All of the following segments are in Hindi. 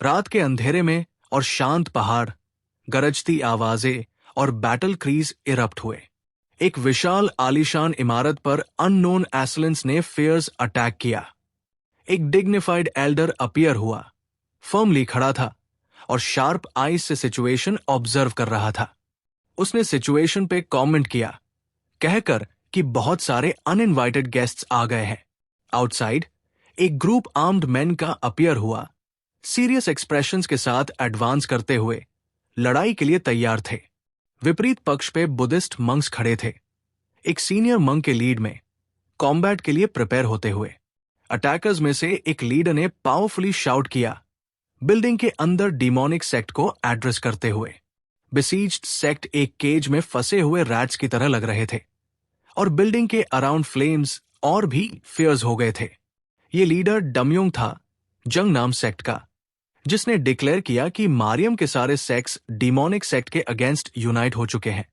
रात के अंधेरे में और शांत पहाड़, गरजती आवाजें और बैटल क्रीज इरप्ट हुए। एक विशाल आलीशान इमारत पर अननोन एसलेंस ने फियर्स अटैक किया। एक डिग्निफाइड एल्डर अपीयर हुआ, फर्मली खड़ा था और शार्प आईज से सिचुएशन ऑब्जर्व कर रहा था। उसने सिचुएशन पे कमेंट किया, कहकर कि बहुत सारे अनइनवाइटेड गेस्ट्स आ गए हैं। आउटसाइड एक ग्रुप आर्म्ड मैन का अपीयर हुआ, सीरियस एक्सप्रेशंस के साथ एडवांस करते हुए लड़ाई के लिए तैयार थे। विपरीत पक्ष पे बुद्धिस्ट मंक्स खड़े थे, एक सीनियर मंक के लीड में, कॉम्बैट के लिए प्रिपेयर होते हुए। अटैकर्स में से एक लीडर ने पावरफुली शाउट किया, बिल्डिंग के अंदर डिमोनिक सेक्ट को एड्रेस करते हुए। बिसीज्ड सेक्ट एक केज में फंसे हुए रैट्स की तरह लग रहे थे और बिल्डिंग के अराउंड फ्लेम्स और भी फियर्स हो गए थे। ये लीडर डमयोंग था, जंग नाम सेक्ट का, जिसने डिक्लेयर किया कि मारियम के सारे सेक्ट्स डिमोनिक सेक्ट के अगेंस्ट यूनाइट हो चुके हैं।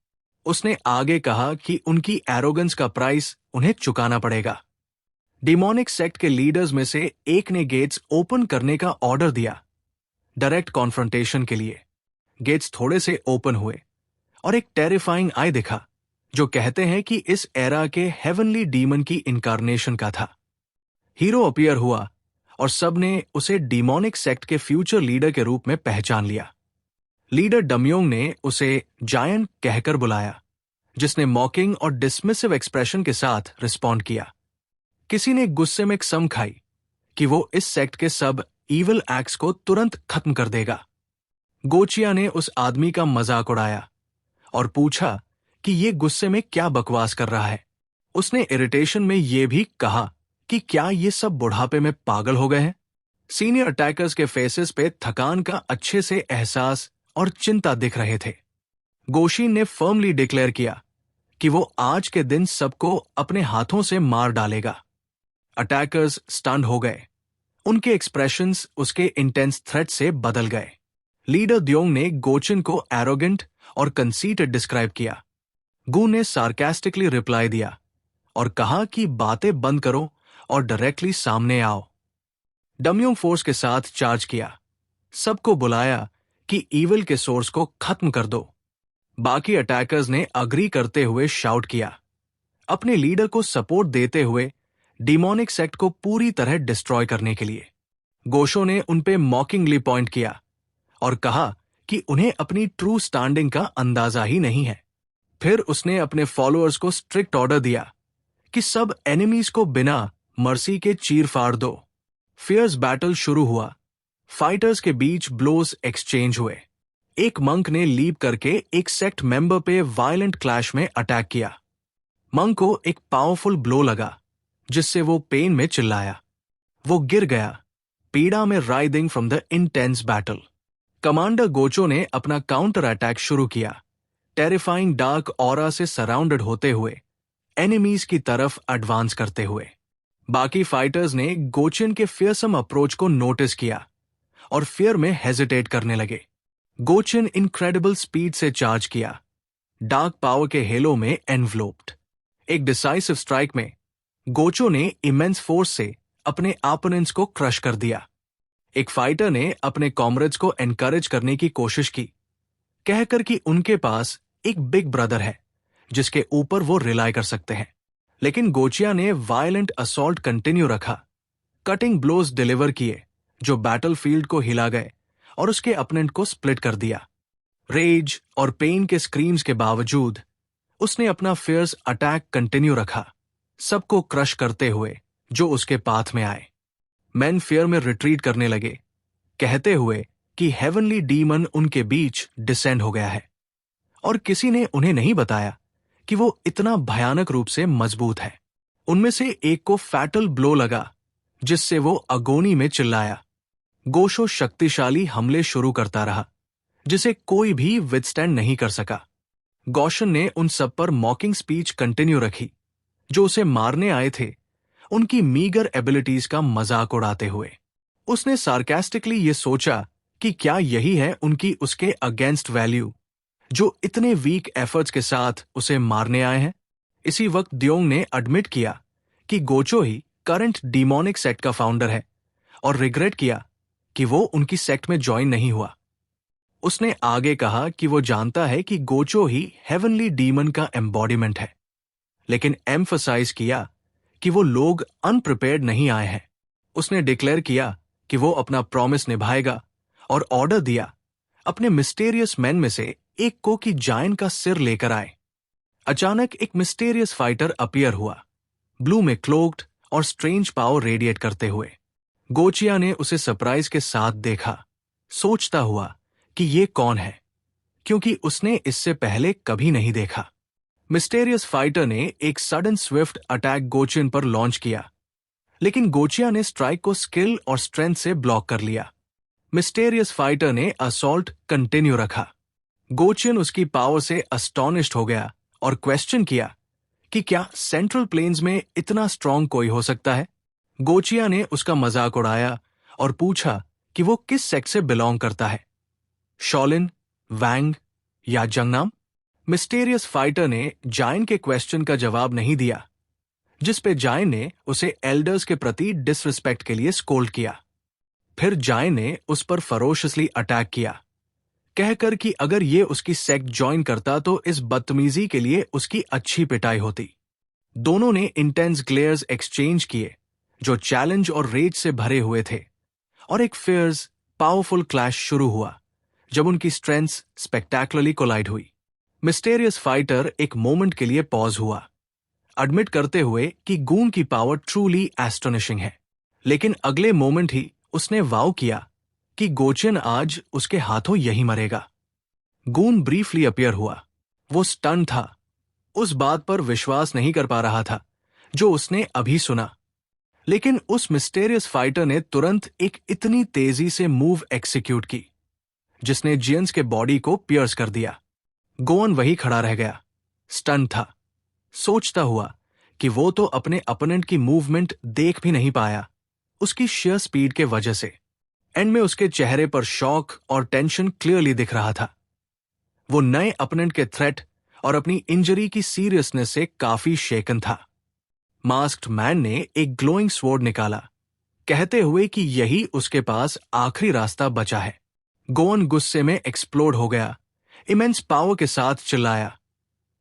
उसने आगे कहा कि उनकी एरोगेंस का प्राइस उन्हें चुकाना पड़ेगा। डिमोनिक सेक्ट के लीडर्स में से एक ने गेट्स ओपन करने का ऑर्डर दिया, डायरेक्ट कॉन्फ्रंटेशन के लिए। गेट्स थोड़े से ओपन हुए और एक टेरिफाइंग आई दिखा, जो कहते हैं कि इस एरा के हेवनली डीमन की इनकारनेशन का था। हीरो अपीयर हुआ और सबने उसे डिमोनिक सेक्ट के फ्यूचर लीडर के रूप में पहचान लिया। लीडर डमयोंग ने उसे जायंट कहकर बुलाया, जिसने मॉकिंग और डिसमिसिव एक्सप्रेशन के साथ रिस्पॉन्ड किया। किसी ने गुस्से में कसम खाई कि वो इस सेक्ट के सब ईविल एक्ट्स को तुरंत खत्म कर देगा। गोचिया ने उस आदमी का मजाक उड़ाया और पूछा कि ये गुस्से में क्या बकवास कर रहा है। उसने इरिटेशन में ये भी कहा कि क्या ये सब बुढ़ापे में पागल हो गए हैं। सीनियर अटैकर्स के फेसेस पे थकान का अच्छे से एहसास और चिंता दिख रहे थे। गोशीन ने फर्मली डिक्लेयर किया कि वो आज के दिन सबको अपने हाथों से मार डालेगा। अटैकर्स स्टन्ड हो गए, उनके एक्सप्रेशंस उसके इंटेंस थ्रेट से बदल गए। लीडर द्योंग ने गोचिन को एरोगेंट और कंसीटेड डिस्क्राइब किया। गू ने सार्कास्टिकली रिप्लाई दिया और कहा कि बातें बंद करो और डायरेक्टली सामने आओ। डमयोंग फोर्स के साथ चार्ज किया, सबको बुलाया कि ईविल के सोर्स को खत्म कर दो। बाकी अटैकर्स ने अग्री करते हुए शाउट किया, अपने लीडर को सपोर्ट देते हुए डिमोनिक सेक्ट को पूरी तरह डिस्ट्रॉय करने के लिए। गोशो ने उनपे मॉकिंगली पॉइंट किया और कहा कि उन्हें अपनी ट्रू स्टैंडिंग का अंदाजा ही नहीं है। फिर उसने अपने फॉलोअर्स को स्ट्रिक्ट ऑर्डर दिया कि सब एनिमीज को बिना मर्सी के चीर फाड़ दो। फियर्स बैटल शुरू हुआ, फाइटर्स के बीच ब्लोज एक्सचेंज हुए। एक मंक ने लीप करके एक सेक्ट मेंबर पे वायलेंट क्लैश में अटैक किया। मंक को एक पावरफुल ब्लो लगा, जिससे वो पेन में चिल्लाया। वो गिर गया, पीड़ा में writhing from the intense battle. Commander Gocho ने अपना काउंटर अटैक शुरू किया, टेरिफाइंग डार्क ऑरा से सराउंडेड होते हुए एनिमीज की तरफ एडवांस करते हुए। बाकी फाइटर्स ने गोचिन के फियरसम अप्रोच को नोटिस किया और फियर में हेजिटेट करने लगे। गोचिन इनक्रेडिबल स्पीड से चार्ज किया, डार्क पावर के हेलो में एनवलोप्ड। एक डिसाइसिव स्ट्राइक में गोचो ने इमेंस फोर्स से अपने ओपोनेंट्स को क्रश कर दिया। एक फाइटर ने अपने कॉमरेड्स को एनकरेज करने की कोशिश की, कहकर कि उनके पास एक बिग ब्रदर है जिसके ऊपर वो रिलाई कर सकते हैं। लेकिन गोचिया ने वायलेंट असॉल्ट कंटिन्यू रखा, कटिंग ब्लोज डिलीवर किए जो बैटलफील्ड को हिला गए और उसके अपोनेंट को स्प्लिट कर दिया। रेज और पेन के स्क्रीम्स के बावजूद उसने अपना फियर्स अटैक कंटिन्यू रखा, सबको क्रश करते हुए जो उसके पाथ में आए। मैन फियर में रिट्रीट करने लगे, कहते हुए कि हेवनली डीमन उनके बीच डिसेंड हो गया है और किसी ने उन्हें नहीं बताया कि वो इतना भयानक रूप से मजबूत है। उनमें से एक को फैटल ब्लो लगा, जिससे वो अगोनी में चिल्लाया। गोशो शक्तिशाली हमले शुरू करता रहा, जिसे कोई भी विथस्टैंड नहीं कर सका। गौशन ने उन सब पर मॉकिंग स्पीच कंटिन्यू रखी, जो उसे मारने आए थे, उनकी मीगर एबिलिटीज का मजाक उड़ाते हुए। उसने सार्कास्टिकली ये सोचा कि क्या यही है उनकी उसके अगेंस्ट वैल्यू, जो इतने वीक एफर्ट्स के साथ उसे मारने आए हैं। इसी वक्त द्योंग ने एडमिट किया कि गोचो ही करंट डिमोनिक सेक्ट का फाउंडर है और रिग्रेट किया कि वो उनकी सेक्ट में ज्वाइन नहीं हुआ। उसने आगे कहा कि वो जानता है कि गोचो ही हेवनली डीमन का एम्बॉडीमेंट है, लेकिन एम्फसाइज किया कि वो लोग अनप्रिपेयर्ड नहीं आए हैं। उसने डिक्लेयर किया कि वो अपना प्रॉमिस निभाएगा और ऑर्डर दिया अपने मिस्टेरियस मैन में से एक को कि जायंट का सिर लेकर आए। अचानक एक मिस्टेरियस फाइटर अपीयर हुआ, ब्लू में क्लोक्ड और स्ट्रेंज पावर रेडिएट करते हुए। गोचिया ने उसे सरप्राइज के साथ देखा, सोचता हुआ कि ये कौन है, क्योंकि उसने इससे पहले कभी नहीं देखा। मिस्टेरियस फाइटर ने एक सडन स्विफ्ट अटैक गोचियन पर लॉन्च किया, लेकिन गोचिया ने स्ट्राइक को स्किल और स्ट्रेंथ से ब्लॉक कर लिया। मिस्टेरियस फाइटर ने असॉल्ट कंटिन्यू रखा। गोचियन उसकी पावर से अस्टॉनिश्ड हो गया और क्वेश्चन किया कि क्या सेंट्रल प्लेन्स में इतना स्ट्रांग कोई हो सकता है। गोचिया ने उसका मजाक उड़ाया और पूछा कि वो किस सेक्ट से बिलोंग करता है, शॉलिन, वैंग या जंगनाम। मिस्टेरियस फाइटर ने जायन के क्वेश्चन का जवाब नहीं दिया, जिस पे जायन ने उसे एल्डर्स के प्रति डिसरिस्पेक्ट के लिए स्कोल्ड किया। फिर जायन ने उस पर फरोशियसली अटैक किया, कहकर कि अगर ये उसकी सेक्ट ज्वाइन करता तो इस बदतमीजी के लिए उसकी अच्छी पिटाई होती। दोनों ने इंटेंस ग्लेयर्स एक्सचेंज किए जो चैलेंज और रेज से भरे हुए थे, और एक फियर्स पावरफुल क्लैश शुरू हुआ जब उनकी स्ट्रेंथ्स स्पेक्टैकुलरली कोलाइड हुई। मिस्टेरियस फाइटर एक मोमेंट के लिए पॉज हुआ, एडमिट करते हुए कि गून की पावर ट्रूली एस्टोनिशिंग है, लेकिन अगले मोमेंट ही उसने वाव किया कि गोचियन आज उसके हाथों यही मरेगा। गून ब्रीफली अपीयर हुआ। वो स्टन था, उस बात पर विश्वास नहीं कर पा रहा था जो उसने अभी सुना। लेकिन उस मिस्टेरियस फाइटर ने तुरंत एक इतनी तेजी से मूव एक्सिक्यूट की जिसने जियंस के बॉडी को पियर्स कर दिया। गोवन वही खड़ा रह गया, स्टन था, सोचता हुआ कि वो तो अपने अपोनेंट की मूवमेंट देख भी नहीं पाया उसकी शेयर स्पीड के वजह से। एंड में उसके चेहरे पर शॉक और टेंशन क्लियरली दिख रहा था। वो नए अपोनेंट के थ्रेट और अपनी इंजरी की सीरियसनेस से काफी शेकन था। मास्क्ड मैन ने एक ग्लोइंग स्वॉर्ड निकाला, कहते हुए कि यही उसके पास आखिरी रास्ता बचा है। गोवन गुस्से में एक्सप्लोड हो गया, इमेंस पावर के साथ चिल्लाया,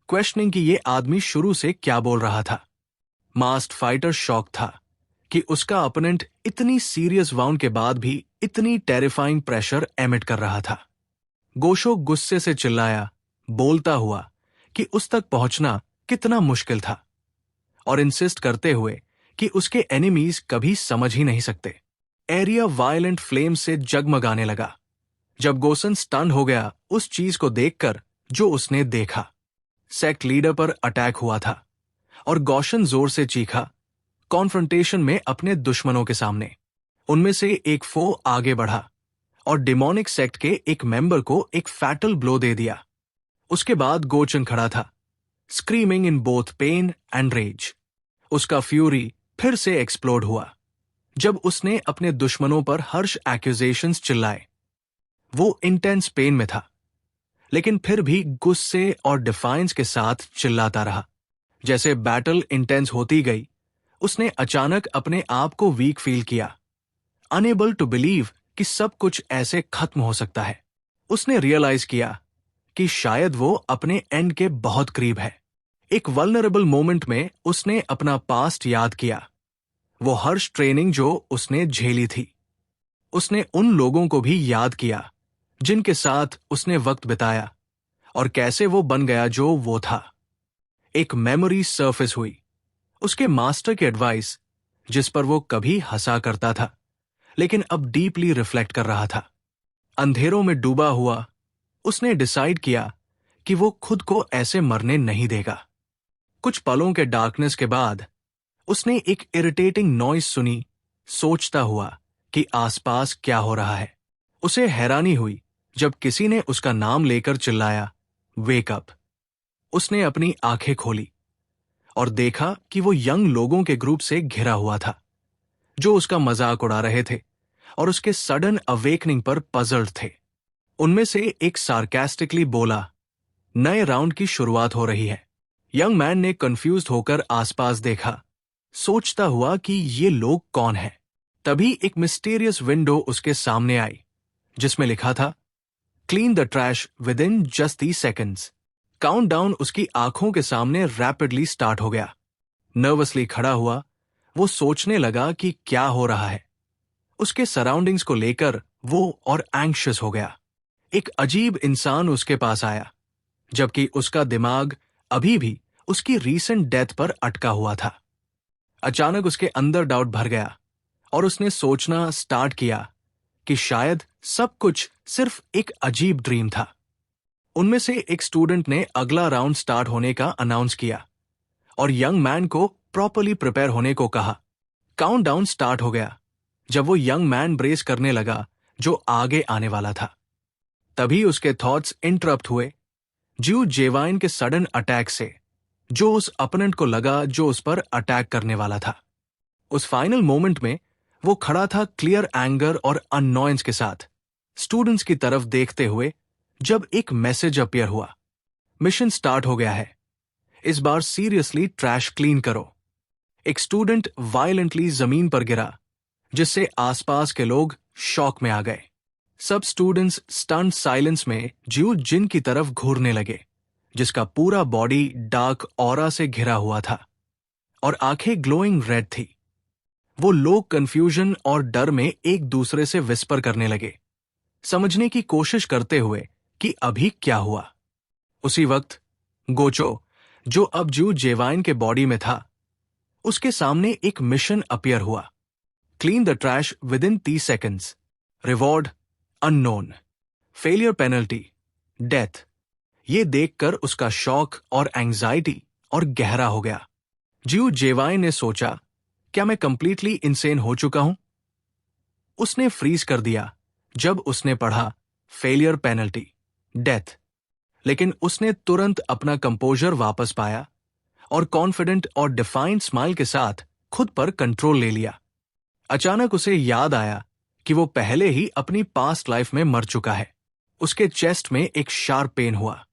क्वेश्चनिंग कि ये आदमी शुरू से क्या बोल रहा था। मास्क्ड फाइटर शॉक था कि उसका अपोनेंट इतनी सीरियस वाउंड के बाद भी इतनी टेरिफाइंग प्रेशर एमिट कर रहा था। गोशो गुस्से से चिल्लाया, बोलता हुआ कि उस तक पहुंचना कितना मुश्किल था, और इंसिस्ट करते हुए कि उसके एनिमीज कभी समझ ही नहीं सकते। एरिया वायलेंट फ्लेम से जगमगाने लगा जब गोसन स्टन हो गया उस चीज को देखकर जो उसने देखा। सेक्ट लीडर पर अटैक हुआ था और गौशन जोर से चीखा, कॉन्फ्रंटेशन में अपने दुश्मनों के सामने। उनमें से एक फो आगे बढ़ा और डिमोनिक सेक्ट के एक मेंबर को एक फैटल ब्लो दे दिया। उसके बाद गोचन खड़ा था, screaming in both pain and rage. उसका फ्यूरी फिर से एक्सप्लोड हुआ जब उसने अपने दुश्मनों पर हर्ष एक्यूजेशंस चिल्लाए। वो इंटेंस पेन में था, लेकिन फिर भी गुस्से और डिफाइंस के साथ चिल्लाता रहा। जैसे बैटल इंटेंस होती गई, उसने अचानक अपने आप को वीक फील किया, अनेबल टू बिलीव कि सब कुछ ऐसे खत्म हो सकता है। उसने रियलाइज किया कि शायद वो अपने एंड के बहुत करीब है। एक वल्नरेबल मोमेंट में उसने अपना पास्ट याद किया, वो हर्ष ट्रेनिंग जो उसने झेली थी। उसने उन लोगों को भी याद किया जिनके साथ उसने वक्त बिताया और कैसे वो बन गया जो वो था। एक मेमोरी सरफेस हुई, उसके मास्टर की एडवाइस जिस पर वो कभी हंसा करता था लेकिन अब डीपली रिफ्लेक्ट कर रहा था। अंधेरों में डूबा हुआ उसने डिसाइड किया कि वो खुद को ऐसे मरने नहीं देगा। कुछ पलों के डार्कनेस के बाद उसने एक इरिटेटिंग नॉइज सुनी, सोचता हुआ कि आसपास क्या हो रहा है। उसे हैरानी हुई जब किसी ने उसका नाम लेकर चिल्लाया, वेक अप। उसने अपनी आंखें खोली और देखा कि वो यंग लोगों के ग्रुप से घिरा हुआ था जो उसका मजाक उड़ा रहे थे और उसके सडन अवेकनिंग पर पजल्ड थे। उनमें से एक सार्कास्टिकली बोला, नए राउंड की शुरुआत हो रही है। यंग मैन ने कंफ्यूज्ड होकर आसपास देखा, सोचता हुआ कि ये लोग कौन हैं। तभी एक मिस्टीरियस विंडो उसके सामने आई जिसमें लिखा था, clean the trash with in just 30 seconds. Countdown उसकी आंखों के सामने रैपिडली स्टार्ट हो गया। नर्वसली खड़ा हुआ, वो सोचने लगा कि क्या हो रहा है। उसके सराउंडिंग्स को लेकर वो और एंग्शियस हो गया। एक अजीब इंसान उसके पास आया, जबकि उसका दिमाग अभी भी उसकी रीसेंट डेथ पर अटका हुआ था। अचानक उसके अंदर डाउट भर गया और उसने सोचना स्टार्ट किया कि शायद सब कुछ सिर्फ एक अजीब ड्रीम था। उनमें से एक स्टूडेंट ने अगला राउंड स्टार्ट होने का अनाउंस किया और यंग मैन को प्रॉपर्ली प्रिपेयर होने को कहा। काउंटडाउन स्टार्ट हो गया। जब वो यंग मैन ब्रेस करने लगा जो आगे आने वाला था, तभी उसके थॉट्स इंटरप्ट हुए ज्यू जेवाइन के सडन अटैक से, जो उस अपोनेंट को लगा जो उस पर अटैक करने वाला था। उस फाइनल मोमेंट में वो खड़ा था क्लियर एंगर और अननॉयंस के साथ, स्टूडेंट्स की तरफ देखते हुए, जब एक मैसेज अपीयर हुआ, मिशन स्टार्ट हो गया है, इस बार सीरियसली ट्रैश क्लीन करो। एक स्टूडेंट वायलेंटली जमीन पर गिरा, जिससे आसपास के लोग शॉक में आ गए। सब स्टूडेंट्स स्टन्ड साइलेंस में ज्यू जिन की तरफ घूरने लगे, जिसका पूरा बॉडी डार्क ऑरा से घिरा हुआ था और आंखें ग्लोइंग रेड थी। वो लोग कंफ्यूजन और डर में एक दूसरे से विस्पर करने लगे, समझने की कोशिश करते हुए कि अभी क्या हुआ। उसी वक्त गोचो, जो अब ज्यू जेवाइन के बॉडी में था, उसके सामने एक मिशन अपीयर हुआ, clean the trash with in 30 seconds, reward unknown, failure penalty, death. ये देखकर उसका शॉक और एंजाइटी और गहरा हो गया। ज्यू जेवाइन ने सोचा, क्या मैं कंप्लीटली इंसेन हो चुका हूं? उसने फ्रीज कर दिया जब उसने पढ़ा फेलियर पेनल्टी, डेथ। लेकिन उसने तुरंत अपना कंपोजर वापस पाया और कॉन्फिडेंट और डिफाइंड स्माइल के साथ खुद पर कंट्रोल ले लिया। अचानक उसे याद आया कि वो पहले ही अपनी पास्ट लाइफ में मर चुका है। उसके चेस्ट में एक शार्प पेन हुआ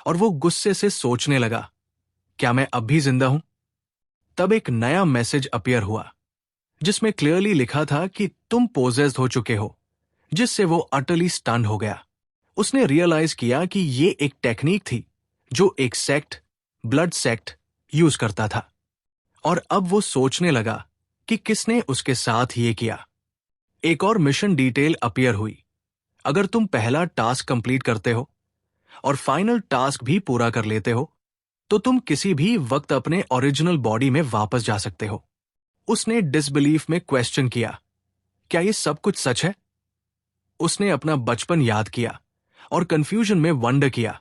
और वो गुस्से से सोचने लगा, क्या मैं अब भी जिंदा हूं? तब एक नया मैसेज अपीयर हुआ, जिसमें क्लियरली लिखा था कि तुम पोजेस्ड हो चुके हो, जिससे वो अटली स्टन हो गया। उसने रियलाइज किया कि ये एक टेक्निक थी जो एक सेक्ट, ब्लड सेक्ट, यूज करता था। और अब वो सोचने लगा कि किसने उसके साथ ये किया। एक और मिशन डिटेल अपीयर हुई, अगर तुम पहला टास्क कंप्लीट करते हो और फाइनल टास्क भी पूरा कर लेते हो, तो तुम किसी भी वक्त अपने ओरिजिनल बॉडी में वापस जा सकते हो। उसने डिसबिलीफ में क्वेश्चन किया, क्या ये सब कुछ सच है? उसने अपना बचपन याद किया और कंफ्यूजन में वंडर किया,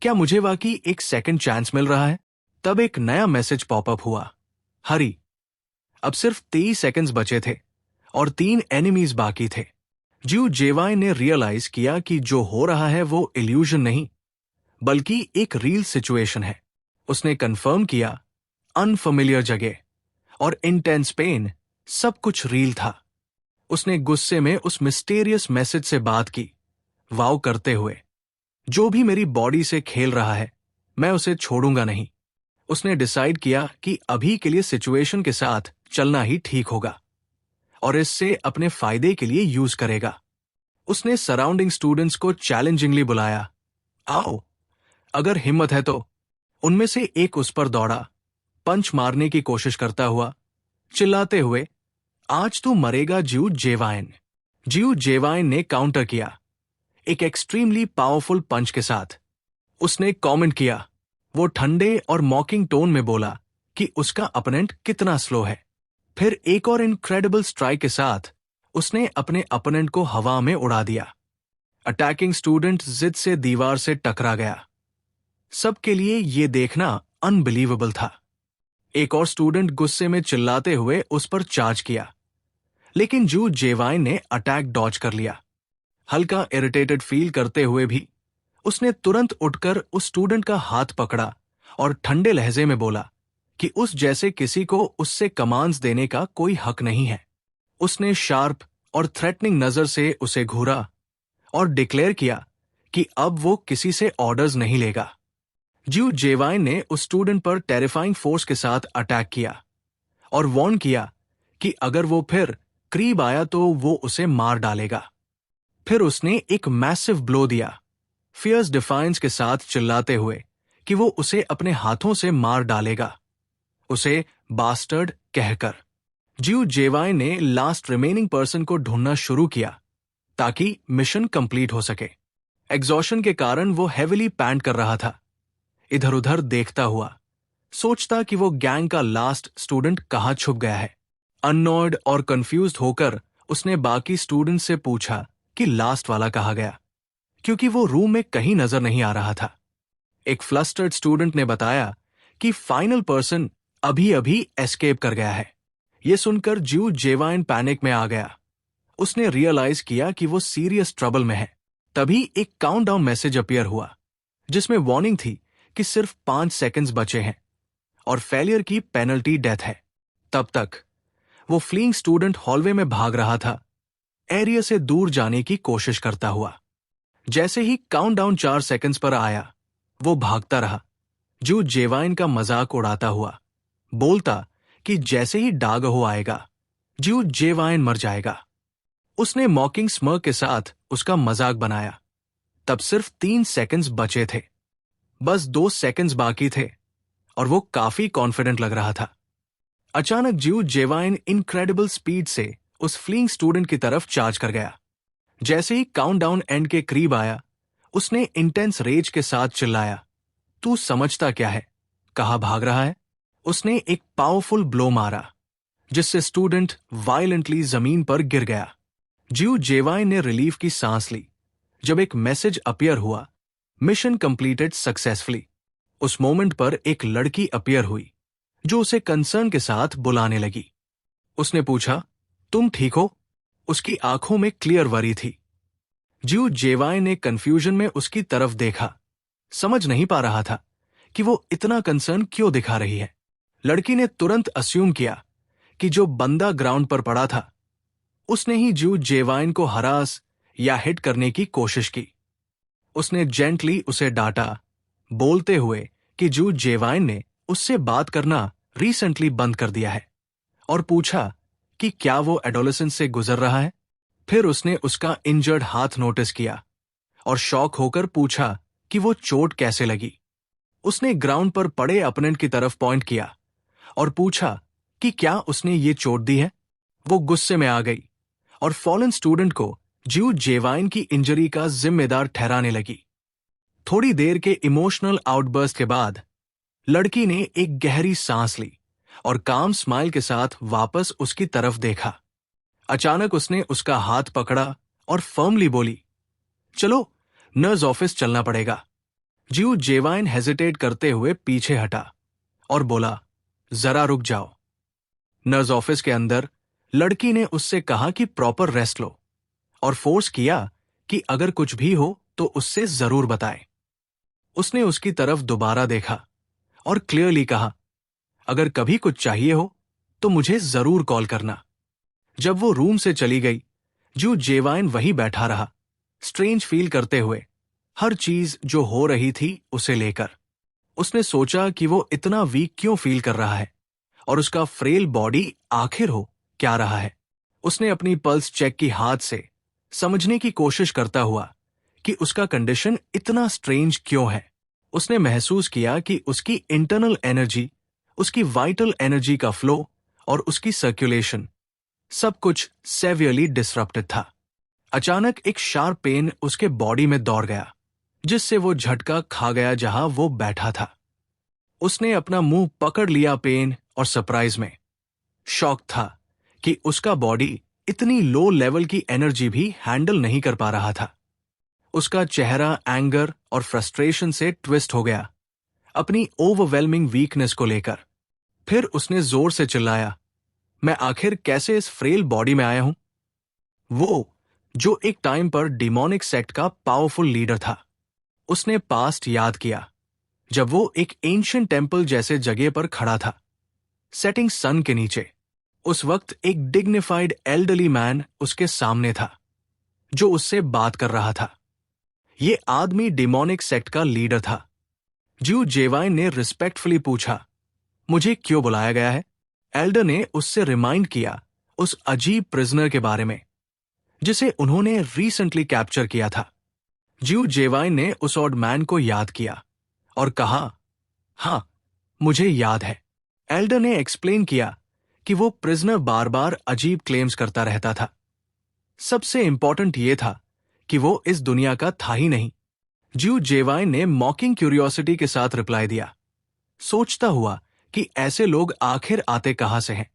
क्या मुझे वाकई एक सेकंड चांस मिल रहा है? तब एक नया मैसेज पॉपअप हुआ, हरी। अब सिर्फ 23 सेकंड्स बचे थे और 3 एनिमीज बाकी थे। ज्यू जेवाइन ने रियलाइज किया कि जो हो रहा है वो इल्यूजन नहीं, बल्कि एक रियल सिचुएशन है। उसने कंफर्म किया, अनफेमिलियर जगह और इंटेंस पेन, सब कुछ रियल था। उसने गुस्से में उस मिस्टीरियस मैसेज से बात की, वाव करते हुए, जो भी मेरी बॉडी से खेल रहा है, मैं उसे छोड़ूंगा नहीं। उसने डिसाइड किया कि अभी के लिए सिचुएशन के साथ चलना ही ठीक होगा और इससे अपने फायदे के लिए यूज करेगा। उसने सराउंडिंग स्टूडेंट्स को चैलेंजिंगली बुलाया, आओ, अगर हिम्मत है तो। उनमें से एक उस पर दौड़ा, पंच मारने की कोशिश करता हुआ, चिल्लाते हुए, आज तू मरेगा ज्यू जेवाइन। ज्यू जेवाइन ने काउंटर किया, एक एक्सट्रीमली पावरफुल पंच के साथ। उसने कमेंट किया, वो ठंडे और मॉकिंग टोन में बोला कि उसका अपोनेंट कितना स्लो है। फिर एक और इनक्रेडिबल स्ट्राइक के साथ उसने अपने अपोनेंट को हवा में उड़ा दिया। अटैकिंग स्टूडेंट जिद से दीवार से टकरा गया। सबके लिए यह देखना अनबिलीवेबल था। एक और स्टूडेंट गुस्से में चिल्लाते हुए उस पर चार्ज किया, लेकिन ज्यू जेवाइन ने अटैक डॉज कर लिया। हल्का इरिटेटेड फील करते हुए भी उसने तुरंत उठकर उस स्टूडेंट का हाथ पकड़ा और ठंडे लहजे में बोला कि उस जैसे किसी को उससे कमांड्स देने का कोई हक नहीं है। उसने शार्प और थ्रेटनिंग नजर से उसे घूरा और डिक्लेयर किया कि अब वो किसी से ऑर्डर्स नहीं लेगा। ज्यू जेवाइन ने उस स्टूडेंट पर टेरिफाइंग फोर्स के साथ अटैक किया और वार्न किया कि अगर वो फिर करीब आया तो वो उसे मार डालेगा। फिर उसने एक मैसिव ब्लो दिया, फियर्स डिफाइंस के साथ चिल्लाते हुए कि वो उसे अपने हाथों से मार डालेगा, उसे बास्टर्ड कहकर। ज्यू जेवाई ने लास्ट रिमेनिंग पर्सन को ढूंढना शुरू किया ताकि मिशन कंप्लीट हो सके। एग्जॉशन के कारण वो हेविली पैंट कर रहा था, इधर उधर देखता हुआ, सोचता कि वो गैंग का लास्ट स्टूडेंट कहाँ छुप गया है। अननॉयड और कंफ्यूज्ड होकर उसने बाकी स्टूडेंट से पूछा कि लास्ट वाला कहाँ गया, क्योंकि वो रूम में कहीं नजर नहीं आ रहा था। एक फ्लस्टर्ड स्टूडेंट ने बताया कि फाइनल पर्सन अभी अभी एस्केप कर गया है। यह सुनकर ज्यू जेवाइन पैनिक में आ गया। उसने रियलाइज किया कि वो सीरियस ट्रबल में है। तभी एक काउंटडाउन मैसेज अपीयर हुआ जिसमें वार्निंग थी कि सिर्फ 5 सेकंड्स बचे हैं और फेलियर की पेनल्टी डेथ है। तब तक वो फ्लीइंग स्टूडेंट हॉलवे में भाग रहा था, एरिया से दूर जाने की कोशिश करता हुआ। जैसे ही काउंटडाउन 4 सेकंड्स पर आया, वो भागता रहा, जो जेवाइन का मजाक उड़ाता हुआ, बोलता कि जैसे ही डागहो आएगा, ज्यू जेवाइन मर जाएगा। उसने मॉकिंग स्मर्क के साथ उसका मजाक बनाया। तब सिर्फ 3 सेकंड्स बचे थे, बस 2 सेकंड्स बाकी थे और वो काफी कॉन्फिडेंट लग रहा था। अचानक ज्यू जेवाइन इनक्रेडिबल स्पीड से उस फ्लीइंग स्टूडेंट की तरफ चार्ज कर गया। जैसे ही काउंटडाउन एंड के करीब आया, उसने इंटेंस रेज के साथ चिल्लाया, तू समझता क्या है, कहाँ भाग रहा है? उसने एक पावरफुल ब्लो मारा जिससे स्टूडेंट वायलेंटली जमीन पर गिर गया। ज्यू जेवाइन ने रिलीफ की सांस ली जब एक मैसेज अपीयर हुआ, मिशन कंप्लीटेड सक्सेसफुली। उस मोमेंट पर एक लड़की अपीयर हुई जो उसे कंसर्न के साथ बुलाने लगी। उसने पूछा, तुम ठीक हो? उसकी आंखों में क्लियर वरी थी। ज्यू जेवाइन ने कंफ्यूजन में उसकी तरफ देखा, समझ नहीं पा रहा था कि वो इतना कंसर्न क्यों दिखा रही है। लड़की ने तुरंत अस्यूम किया कि जो बंदा ग्राउंड पर पड़ा था उसने ही ज्यू जेवाइन को हरास या हिट करने की कोशिश की। उसने जेंटली उसे डांटा, बोलते हुए कि ज्यू जेवाइन ने उससे बात करना रिसेंटली बंद कर दिया है, और पूछा कि क्या वो एडोलेसेंस से गुजर रहा है। फिर उसने उसका इंजर्ड हाथ नोटिस किया और शॉक होकर पूछा कि वो चोट कैसे लगी। उसने ग्राउंड पर पड़े अपोनेंट की तरफ पॉइंट किया और पूछा कि क्या उसने ये चोट दी है। वो गुस्से में आ गई और फॉलन स्टूडेंट को ज्यू जेवाइन की इंजरी का जिम्मेदार ठहराने लगी। थोड़ी देर के इमोशनल आउटबर्स्ट के बाद लड़की ने एक गहरी सांस ली और काम स्माइल के साथ वापस उसकी तरफ देखा। अचानक उसने उसका हाथ पकड़ा और फर्मली बोली, चलो, नर्स ऑफिस चलना पड़ेगा। ज्यू जेवाइन हेजिटेट करते हुए पीछे हटा और बोला, जरा रुक जाओ। नर्स ऑफिस के अंदर लड़की ने उससे कहा कि प्रॉपर रेस्ट लो और फोर्स किया कि अगर कुछ भी हो तो उससे जरूर बताए। उसने उसकी तरफ दोबारा देखा और क्लियरली कहा, अगर कभी कुछ चाहिए हो तो मुझे जरूर कॉल करना। जब वो रूम से चली गई, ज्यू जेवाइन वहीं बैठा रहा, स्ट्रेंज फील करते हुए, हर चीज जो हो रही थी उसे लेकर। उसने सोचा कि वो इतना वीक क्यों फील कर रहा है और उसका फ्रेल बॉडी आखिर हो क्या रहा है। उसने अपनी पल्स चेक की हाथ से, समझने की कोशिश करता हुआ कि उसका कंडीशन इतना स्ट्रेंज क्यों है। उसने महसूस किया कि उसकी इंटरनल एनर्जी, उसकी वाइटल एनर्जी का फ्लो और उसकी सर्कुलेशन सब कुछ सेवियरली डिसरप्टेड था। अचानक एक शार्प पेन उसके बॉडी में दौड़ गया, जिससे वो झटका खा गया जहां वो बैठा था। उसने अपना मुंह पकड़ लिया पेन और सरप्राइज में। शॉक था कि उसका बॉडी इतनी लो लेवल की एनर्जी भी हैंडल नहीं कर पा रहा था। उसका चेहरा एंगर और फ्रस्ट्रेशन से ट्विस्ट हो गया, अपनी ओवरवेलमिंग वीकनेस को लेकर। फिर उसने जोर से चिल्लाया, मैं आखिर कैसे इस फ्रेल बॉडी में आया हूं? वो जो एक टाइम पर डिमोनिक सेक्ट का पावरफुल लीडर था। उसने पास्ट याद किया जब वो एक एंशिएंट टेम्पल जैसे जगह पर खड़ा था, सेटिंग सन के नीचे। उस वक्त एक डिग्निफाइड एल्डरली मैन उसके सामने था जो उससे बात कर रहा था। ये आदमी डिमोनिक सेक्ट का लीडर था। ज्यू जेवाइन ने रिस्पेक्टफुली पूछा, मुझे क्यों बुलाया गया है? एल्डर ने उससे रिमाइंड किया उस अजीब प्रिजनर के बारे में जिसे उन्होंने रिसेंटली कैप्चर किया था। ज्यू जेवाइन ने उस ऑड मैन को याद किया और कहा, हां, मुझे याद है। एल्डर ने एक्सप्लेन किया कि वो प्रिजनर बार बार अजीब क्लेम्स करता रहता था। सबसे इंपॉर्टेंट ये था कि वो इस दुनिया का था ही नहीं। ज्यू जेवाइन ने मॉकिंग क्यूरियोसिटी के साथ रिप्लाई दिया, सोचता हुआ कि ऐसे लोग आखिर आते कहां से हैं?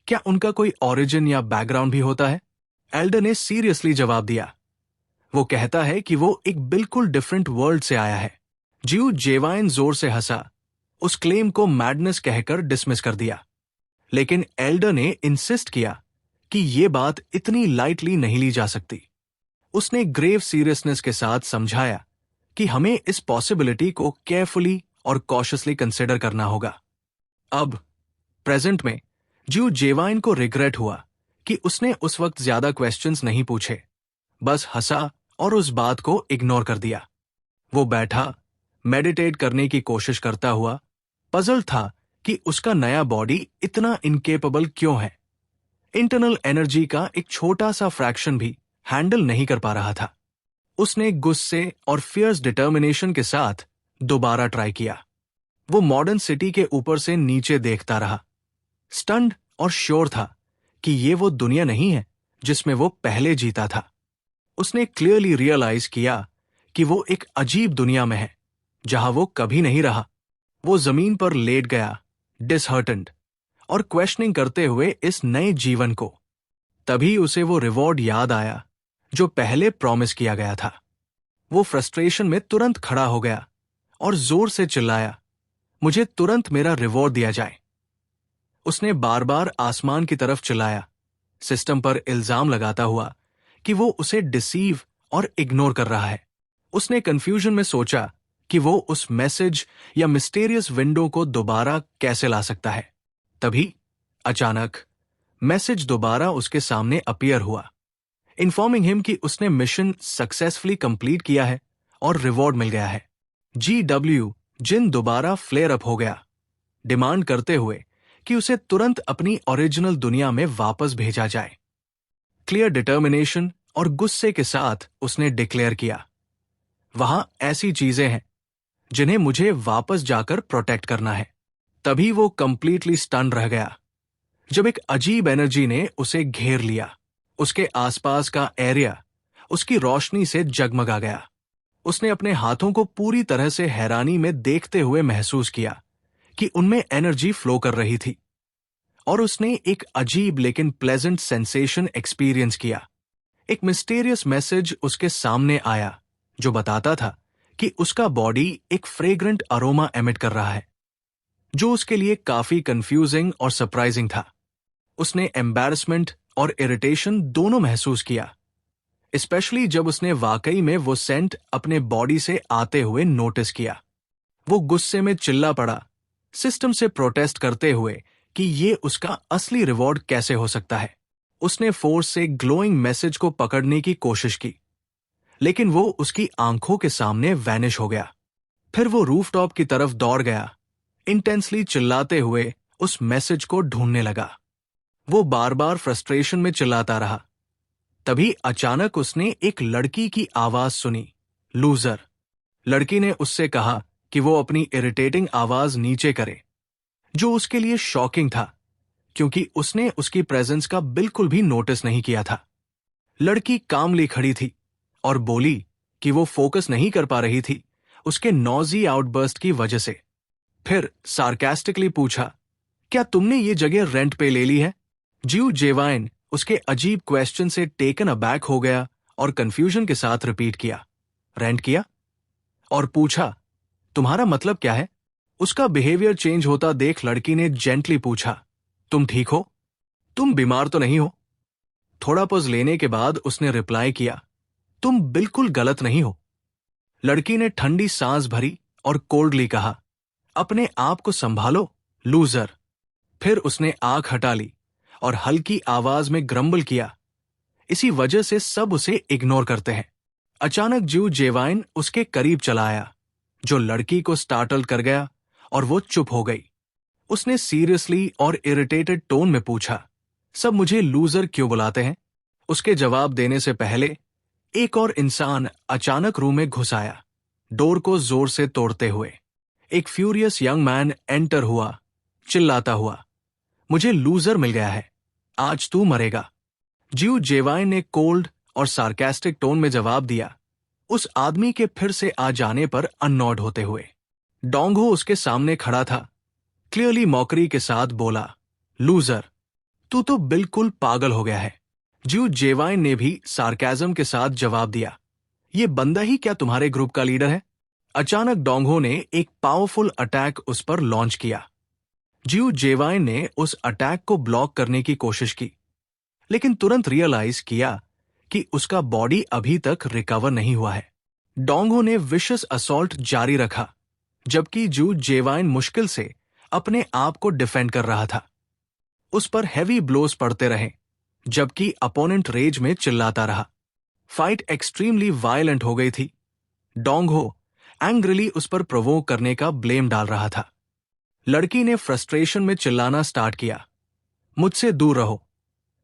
क्या उनका कोई ओरिजिन या बैकग्राउंड भी होता है? एल्डर ने सीरियसली जवाब दिया, वो कहता है कि वो एक बिल्कुल डिफरेंट वर्ल्ड से आया है। ज्यू जेवाइन जोर से हंसा, उस क्लेम को मैडनेस कहकर डिसमिस कर दिया। लेकिन एल्डर ने इंसिस्ट किया कि ये बात इतनी लाइटली नहीं ली जा सकती। उसने ग्रेव सीरियसनेस के साथ समझाया कि हमें इस पॉसिबिलिटी को केयरफुली और कॉशियसली कंसिडर करना होगा। अब प्रेजेंट में ज्यू जेवाइन को रिग्रेट हुआ कि उसने उस वक्त ज्यादा क्वेश्चंस नहीं पूछे, बस हंसा और उस बात को इग्नोर कर दिया। वो बैठा, मेडिटेट करने की कोशिश करता हुआ, पजल था कि उसका नया बॉडी इतना इनकेपेबल क्यों है। इंटरनल एनर्जी का एक छोटा सा फ्रैक्शन भी हैंडल नहीं कर पा रहा था। उसने गुस्से और फियर्स डिटर्मिनेशन के साथ दोबारा ट्राई किया। वो मॉडर्न सिटी के ऊपर से नीचे देखता रहा, स्टन्ड और श्योर था कि ये वो दुनिया नहीं है जिसमें वो पहले जीता था। उसने क्लियरली रियलाइज किया कि वो एक अजीब दुनिया में है जहां वो कभी नहीं रहा। वो जमीन पर लेट गया, डिसहर्टेंड और क्वेश्चनिंग करते हुए इस नए जीवन को। तभी उसे वो रिवॉर्ड याद आया जो पहले प्रॉमिस किया गया था। वो फ्रस्ट्रेशन में तुरंत खड़ा हो गया और जोर से चिल्लाया, मुझे तुरंत मेरा रिवॉर्ड दिया जाए। उसने बार बार आसमान की तरफ चिल्लाया, सिस्टम पर इल्जाम लगाता हुआ कि वो उसे डिसीव और इग्नोर कर रहा है। उसने कंफ्यूजन में सोचा कि वो उस मैसेज या मिस्टीरियस विंडो को दोबारा कैसे ला सकता है। तभी अचानक मैसेज दोबारा उसके सामने अपीयर हुआ, इन्फॉर्मिंग हिम कि उसने मिशन सक्सेसफुली कंप्लीट किया है और रिवॉर्ड मिल गया है। GW जिन दोबारा फ्लेयर अप हो गया, डिमांड करते हुए कि उसे तुरंत अपनी ओरिजिनल दुनिया में वापस भेजा जाए। क्लियर डिटर्मिनेशन और गुस्से के साथ उसने डिक्लेयर किया, वहां ऐसी चीजें हैं जिन्हें मुझे वापस जाकर प्रोटेक्ट करना है। तभी वो कंप्लीटली स्टन रह गया जब एक अजीब एनर्जी ने उसे घेर लिया। उसके आसपास का एरिया उसकी रोशनी से जगमगा गया। उसने अपने हाथों को पूरी तरह से हैरानी में देखते हुए महसूस किया कि उनमें एनर्जी फ्लो कर रही थी, और उसने एक अजीब लेकिन प्लेजेंट सेंसेशन एक्सपीरियंस किया। एक मिस्टीरियस मैसेज उसके सामने आया जो बताता था कि उसका बॉडी एक फ्रेग्रेंट अरोमा एमिट कर रहा है, जो उसके लिए काफी कंफ्यूजिंग और सरप्राइजिंग था। उसने एम्बैरेसमेंट और इरिटेशन दोनों महसूस किया, स्पेशली जब उसने वाकई में वो सेंट अपने बॉडी से आते हुए नोटिस किया। वो गुस्से में चिल्ला पड़ा, सिस्टम से प्रोटेस्ट करते हुए कि ये उसका असली रिवॉर्ड कैसे हो सकता है। उसने फोर्स से ग्लोइंग मैसेज को पकड़ने की कोशिश की, लेकिन वो उसकी आंखों के सामने वैनिश हो गया। फिर वो रूफटॉप की तरफ दौड़ गया, इंटेंसली चिल्लाते हुए उस मैसेज को ढूंढने लगा। वो बार बार फ्रस्ट्रेशन में चिल्लाता रहा। तभी अचानक उसने एक लड़की की आवाज सुनी, लूजर। लड़की ने उससे कहा कि वो अपनी इरिटेटिंग आवाज नीचे करे, जो उसके लिए शॉकिंग था क्योंकि उसने उसकी प्रेजेंस का बिल्कुल भी नोटिस नहीं किया था। लड़की कामली खड़ी थी और बोली कि वो फोकस नहीं कर पा रही थी उसके नॉजी आउटबर्स्ट की वजह से। फिर सार्कास्टिकली पूछा, क्या तुमने ये जगह रेंट पे ले ली है? ज्यू जेवाइन उसके अजीब क्वेश्चन से टेकन अबैक हो गया और कंफ्यूजन के साथ रिपीट किया, रेंट किया? और पूछा, तुम्हारा मतलब क्या है? उसका बिहेवियर चेंज होता देख लड़की ने जेंटली पूछा, तुम ठीक हो? तुम बीमार तो नहीं हो? थोड़ा पॉज लेने के बाद उसने रिप्लाई किया, तुम बिल्कुल गलत नहीं हो। लड़की ने ठंडी सांस भरी और कोल्डली कहा, अपने आप को संभालो, लूजर। फिर उसने आंख हटा ली और हल्की आवाज में ग्रम्बल किया, इसी वजह से सब उसे इग्नोर करते हैं। अचानक ज्यू जेवाइन उसके करीब चला आया, जो लड़की को स्टार्टल कर गया और वो चुप हो गई। उसने सीरियसली और इरिटेटेड टोन में पूछा, सब मुझे लूजर क्यों बुलाते हैं? उसके जवाब देने से पहले एक और इंसान अचानक रूम में घुस आया, डोर को जोर से तोड़ते हुए। एक फ्यूरियस यंग मैन एंटर हुआ, चिल्लाता हुआ, मुझे लूजर मिल गया है, आज तू मरेगा। जिऊ जेवाइन ने कोल्ड और सार्केस्टिक टोन में जवाब दिया, उस आदमी के फिर से आ जाने पर अननॉड होते हुए। डोंगहो उसके सामने खड़ा था, क्लियरली मॉकरी के साथ बोला, लूजर, तू तो बिल्कुल पागल हो गया है। जिऊ जेवाइन ने भी सार्केज्म के साथ जवाब दिया, ये बंदा ही क्या तुम्हारे ग्रुप का लीडर है? अचानक डोंगहो ने एक पावरफुल अटैक उस पर लॉन्च किया। जिऊ जेवाइन ने उस अटैक को ब्लॉक करने की कोशिश की, लेकिन तुरंत रियलाइज किया कि उसका बॉडी अभी तक रिकवर नहीं हुआ है। डोंगहो ने विशस असॉल्ट जारी रखा, जबकि जिऊ जेवाइन मुश्किल से अपने आप को डिफेंड कर रहा था। उस पर हैवी ब्लोस पड़ते रहे, जबकि अपोनेंट रेज में चिल्लाता रहा। फाइट एक्सट्रीमली वायलेंट हो गई थी। डोंगहो एंग्रिली उस पर प्रोवोक करने का ब्लेम डाल रहा था। लड़की ने फ्रस्ट्रेशन में चिल्लाना स्टार्ट किया, मुझसे दूर रहो।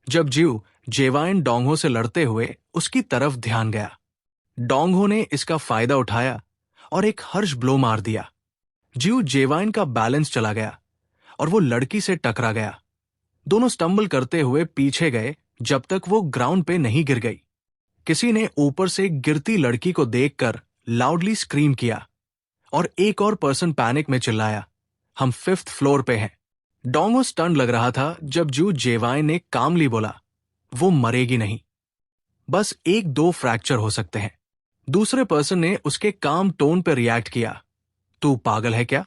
जब जिऊ जेवाइन डोंगहो से लड़ते हुए उसकी तरफ ध्यान गया, डोंगहो ने इसका फायदा उठाया और एक हर्ष ब्लो मार दिया। जिऊ जेवाइन का बैलेंस चला गया और वो लड़की से टकरा गया। दोनों स्टंबल करते हुए पीछे गए जब तक वो ग्राउंड पे नहीं गिर गई। किसी ने ऊपर से गिरती लड़की को देखकर लाउडली स्क्रीम किया और एक और पर्सन पैनिक में चिल्लाया, हम 5th फ्लोर पे हैं। डोंगहो स्टंड लग रहा था जब जिऊ जेवाइन ने कामली बोला, वो मरेगी नहीं, बस 1-2 फ्रैक्चर हो सकते हैं। दूसरे पर्सन ने उसके काम टोन पर रिएक्ट किया, तू पागल है क्या?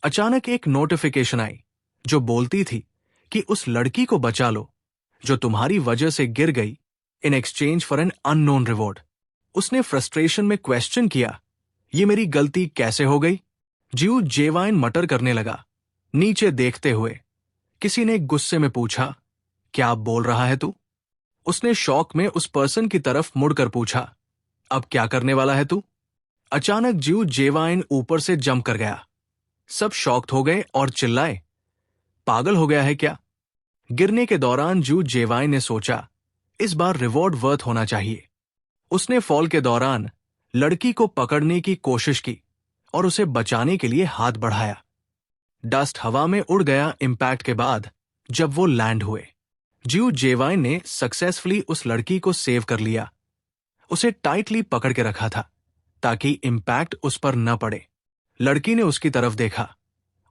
अचानक एक नोटिफिकेशन आई जो बोलती थी कि उस लड़की को बचा लो जो तुम्हारी वजह से गिर गई, in exchange for an unknown reward. उसने फ्रस्ट्रेशन में क्वेश्चन किया, ये मेरी गलती कैसे हो गई? जिऊ जेवाइन मटर करने लगा, नीचे देखते हुए। किसी ने गुस्से में पूछा, क्या आप बोल रहा है तू? उसने शॉक में उस पर्सन की तरफ मुड़कर पूछा, अब क्या करने वाला है तू? अचानक जिऊ जेवाइन ऊपर से जंप कर गया। सब शॉक्ड हो गए और चिल्लाए, पागल हो गया है क्या? गिरने के दौरान जिऊ जेवाइन ने सोचा, इस बार रिवॉर्ड वर्थ होना चाहिए। उसने फॉल के दौरान लड़की को पकड़ने की कोशिश की और उसे बचाने के लिए हाथ बढ़ाया। डस्ट हवा में उड़ गया इंपैक्ट के बाद। जब वो लैंड हुए, जिऊ जेवाइन ने सक्सेसफुली उस लड़की को सेव कर लिया। उसे टाइटली पकड़ के रखा था ताकि इंपैक्ट उस पर न पड़े। लड़की ने उसकी तरफ देखा।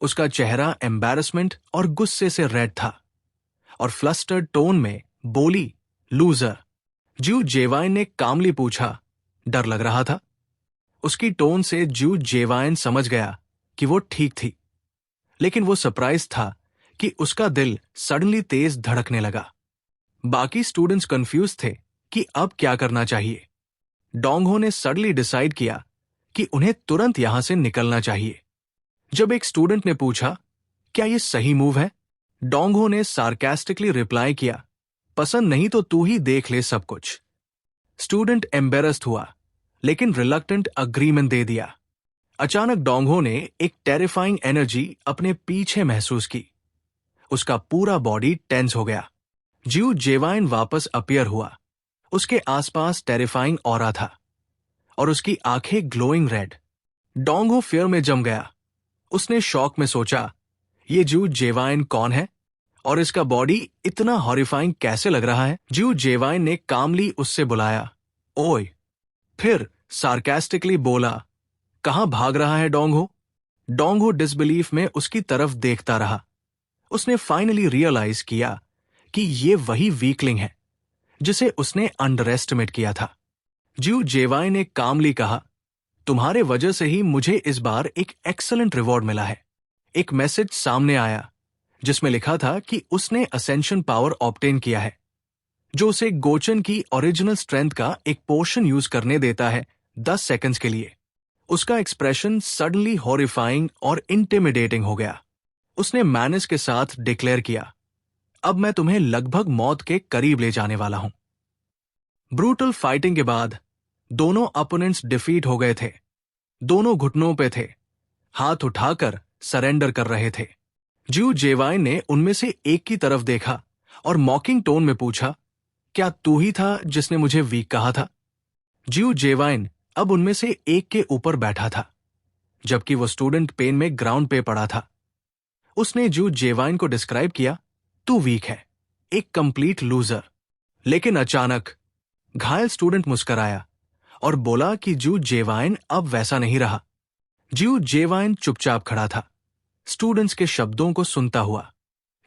उसका चेहरा एम्बैरसमेंट और गुस्से से रेड था और फ्लस्टर्ड टोन में बोली, लूजर। जिऊ जेवाइन ने कामली पूछा, डर लग रहा था? उसकी टोन से जिऊ जेवाइन समझ गया कि वो ठीक थी, लेकिन वो सरप्राइज था कि उसका दिल सडनली तेज धड़कने लगा। बाकी स्टूडेंट्स कंफ्यूज थे कि अब क्या करना चाहिए। डोंगहो ने सडनली डिसाइड किया कि उन्हें तुरंत यहां से निकलना चाहिए। जब एक स्टूडेंट ने पूछा, क्या ये सही मूव है? डोंगहो ने सार्केस्टिकली रिप्लाई किया, पसंद नहीं तो तू ही देख ले सब कुछ। स्टूडेंट एम्बेरस्ड हुआ, लेकिन रिलक्टेंट अग्रीमेंट दे दिया। अचानक डोंगहो ने एक टेरिफाइंग एनर्जी अपने पीछे महसूस की। उसका पूरा बॉडी टेंस हो गया। जिऊ जेवाइन वापस अपीयर हुआ। उसके आसपास टेरिफाइंग ऑरा था और उसकी आंखें ग्लोइंग रेड। डोंगहो फियर में जम गया। उसने शॉक में सोचा, ये जिऊ जेवाइन कौन है और इसका बॉडी इतना हॉरिफाइंग कैसे लग रहा है? जिऊ जेवाइन ने कामली उससे बुलाया, ओए। फिर सार्केस्टिकली बोला, कहां भाग रहा है डोंगहो? डोंगहो डिसबिलीफ में उसकी तरफ देखता रहा। उसने फाइनली रियलाइज किया कि ये वही वीकलिंग है जिसे उसने अंडर एस्टिमेट किया था। जिऊ जेवाइन ने कामली कहा, तुम्हारे वजह से ही मुझे इस बार एक एक्सीलेंट रिवॉर्ड मिला है। एक मैसेज सामने आया जिसमें लिखा था कि उसने असेंशन पावर ऑब्टेन किया है, जो उसे गोचन की ओरिजिनल स्ट्रेंथ का एक पोर्शन यूज करने देता है 10 सेकंड्स के लिए। उसका एक्सप्रेशन सडनली हॉरिफाइंग और इंटिमिडेटिंग हो गया। उसने मैनस के साथ डिक्लेयर किया, अब मैं तुम्हें लगभग मौत के करीब ले जाने वाला हूं। ब्रूटल फाइटिंग के बाद दोनों अपोनेंट्स डिफीट हो गए थे। दोनों घुटनों पे थे, हाथ उठाकर सरेंडर कर रहे थे। जिऊ जेवाइन ने उनमें से एक की तरफ देखा और मॉकिंग टोन में पूछा, क्या तू ही था जिसने मुझे वीक कहा था? जिऊ जेवाइन अब उनमें से एक के ऊपर बैठा था, जबकि वो स्टूडेंट पेन में ग्राउंड पे पड़ा था। उसने जिऊ जेवाइन को डिस्क्राइब किया, तू वीक है, एक कंप्लीट लूजर। लेकिन अचानक घायल स्टूडेंट मुस्कराया और बोला कि जिऊ जेवाइन अब वैसा नहीं रहा। जिऊ जेवाइन चुपचाप खड़ा था, स्टूडेंट्स के शब्दों को सुनता हुआ,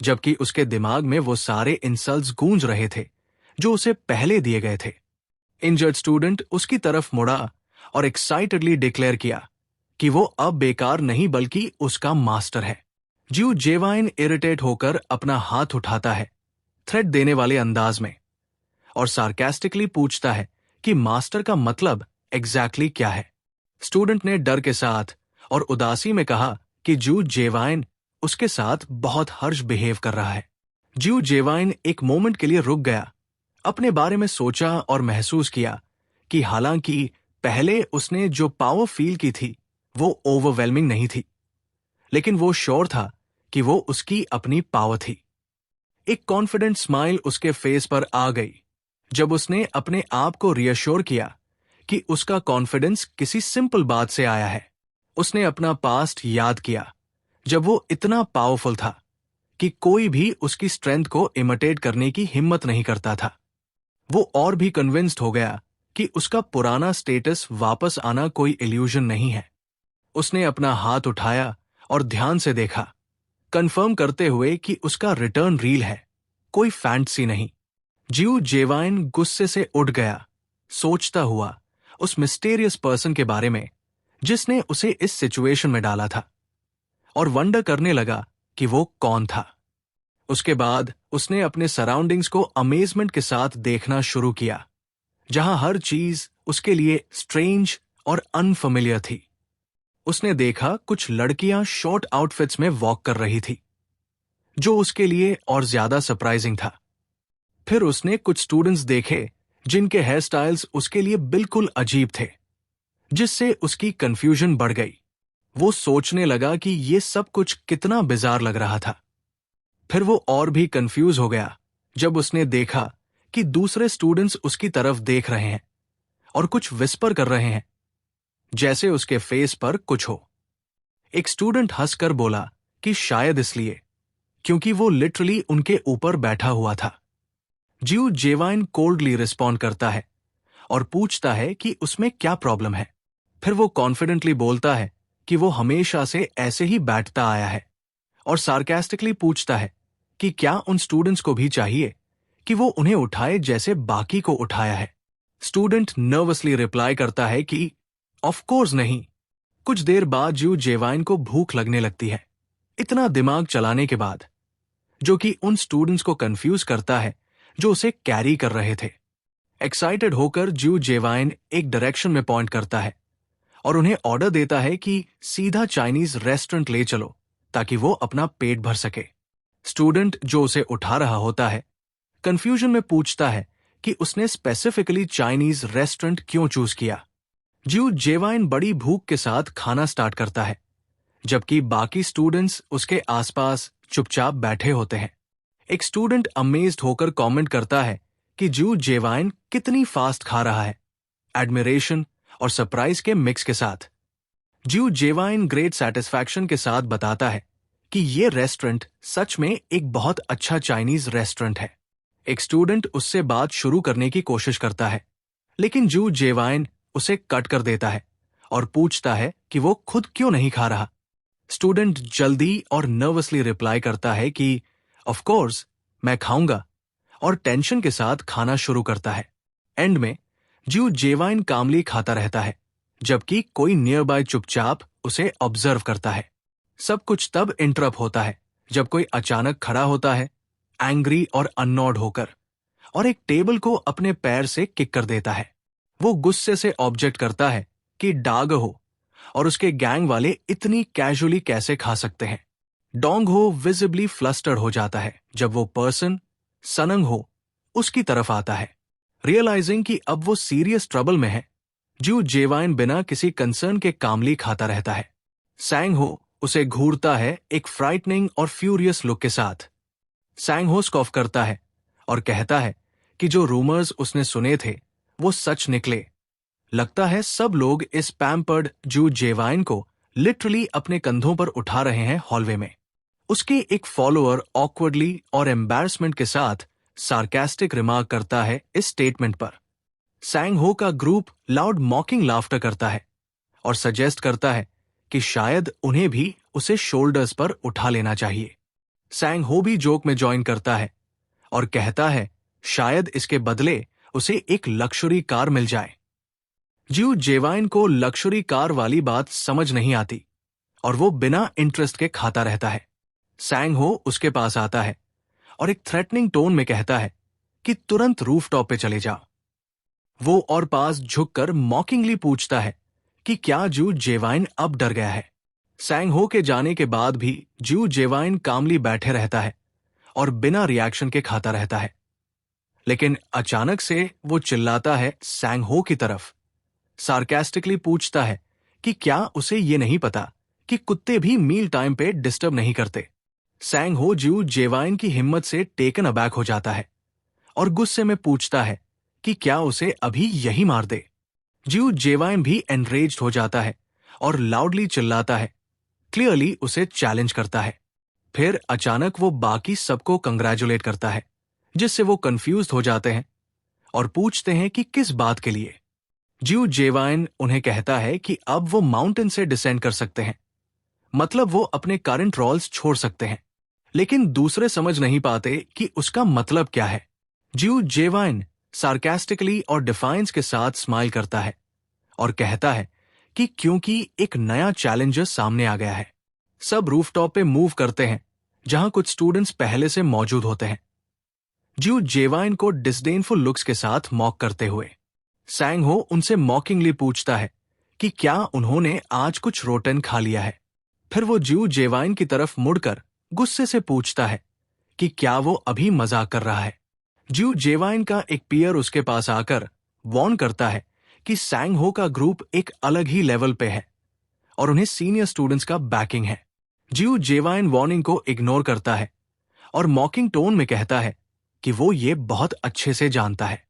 जबकि उसके दिमाग में वो सारे इंसल्ट्स गूंज रहे थे जो उसे पहले दिए गए थे। इंजर्ड स्टूडेंट उसकी तरफ मुड़ा और एक्साइटेडली डिक्लेयर किया कि वो अब बेकार नहीं बल्कि उसका मास्टर है। जिऊ जेवाइन इरिटेट होकर अपना हाथ उठाता है थ्रेट देने वाले अंदाज में और सार्केस्टिकली पूछता है कि मास्टर का मतलब एग्जैक्टली क्या है। स्टूडेंट ने डर के साथ और उदासी में कहा कि जिऊ जेवाइन उसके साथ बहुत हर्ष बिहेव कर रहा है। जिऊ जेवाइन एक मोमेंट के लिए रुक गया, अपने बारे में सोचा और महसूस किया कि हालांकि पहले उसने जो पावर फील की थी वो ओवरवेलमिंग नहीं थी, लेकिन वो श्योर था कि वो उसकी अपनी पावर थी। एक कॉन्फिडेंट स्माइल उसके फेस पर आ गई जब उसने अपने आप को रियश्योर किया कि उसका कॉन्फिडेंस किसी सिंपल बात से आया है। उसने अपना पास्ट याद किया जब वो इतना पावरफुल था कि कोई भी उसकी स्ट्रेंथ को इमिटेट करने की हिम्मत नहीं करता था। वो और भी कन्विंस्ड हो गया कि उसका पुराना स्टेटस वापस आना कोई इल्यूजन नहीं है। उसने अपना हाथ उठाया और ध्यान से देखा, कंफर्म करते हुए कि उसका रिटर्न रील है, कोई फैंटेसी नहीं। जिऊ जेवाइन गुस्से से उठ गया, सोचता हुआ उस मिस्टीरियस पर्सन के बारे में जिसने उसे इस सिचुएशन में डाला था, और वंडर करने लगा कि वो कौन था। उसके बाद उसने अपने सराउंडिंग्स को अमेजमेंट के साथ देखना शुरू किया, जहां हर चीज उसके लिए स्ट्रेंज और अनफेमिलियर थी। उसने देखा कुछ लड़कियां शॉर्ट आउटफिट्स में वॉक कर रही थी, जो उसके लिए और ज्यादा सरप्राइजिंग था। फिर उसने कुछ स्टूडेंट्स देखे जिनके हेयर स्टाइल्स उसके लिए बिल्कुल अजीब थे, जिससे उसकी कंफ्यूजन बढ़ गई। वो सोचने लगा कि ये सब कुछ कितना बिजार लग रहा था। फिर वो और भी कंफ्यूज हो गया जब उसने देखा कि दूसरे स्टूडेंट्स उसकी तरफ देख रहे हैं और कुछ विस्पर कर रहे हैं, जैसे उसके फेस पर कुछ हो। एक स्टूडेंट हंसकर बोला कि शायद इसलिए क्योंकि वो लिटरली उनके ऊपर बैठा हुआ था। जिऊ जेवाइन कोल्डली रिस्पॉन्ड करता है और पूछता है कि उसमें क्या प्रॉब्लम है। फिर वो कॉन्फिडेंटली बोलता है कि वो हमेशा से ऐसे ही बैठता आया है, और सार्केस्टिकली पूछता है कि क्या उन स्टूडेंट्स को भी चाहिए कि वो उन्हें उठाए जैसे बाकी को उठाया है। स्टूडेंट नर्वसली रिप्लाई करता है कि ऑफ कोर्स नहीं। कुछ देर बाद जिऊ जेवाइन को भूख लगने लगती है, इतना दिमाग चलाने के बाद, जो कि उन स्टूडेंट्स को कंफ्यूज करता है जो उसे कैरी कर रहे थे। एक्साइटेड होकर जिऊ जेवाइन एक डायरेक्शन में पॉइंट करता है और उन्हें ऑर्डर देता है कि सीधा चाइनीज रेस्टोरेंट ले चलो ताकि वो अपना पेट भर सके। स्टूडेंट जो उसे उठा रहा होता है कंफ्यूजन में पूछता है कि उसने स्पेसिफिकली चाइनीज रेस्टोरेंट क्यों चूज किया। जिऊ जेवाइन बड़ी भूख के साथ खाना स्टार्ट करता है, जबकि बाकी स्टूडेंट्स उसके आसपास चुपचाप बैठे होते हैं। एक स्टूडेंट अमेज्ड होकर कमेंट करता है कि जिऊ जेवाइन कितनी फास्ट खा रहा है, एडमिरेशन और सरप्राइज के मिक्स के साथ। जिऊ जेवाइन ग्रेट सेटिस्फैक्शन के साथ बताता है कि ये रेस्टोरेंट सच में एक बहुत अच्छा चाइनीज रेस्टोरेंट है। एक स्टूडेंट उससे बात शुरू करने की कोशिश करता है, लेकिन जिऊ जेवाइन उसे कट कर देता है और पूछता है कि वो खुद क्यों नहीं खा रहा। स्टूडेंट जल्दी और नर्वसली रिप्लाई करता है कि ऑफ कोर्स मैं खाऊंगा, और टेंशन के साथ खाना शुरू करता है। एंड में जिऊ जेवाइन कामली खाता रहता है, जबकि कोई नियर बाय चुपचाप उसे ऑब्जर्व करता है। सब कुछ तब इंटरप्ट होता है जब कोई अचानक खड़ा होता है, एंग्री और अननॉड होकर, और एक टेबल को अपने पैर से किक कर देता है। वो गुस्से से ऑब्जेक्ट करता है कि डाग हो और उसके गैंग वाले इतनी कैजुअली कैसे खा सकते हैं। डोंग हो विजिबली फ्लस्टर्ड हो जाता है जब वो पर्सन सनंग हो उसकी तरफ आता है। रियलाइजिंग कि अब वो सीरियस ट्रबल में है, जिऊ जेवाइन बिना किसी कंसर्न के कामली खाता रहता है। सैंग हो उसे घूरता है एक फ्राइटनिंग और फ्यूरियस लुक के साथ। सैंग हो स्कॉफ करता है और कहता है कि जो रूमर्स उसने सुने थे वो सच निकले। लगता है सब लोग इस पैम्पर्ड जू जेवाइन को लिटरली अपने कंधों पर उठा रहे हैं हॉलवे में। उसके एक फॉलोअर ऑकवर्डली और एम्बैरसमेंट के साथ सार्कास्टिक रिमार्क करता है इस स्टेटमेंट पर। सैंग हो का ग्रुप लाउड मॉकिंग लाफ्टर करता है और सजेस्ट करता है कि शायद उन्हें भी उसे शोल्डर्स पर उठा लेना चाहिए। सैंग हो भी जोक में ज्वाइन करता है और कहता है शायद इसके बदले उसे एक लक्जरी कार मिल जाए। ज्यू जेवाइन को लक्जरी कार वाली बात समझ नहीं आती और वो बिना इंटरेस्ट के खाता रहता है। सैंग हो उसके पास आता है और एक थ्रेटनिंग टोन में कहता है कि तुरंत रूफटॉप पे चले जाओ। वो और पास झुककर मॉकिंगली पूछता है कि क्या ज्यू जेवाइन अब डर गया है। सैंग हो के जाने के बाद भी ज्यू जेवाइन कामली बैठे रहता है और बिना रिएक्शन के खाता रहता है। लेकिन अचानक से वो चिल्लाता है सैंग हो की तरफ, सार्कास्टिकली पूछता है कि क्या उसे ये नहीं पता कि कुत्ते भी मील टाइम पे डिस्टर्ब नहीं करते। सैंग हो ज्यू जेवाइन की हिम्मत से टेकन अबैक हो जाता है और गुस्से में पूछता है कि क्या उसे अभी यही मार दे। ज्यू जेवाइन भी एनरेज्ड हो जाता है और लाउडली चिल्लाता है, क्लियरली उसे चैलेंज करता है। फिर अचानक वो बाकी सबको कंग्रेचुलेट करता है, जिससे वो कंफ्यूज हो जाते हैं और पूछते हैं कि किस बात के लिए। ज्यू जेवाइन उन्हें कहता है कि अब वो माउंटेन से डिसेंड कर सकते हैं, मतलब वो अपने करंट रोल्स छोड़ सकते हैं। लेकिन दूसरे समझ नहीं पाते कि उसका मतलब क्या है। ज्यू जेवाइन सार्कास्टिकली और डिफाइंस के साथ स्माइल करता है और कहता है कि क्योंकि एक नया चैलेंजर सामने आ गया है। सब रूफटॉप पे मूव करते हैं जहां कुछ स्टूडेंट्स पहले से मौजूद होते हैं, ज्यू जेवाइन को डिसडेनफुल लुक्स के साथ मॉक करते हुए। सैंग हो उनसे मॉकिंगली पूछता है कि क्या उन्होंने आज कुछ रोटन खा लिया है। फिर वो ज्यू जेवाइन की तरफ मुड़कर गुस्से से पूछता है कि क्या वो अभी मजाक कर रहा है। ज्यू जेवाइन का एक पीयर उसके पास आकर वार्न करता है कि सैंग हो का ग्रुप एक अलग ही लेवल पे है और उन्हें सीनियर स्टूडेंट्स का बैकिंग है। ज्यू जेवाइन वार्निंग को इग्नोर करता है और मॉकिंग टोन में कहता है कि वो ये बहुत अच्छे से जानता है।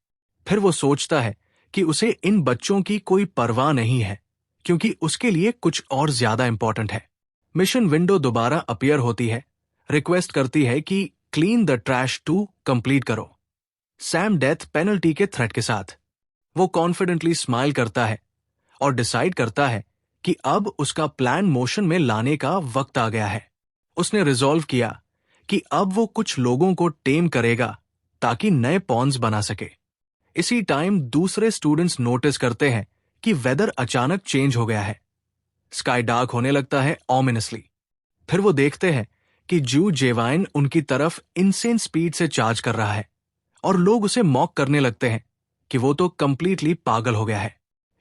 फिर वो सोचता है कि उसे इन बच्चों की कोई परवाह नहीं है क्योंकि उसके लिए कुछ और ज्यादा इंपॉर्टेंट है। मिशन विंडो दोबारा अपीयर होती है, रिक्वेस्ट करती है कि क्लीन द ट्रैश 2 कंप्लीट करो, सैम डेथ पेनल्टी के थ्रेट के साथ। वो कॉन्फिडेंटली स्माइल करता है और डिसाइड करता है कि अब उसका प्लान मोशन में लाने का वक्त आ गया है। उसने रिजॉल्व किया कि अब वो कुछ लोगों को टेम करेगा ताकि नए पॉन्स बना सके। इसी टाइम दूसरे स्टूडेंट्स नोटिस करते हैं कि वेदर अचानक चेंज हो गया है। स्काई डार्क होने लगता है ऑमिनसली। फिर वो देखते हैं कि ज्यू जेवाइन उनकी तरफ इनसेन स्पीड से चार्ज कर रहा है और लोग उसे मॉक करने लगते हैं कि वो तो कंप्लीटली पागल हो गया है।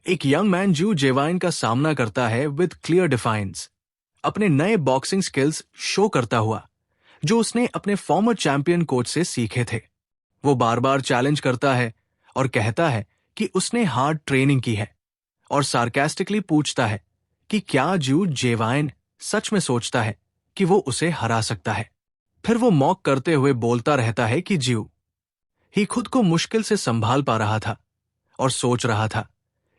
एक यंग मैन ज्यू जेवाइन का सामना करता है विद क्लियर डिफाइंस, अपने नए बॉक्सिंग स्किल्स शो करता हुआ जो उसने अपने फॉर्मर चैंपियन कोच से सीखे थे। वो बार बार चैलेंज करता है और कहता है कि उसने हार्ड ट्रेनिंग की है और सार्कास्टिकली पूछता है कि क्या ज्यू जेवाइन सच में सोचता है कि वो उसे हरा सकता है। फिर वो मॉक करते हुए बोलता रहता है कि ज्यू ही खुद को मुश्किल से संभाल पा रहा था और सोच रहा था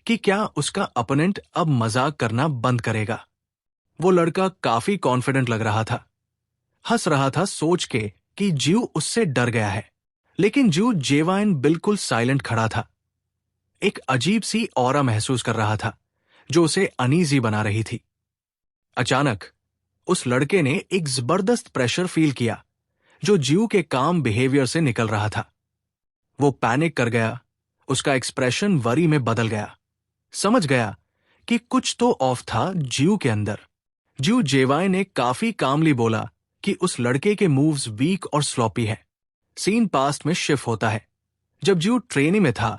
कि क्या उसका अपोनेंट अब मजाक करना बंद करेगा। वो लड़का काफी कॉन्फिडेंट लग रहा था, हंस रहा था सोच के कि ज्यू उससे डर गया है। लेकिन ज्यू जेवाइन बिल्कुल साइलेंट खड़ा था, एक अजीब सी ऑरा महसूस कर रहा था जो उसे अनईजी बना रही थी। अचानक उस लड़के ने एक जबरदस्त प्रेशर फील किया जो ज्यू के काम बिहेवियर से निकल रहा था। वो पैनिक कर गया, उसका एक्सप्रेशन वरी में बदल गया, समझ गया कि कुछ तो ऑफ था ज्यू के अंदर। ज्यू जेवाइन ने काफी कामली बोला कि उस लड़के के मूव्स वीक और स्लॉपी है। सीन पास्ट में शिफ्ट होता है जब ज्यू ट्रेनिंग में था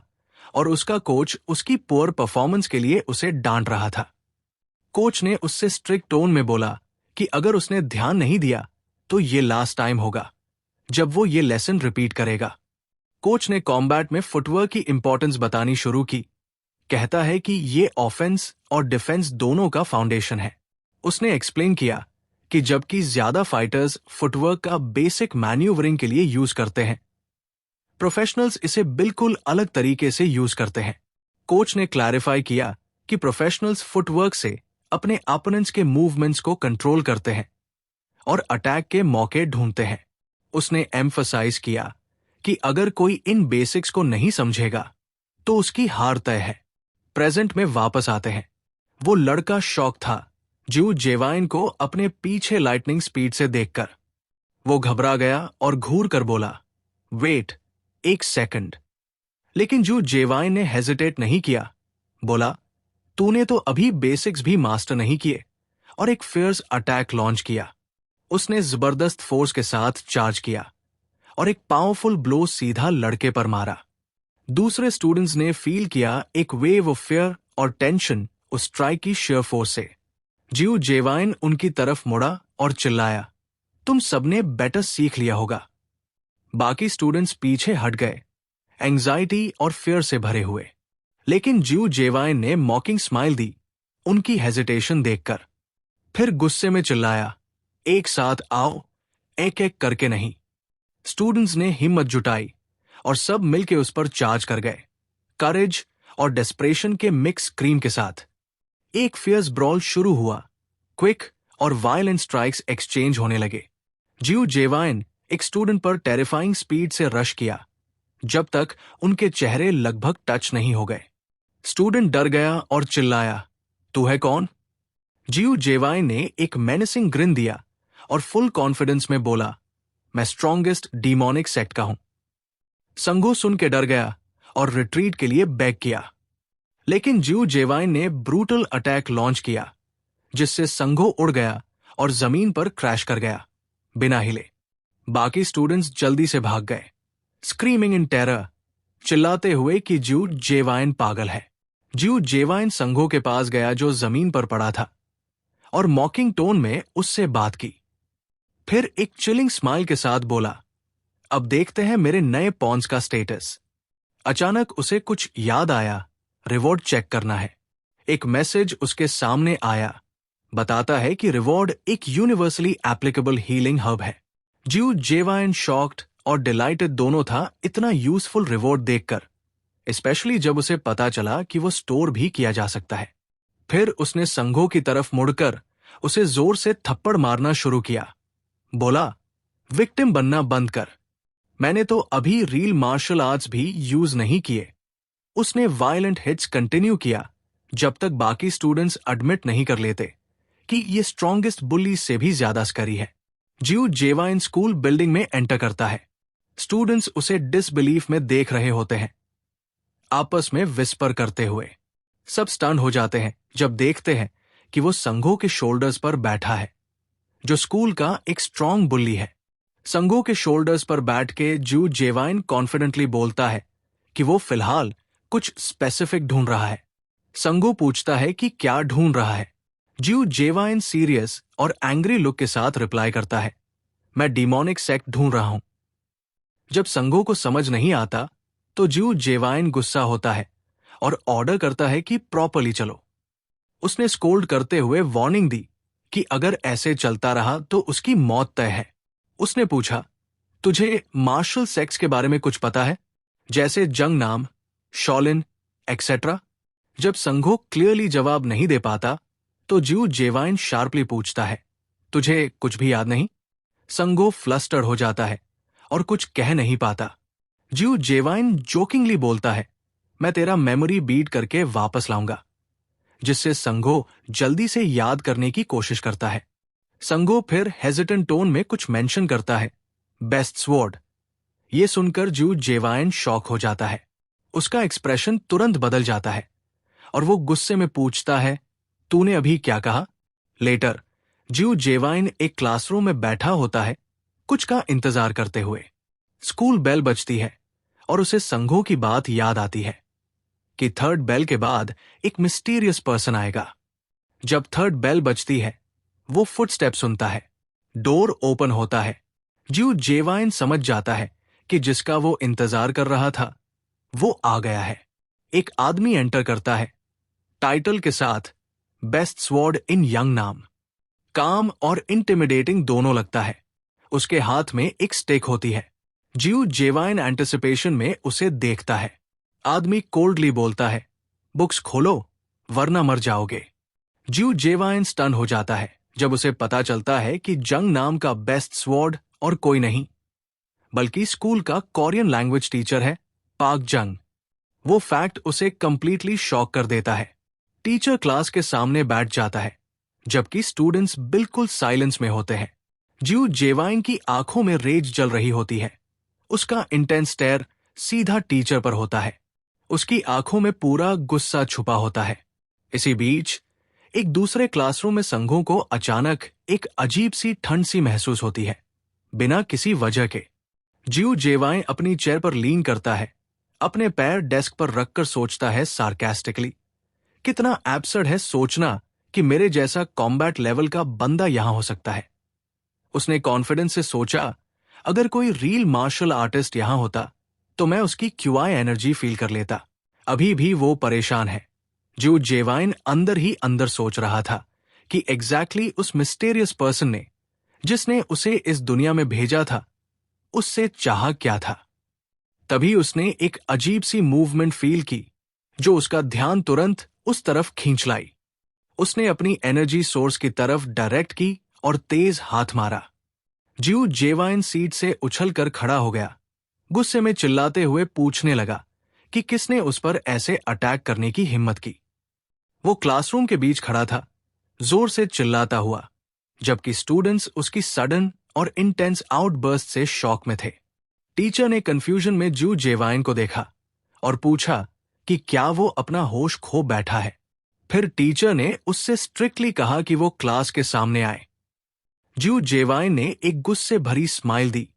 और उसका कोच उसकी पुअर परफॉर्मेंस के लिए उसे डांट रहा था। कोच ने उससे स्ट्रिक्ट टोन में बोला कि अगर उसने ध्यान नहीं दिया तो ये लास्ट टाइम होगा जब वो ये लेसन रिपीट करेगा। कोच ने कॉम्बैट में फुटवर्क की इंपॉर्टेंस बतानी शुरू की, कहता है कि ये ऑफेंस और डिफेंस दोनों का फाउंडेशन है। उसने एक्सप्लेन किया कि जबकि ज्यादा फाइटर्स फुटवर्क का बेसिक मैन्यूवरिंग के लिए यूज करते हैं, प्रोफेशनल्स इसे बिल्कुल अलग तरीके से यूज करते हैं। कोच ने क्लैरिफाई किया कि प्रोफेशनल्स फुटवर्क से अपने अपोनेंट्स के मूवमेंट्स को कंट्रोल करते हैं और अटैक के मौके ढूंढते हैं। उसने एम्फसाइज किया कि अगर कोई इन बेसिक्स को नहीं समझेगा तो उसकी हार तय है। प्रेजेंट में वापस आते हैं। वो लड़का शॉक था जिऊ जेवाइन को अपने पीछे लाइटनिंग स्पीड से देखकर। वो घबरा गया और घूर कर बोला, वेट, एक सेकंड। लेकिन जिऊ जेवाइन ने हेजिटेट नहीं किया। बोला, तूने तो अभी बेसिक्स भी मास्टर नहीं किए, और एक फियर्स अटैक लॉन्च किया। उसने जबरदस्त फोर्स के साथ चार्ज किया और एक पावरफुल ब्लो सीधा लड़के पर मारा। दूसरे स्टूडेंट्स ने फील किया एक वेव ऑफ फियर और टेंशन उस स्ट्राइक की शेयर फोर्स से। जिऊ जेवाइन उनकी तरफ मुड़ा और चिल्लाया, तुम सबने बेटर सीख लिया होगा। बाकी स्टूडेंट्स पीछे हट गए, एंजाइटी और फियर से भरे हुए। लेकिन जिऊ जेवाइन ने मॉकिंग स्माइल दी उनकी हेजिटेशन देखकर। फिर गुस्से में चिल्लाया, एक साथ आओ, एक एक करके नहीं। स्टूडेंट्स ने हिम्मत जुटाई और सब मिलके उस पर चार्ज कर गए, करेज और डेस्परेशन के मिक्स स्क्रीम के साथ। एक फियर्स ब्रॉल शुरू हुआ। क्विक और वायलेंट स्ट्राइक्स एक्सचेंज होने लगे। जिऊ जेवाइन एक स्टूडेंट पर टेरिफाइंग स्पीड से रश किया जब तक उनके चेहरे लगभग टच नहीं हो गए। स्टूडेंट डर गया और चिल्लाया, तू है कौन? जिऊ जेवाइन ने एक मेनेसिंग ग्रिन दिया और फुल कॉन्फिडेंस में बोला, मैं स्ट्रॉन्गेस्ट डीमोनिक सेक्ट का हूं। संगो सुन के डर गया और रिट्रीट के लिए बैक किया। लेकिन जिऊ जेवाइन ने ब्रूटल अटैक लॉन्च किया जिससे संगो उड़ गया और जमीन पर क्रैश कर गया बिना हिले। बाकी स्टूडेंट्स जल्दी से भाग गए, स्क्रीमिंग इन टेरर, चिल्लाते हुए कि जिऊ जेवाइन पागल है। जिऊ जेवाइन संगो के पास गया जो जमीन पर पड़ा था और मॉकिंग टोन में उससे बात की। फिर एक चिलिंग स्माइल के साथ बोला, अब देखते हैं मेरे नए पॉन्स का स्टेटस। अचानक उसे कुछ याद आया, रिवॉर्ड चेक करना है। एक मैसेज उसके सामने आया, बताता है कि रिवॉर्ड एक यूनिवर्सली एप्लीकेबल हीलिंग हब है। जिऊ जेवाइन शॉक्ड और डिलाइटेड दोनों था इतना यूजफुल रिवॉर्ड देखकर, स्पेशली जब उसे पता चला कि वो स्टोर भी किया जा सकता है। फिर उसने संगो की तरफ मुड़कर उसे जोर से थप्पड़ मारना शुरू किया। बोला, विक्टिम बनना बंद कर, मैंने तो अभी रियल मार्शल आर्ट्स भी यूज नहीं किए। उसने वायलेंट हिट्स कंटिन्यू किया जब तक बाकी स्टूडेंट्स एडमिट नहीं कर लेते कि ये स्ट्रॉन्गेस्ट बुली से भी ज्यादा स्करी है। जिऊ जेवाइन स्कूल बिल्डिंग में एंटर करता है। स्टूडेंट्स उसे डिसबिलीफ में देख रहे होते हैं, आपस में विस्पर करते हुए। सब स्टन हो जाते हैं जब देखते हैं कि वो संगो के शोल्डर्स पर बैठा है, जो स्कूल का एक स्ट्रॉन्ग बुली है। संगो के शोल्डर्स पर बैठ के जिऊ जेवाइन कॉन्फिडेंटली बोलता है कि वो फिलहाल कुछ स्पेसिफिक ढूंढ रहा है। संगो पूछता है कि क्या ढूंढ रहा है। जिऊ जेवाइन सीरियस और एंग्री लुक के साथ रिप्लाई करता है, मैं डीमोनिक सेक्ट ढूंढ रहा हूं। जब संगो को समझ नहीं आता तो जिऊ जेवाइन गुस्सा होता है और ऑर्डर करता है कि प्रॉपर्ली चलो। उसने स्कोल्ड करते हुए वार्निंग दी कि अगर ऐसे चलता रहा तो उसकी मौत तय है। उसने पूछा, तुझे मार्शल सेक्ट्स के बारे में कुछ पता है, जैसे जंग नाम, शॉलिन एक्सेट्रा? जब संगो क्लियरली जवाब नहीं दे पाता तो जिऊ जेवाइन शार्पली पूछता है, तुझे कुछ भी याद नहीं? संगो फ्लस्टर्ड हो जाता है और कुछ कह नहीं पाता। जिऊ जेवाइन जोकिंगली बोलता है, मैं तेरा मेमोरी बीट करके वापस लाऊंगा, जिससे संगो जल्दी से याद करने की कोशिश करता है। संगो फिर हेजिटेंट टोन में कुछ मेंशन करता है, बेस्ट स्वॉर्ड। ये सुनकर जिऊ जेवाइन शॉक हो जाता है। उसका एक्सप्रेशन तुरंत बदल जाता है और वो गुस्से में पूछता है, तूने अभी क्या कहा? लेटर, जिऊ जेवाइन एक क्लासरूम में बैठा होता है, कुछ का इंतजार करते हुए। स्कूल बेल बजती है और उसे संगो की बात याद आती है कि थर्ड बेल के बाद एक मिस्टीरियस पर्सन आएगा। जब थर्ड बेल बजती है वो फुटस्टेप सुनता है, डोर ओपन होता है। जिऊ जेवाइन समझ जाता है कि जिसका वो इंतजार कर रहा था वो आ गया है। एक आदमी एंटर करता है, टाइटल के साथ बेस्ट स्वॉर्ड इन यंग नाम। काम और इंटिमिडेटिंग दोनों लगता है। उसके हाथ में एक स्टिक होती है जिऊ जेवाइन एंटिसिपेशन में उसे देखता है। आदमी कोल्डली बोलता है, बुक्स खोलो वरना मर जाओगे। जिऊ जेवाइन स्टन हो जाता है जब उसे पता चलता है कि जंग नाम का बेस्ट स्वॉर्ड और कोई नहीं बल्कि स्कूल का कोरियन लैंग्वेज टीचर है, पाक जंग। वो फैक्ट उसे कंप्लीटली शॉक कर देता है। टीचर क्लास के सामने बैठ जाता है जबकि स्टूडेंट्स बिल्कुल साइलेंस में होते हैं। जिऊ जेवाइन की आंखों में रेज जल रही होती है। उसका इंटेंस स्टेयर सीधा टीचर पर होता है। उसकी आंखों में पूरा गुस्सा छुपा होता है। इसी बीच एक दूसरे क्लासरूम में संघों को अचानक एक अजीब सी ठंड सी महसूस होती है, बिना किसी वजह के। जिऊ जेवाइन अपनी चेयर पर लीन करता है, अपने पैर डेस्क पर रखकर सोचता है सार्केस्टिकली, कितना एब्सर्ड है सोचना कि मेरे जैसा कॉम्बैट लेवल का बंदा यहां हो सकता है। उसने कॉन्फिडेंस से सोचा, अगर कोई रियल मार्शल आर्टिस्ट यहां होता तो मैं उसकी क्यूआई एनर्जी फील कर लेता। अभी भी वो परेशान है। जिऊ जेवाइन अंदर ही अंदर सोच रहा था कि एग्जैक्टली उस मिस्टीरियस पर्सन ने, जिसने उसे इस दुनिया में भेजा था, उससे चाहा क्या था। तभी उसने एक अजीब सी मूवमेंट फील की जो उसका ध्यान तुरंत उस तरफ खींच लाई। उसने अपनी एनर्जी सोर्स की तरफ डायरेक्ट की और तेज हाथ मारा। जिऊ जेवाइन सीट से उछलकर खड़ा हो गया, गुस्से में चिल्लाते हुए पूछने लगा कि किसने उस पर ऐसे अटैक करने की हिम्मत की। वो क्लासरूम के बीच खड़ा था, जोर से चिल्लाता हुआ, जबकि स्टूडेंट्स उसकी सडन और इंटेंस आउटबर्स्ट से शॉक में थे। टीचर ने कंफ्यूजन में जिऊ जेवाइन को देखा और पूछा कि क्या वो अपना होश खो बैठा है। फिर टीचर ने उससे स्ट्रिक्टली कहा कि वो क्लास के सामने आए। जिऊ जेवाइन ने एक गुस्से भरी स्माइल दी,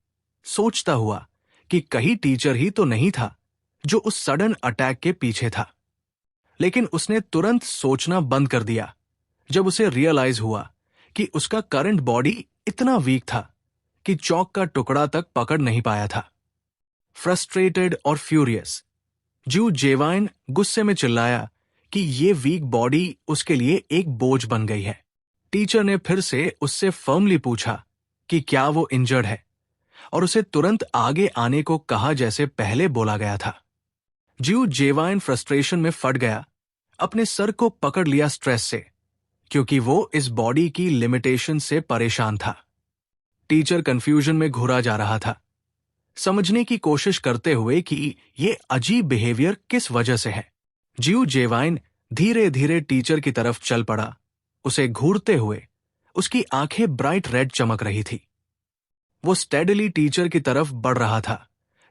सोचता हुआ कि कहीं टीचर ही तो नहीं था जो उस सडन अटैक के पीछे था। लेकिन उसने तुरंत सोचना बंद कर दिया जब उसे रियलाइज हुआ कि उसका करंट बॉडी इतना वीक था कि चौक का टुकड़ा तक पकड़ नहीं पाया था। फ्रस्ट्रेटेड और फ्यूरियस, जिऊ जेवाइन गुस्से में चिल्लाया कि ये वीक बॉडी उसके लिए एक बोझ बन गई है। टीचर ने फिर से उससे फर्मली पूछा कि क्या वो इंजर्ड है और उसे तुरंत आगे आने को कहा जैसे पहले बोला गया था। जिऊ जेवाइन फ्रस्ट्रेशन में फट गया, अपने सर को पकड़ लिया स्ट्रेस से, क्योंकि वो इस बॉडी की लिमिटेशन से परेशान था। टीचर कंफ्यूजन में घुरा जा रहा था, समझने की कोशिश करते हुए कि ये अजीब बिहेवियर किस वजह से है। जिऊ जेवाइन धीरे धीरे टीचर की तरफ चल पड़ा। उसे घूरते हुए उसकी आंखें ब्राइट रेड चमक रही थी। वो स्टेडली टीचर की तरफ बढ़ रहा था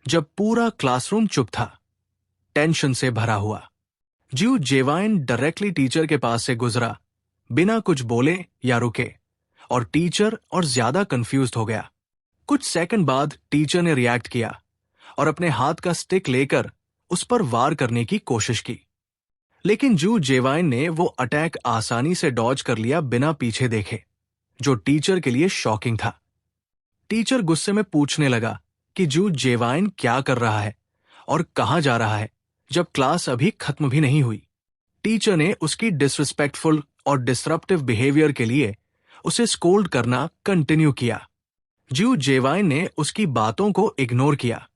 जब पूरा क्लासरूम चुप था, टेंशन से भरा हुआ। जिऊ जेवाइन डायरेक्टली टीचर के पास से गुजरा, बिना कुछ बोले या रुके, और टीचर और ज्यादा कंफ्यूज्ड हो गया। कुछ सेकंड बाद टीचर ने रिएक्ट किया और अपने हाथ का स्टिक लेकर उस पर वार करने की कोशिश की। लेकिन जिऊ जेवाइन ने वो अटैक आसानी से डॉज कर लिया बिना पीछे देखे, जो टीचर के लिए शॉकिंग था। टीचर गुस्से में पूछने लगा कि जिऊ जेवाइन क्या कर रहा है और कहां जा रहा है जब क्लास अभी खत्म भी नहीं हुई। टीचर ने उसकी डिसरिस्पेक्टफुल और डिसरप्टिव बिहेवियर के लिए उसे स्कोल्ड करना कंटिन्यू किया। जिऊ जेवाइन ने उसकी बातों को इग्नोर किया,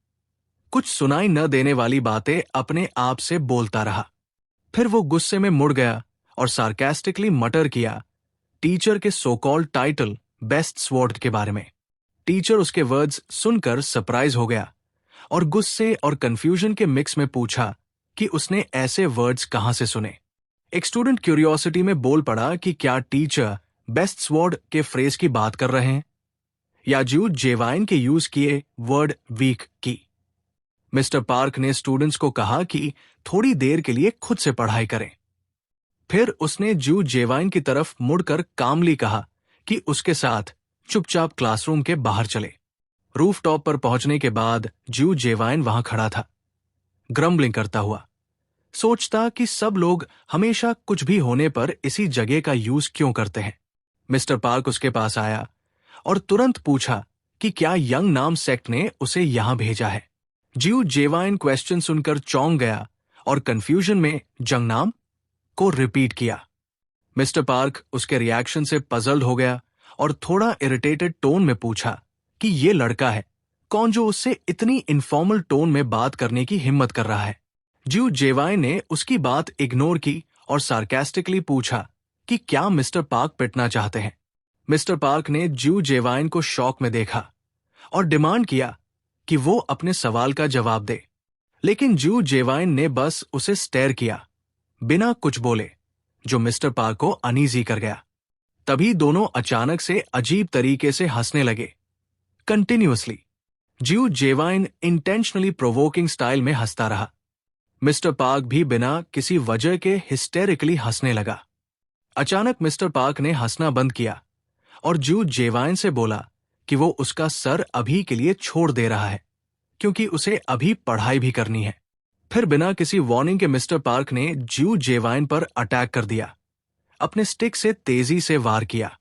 कुछ सुनाई न देने वाली बातें अपने आप से बोलता रहा। फिर वो गुस्से में मुड़ गया और सार्केस्टिकली मटर किया टीचर के so called title best sword के बारे में। टीचर उसके वर्ड्स सुनकर सरप्राइज हो गया और गुस्से और कंफ्यूजन के मिक्स में पूछा कि उसने ऐसे वर्ड्स कहां से सुने। एक स्टूडेंट क्यूरियोसिटी में बोल पड़ा कि क्या टीचर बेस्ट स्वॉर्ड के फ्रेज की बात कर रहे हैं या जिऊ जेवाइन के यूज किए वर्ड वीक की। मिस्टर पार्क ने स्टूडेंट्स को कहा कि थोड़ी देर के लिए खुद से पढ़ाई करें। फिर उसने जिऊ जेवाइन की तरफ मुड़कर कामली कहा कि उसके साथ चुपचाप क्लासरूम के बाहर चले। रूफटॉप पर पहुंचने के बाद जिऊ जेवाइन वहां खड़ा था, ग्रम्बलिंग करता हुआ, सोचता कि सब लोग हमेशा कुछ भी होने पर इसी जगह का यूज क्यों करते हैं। मिस्टर पार्क उसके पास आया और तुरंत पूछा कि क्या यंग नाम सेक्ट ने उसे यहां भेजा है। जिऊ जेवाइन क्वेश्चन सुनकर चौंक गया और कंफ्यूजन में जंग नाम को रिपीट किया। मिस्टर पार्क उसके रिएक्शन से पजल्ड हो गया और थोड़ा इरिटेटेड टोन में पूछा कि ये लड़का है, कौन जो उससे इतनी इनफॉर्मल टोन में बात करने की हिम्मत कर रहा है। ज्यू जेवाइन ने उसकी बात इग्नोर की और सार्केस्टिकली पूछा कि क्या मिस्टर पार्क पिटना चाहते हैं। मिस्टर पार्क ने ज्यू जेवाइन को शॉक में देखा और डिमांड किया कि वो अपने सवाल का जवाब दे, लेकिन ज्यू जेवाइन ने बस उसे स्टेयर किया बिना कुछ बोले, जो मिस्टर पार्क को अनईजी कर गया। तभी दोनों अचानक से अजीब तरीके से हंसने लगे, कंटिन्यूअसली। ज्यू जेवाइन इंटेंशनली प्रोवोकिंग स्टाइल में हंसता रहा। मिस्टर पार्क भी बिना किसी वजह के हिस्टेरिकली हंसने लगा। अचानक मिस्टर पार्क ने हंसना बंद किया और ज्यू जेवाइन से बोला कि वो उसका सर अभी के लिए छोड़ दे रहा है, क्योंकि उसे अभी पढ़ाई भी करनी है। फिर बिना किसी वार्निंग के मिस्टर पार्क ने ज्यू जेवाइन पर अटैक कर दिया, अपने स्टिक से तेजी से वार किया,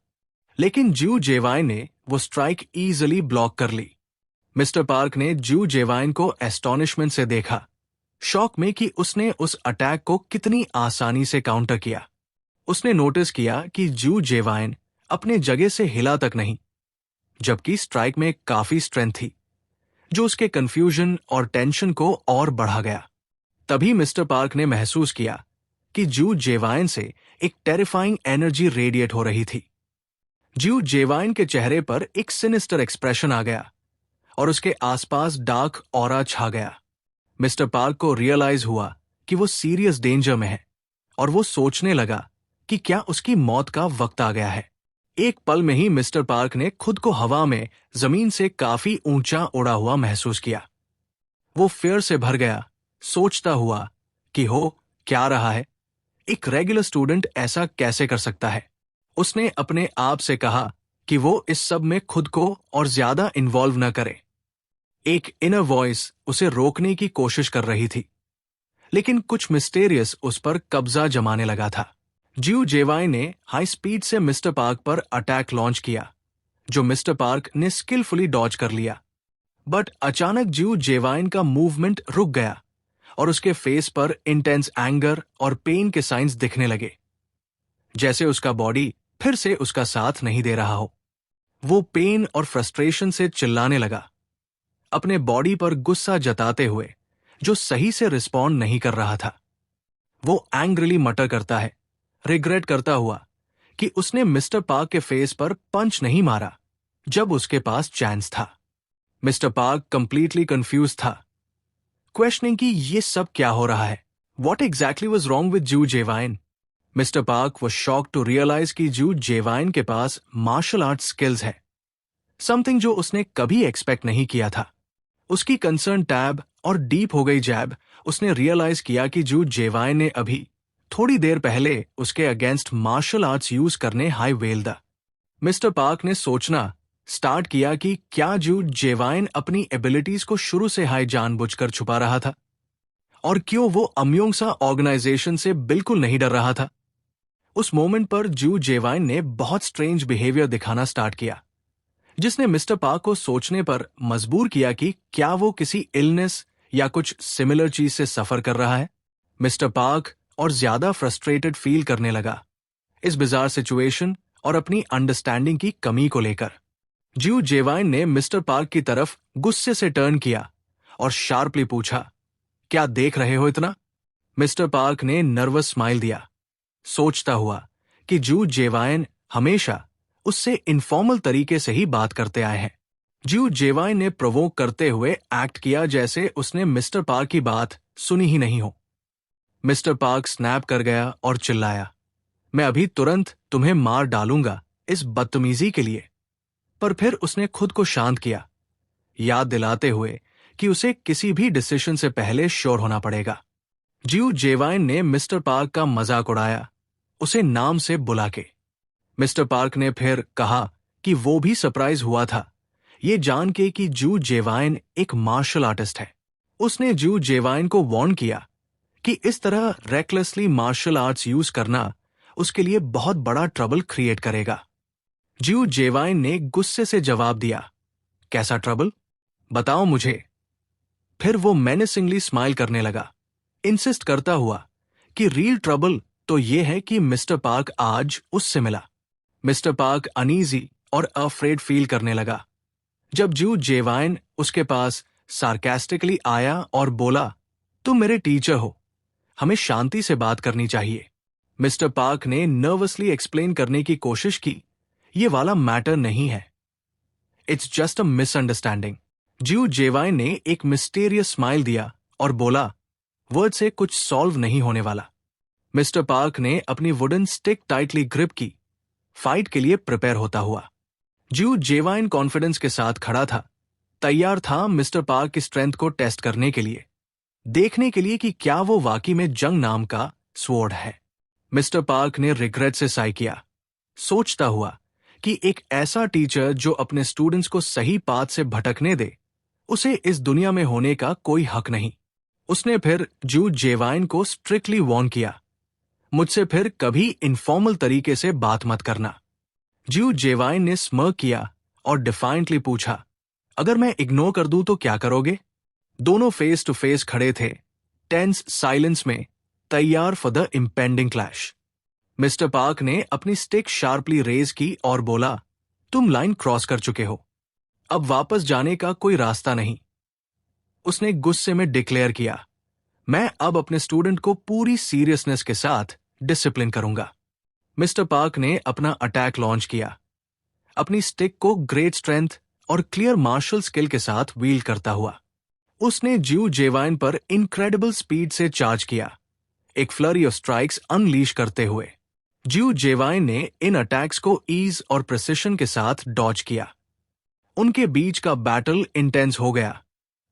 लेकिन ज्यू जेवाइन ने वो स्ट्राइक इजीली ब्लॉक कर ली। मिस्टर पार्क ने ज्यू जेवाइन को एस्टोनिशमेंट से देखा, शॉक में कि उसने उस अटैक को कितनी आसानी से काउंटर किया। उसने नोटिस किया कि ज्यू जेवाइन अपने जगह से हिला तक नहीं, जबकि स्ट्राइक में काफी स्ट्रेंथ थी, जो उसके कंफ्यूजन और टेंशन को और बढ़ा गया। तभी मिस्टर पार्क ने महसूस किया कि ज्यू जेवाइन से एक टेरिफाइंग एनर्जी रेडिएट हो रही थी। ज्यू जेवाइन के चेहरे पर एक सिनिस्टर एक्सप्रेशन आ गया और उसके आसपास डार्क ऑरा छा गया। मिस्टर पार्क को रियलाइज हुआ कि वो सीरियस डेंजर में है और वो सोचने लगा कि क्या उसकी मौत का वक्त आ गया है। एक पल में ही मिस्टर पार्क ने खुद को हवा में जमीन से काफी ऊंचा उड़ा हुआ महसूस किया। वो फियर से भर गया, सोचता हुआ कि हो क्या रहा है, एक रेगुलर स्टूडेंट ऐसा कैसे कर सकता है। उसने अपने आप से कहा कि वो इस सब में खुद को और ज्यादा इन्वॉल्व न करे। एक इनर वॉइस उसे रोकने की कोशिश कर रही थी, लेकिन कुछ मिस्टेरियस उस पर कब्जा जमाने लगा था। ज्यू जेवाइन ने हाई स्पीड से मिस्टर पार्क पर अटैक लॉन्च किया, जो मिस्टर पार्क ने स्किलफुली डॉज कर लिया। बट अचानक ज्यू जेवाइन का मूवमेंट रुक गया और उसके फेस पर इंटेंस एंगर और पेन के साइंस दिखने लगे, जैसे उसका बॉडी फिर से उसका साथ नहीं दे रहा हो। वो पेन और फ्रस्ट्रेशन से चिल्लाने लगा, अपने बॉडी पर गुस्सा जताते हुए, जो सही से रिस्पॉन्ड नहीं कर रहा था। वो एंग्रिली मटर करता है, रिग्रेट करता हुआ कि उसने मिस्टर पार्क के फेस पर पंच नहीं मारा जब उसके पास चांस था। मिस्टर पार्क कंप्लीटली कंफ्यूज था, क्वेश्चनिंग कि ये सब क्या हो रहा है। What exactly was wrong with ज्यू जेवाइन? Mister Park was shocked to realize कि ज्यू जेवाइन के पास मार्शल आर्ट स्किल्स है, समथिंग जो उसने कभी एक्सपेक्ट नहीं किया था। उसकी कंसर्न टैब और डीप हो गई जैब उसने रियलाइज किया कि ज्यू जेवाइन ने अभी थोड़ी देर पहले उसके अगेंस्ट मार्शल आर्ट्स यूज करने हाई वेल दा। मिस्टर पार्क ने सोचना स्टार्ट किया कि क्या ज्यू जेवाइन अपनी एबिलिटीज को शुरू से हाई जानबूझकर छुपा रहा था, और क्यों वो अम्योंगसा ऑर्गेनाइजेशन से बिल्कुल नहीं डर रहा था। उस मोमेंट पर ज्यू जेवाइन ने बहुत स्ट्रेंज बिहेवियर दिखाना स्टार्ट किया, जिसने मिस्टर पार्क को सोचने पर मजबूर किया कि क्या वो किसी इलनेस या कुछ सिमिलर चीज से सफर कर रहा है। मिस्टर पार्क और ज्यादा फ्रस्ट्रेटेड फील करने लगा इस बिजार सिचुएशन और अपनी अंडरस्टैंडिंग की कमी को लेकर। ज्यू जेवाइन ने मिस्टर पार्क की तरफ गुस्से से टर्न किया और शार्पली पूछा, क्या देख रहे हो इतना? मिस्टर पार्क ने नर्वस स्माइल दिया, सोचता हुआ कि ज्यू जेवाइन हमेशा उससे इनफॉर्मल तरीके से ही बात करते आए हैं। ज्यू जेवाइन ने प्रोवोक करते हुए एक्ट किया जैसे उसने मिस्टर पार्क की बात सुनी ही नहीं हो। मिस्टर पार्क स्नैप कर गया और चिल्लाया, मैं अभी तुरंत तुम्हें मार डालूंगा इस बदतमीजी के लिए। पर फिर उसने खुद को शांत किया, याद दिलाते हुए कि उसे किसी भी डिसीजन से पहले श्योर होना पड़ेगा। ज्यू जेवाइन ने मिस्टर पार्क का मजाक उड़ाया, उसे नाम से बुला के। मिस्टर पार्क ने फिर कहा कि वो भी सरप्राइज हुआ था ये जान के कि ज्यू जेवाइन एक मार्शल आर्टिस्ट है। उसने ज्यू जेवाइन को वार्न किया कि इस तरह रेकलेसली मार्शल आर्ट्स यूज करना उसके लिए बहुत बड़ा ट्रबल क्रिएट करेगा। ज्यू जेवाइन ने गुस्से से जवाब दिया, कैसा ट्रबल? बताओ मुझे। फिर वो मेनेसिंगली स्माइल करने लगा, इंसिस्ट करता हुआ कि रियल ट्रबल तो ये है कि मिस्टर पार्क आज उससे मिला। मिस्टर पार्क अनईजी और अफ्रेड फील करने लगा, जब जू जेवाइन उसके पास सार्केस्टिकली आया और बोला, तुम मेरे टीचर हो, हमें शांति से बात करनी चाहिए। मिस्टर पार्क ने नर्वसली एक्सप्लेन करने की कोशिश की, ये वाला मैटर नहीं है, इट्स जस्ट अ मिसअंडरस्टैंडिंग। जू जेवाइन ने एक मिस्टीरियस स्माइल दिया और बोला, वर्ड से कुछ सॉल्व नहीं होने वाला। मिस्टर पार्क ने अपनी वुडन स्टिक टाइटली ग्रिप की, फाइट के लिए प्रिपेयर होता हुआ। जू जेवाइन कॉन्फिडेंस के साथ खड़ा था, तैयार था मिस्टर पार्क की स्ट्रेंथ को टेस्ट करने के लिए, देखने के लिए कि क्या वो वाकई में जंग नाम का स्वॉर्ड है। मिस्टर पार्क ने रिग्रेट से साई किया, सोचता हुआ कि एक ऐसा टीचर जो अपने स्टूडेंट्स को सही पाथ से भटकने दे, उसे इस दुनिया में होने का कोई हक नहीं। उसने फिर जू जेवाइन को स्ट्रिक्टली वार्न किया, मुझसे फिर कभी इनफॉर्मल तरीके से बात मत करना। जू जेवाइन ने स्मर्क किया और डिफाइंटली पूछा, अगर मैं इग्नोर कर दूं तो क्या करोगे? दोनों फेस टू फेस खड़े थे, टेंस साइलेंस में, तैयार for the impending clash. Mister park ने अपनी स्टिक शार्पली रेज की और बोला, तुम लाइन क्रॉस कर चुके हो, अब वापस जाने का कोई रास्ता नहीं। उसने गुस्से में डिक्लेयर किया, मैं अब अपने स्टूडेंट को पूरी सीरियसनेस के साथ डिसिप्लिन करूंगा। मिस्टर पार्क ने अपना अटैक लॉन्च किया, अपनी स्टिक को ग्रेट स्ट्रेंथ और क्लियर मार्शल स्किल के साथ व्हील करता हुआ। उसने जू जेवाइन पर इनक्रेडिबल स्पीड से चार्ज किया, एक फ्लरी ऑफ स्ट्राइक्स अनलीश करते हुए। जू जेवाइन ने इन अटैक्स को ईज और प्रिसिशन के साथ डॉज किया। उनके बीच का बैटल इंटेंस हो गया,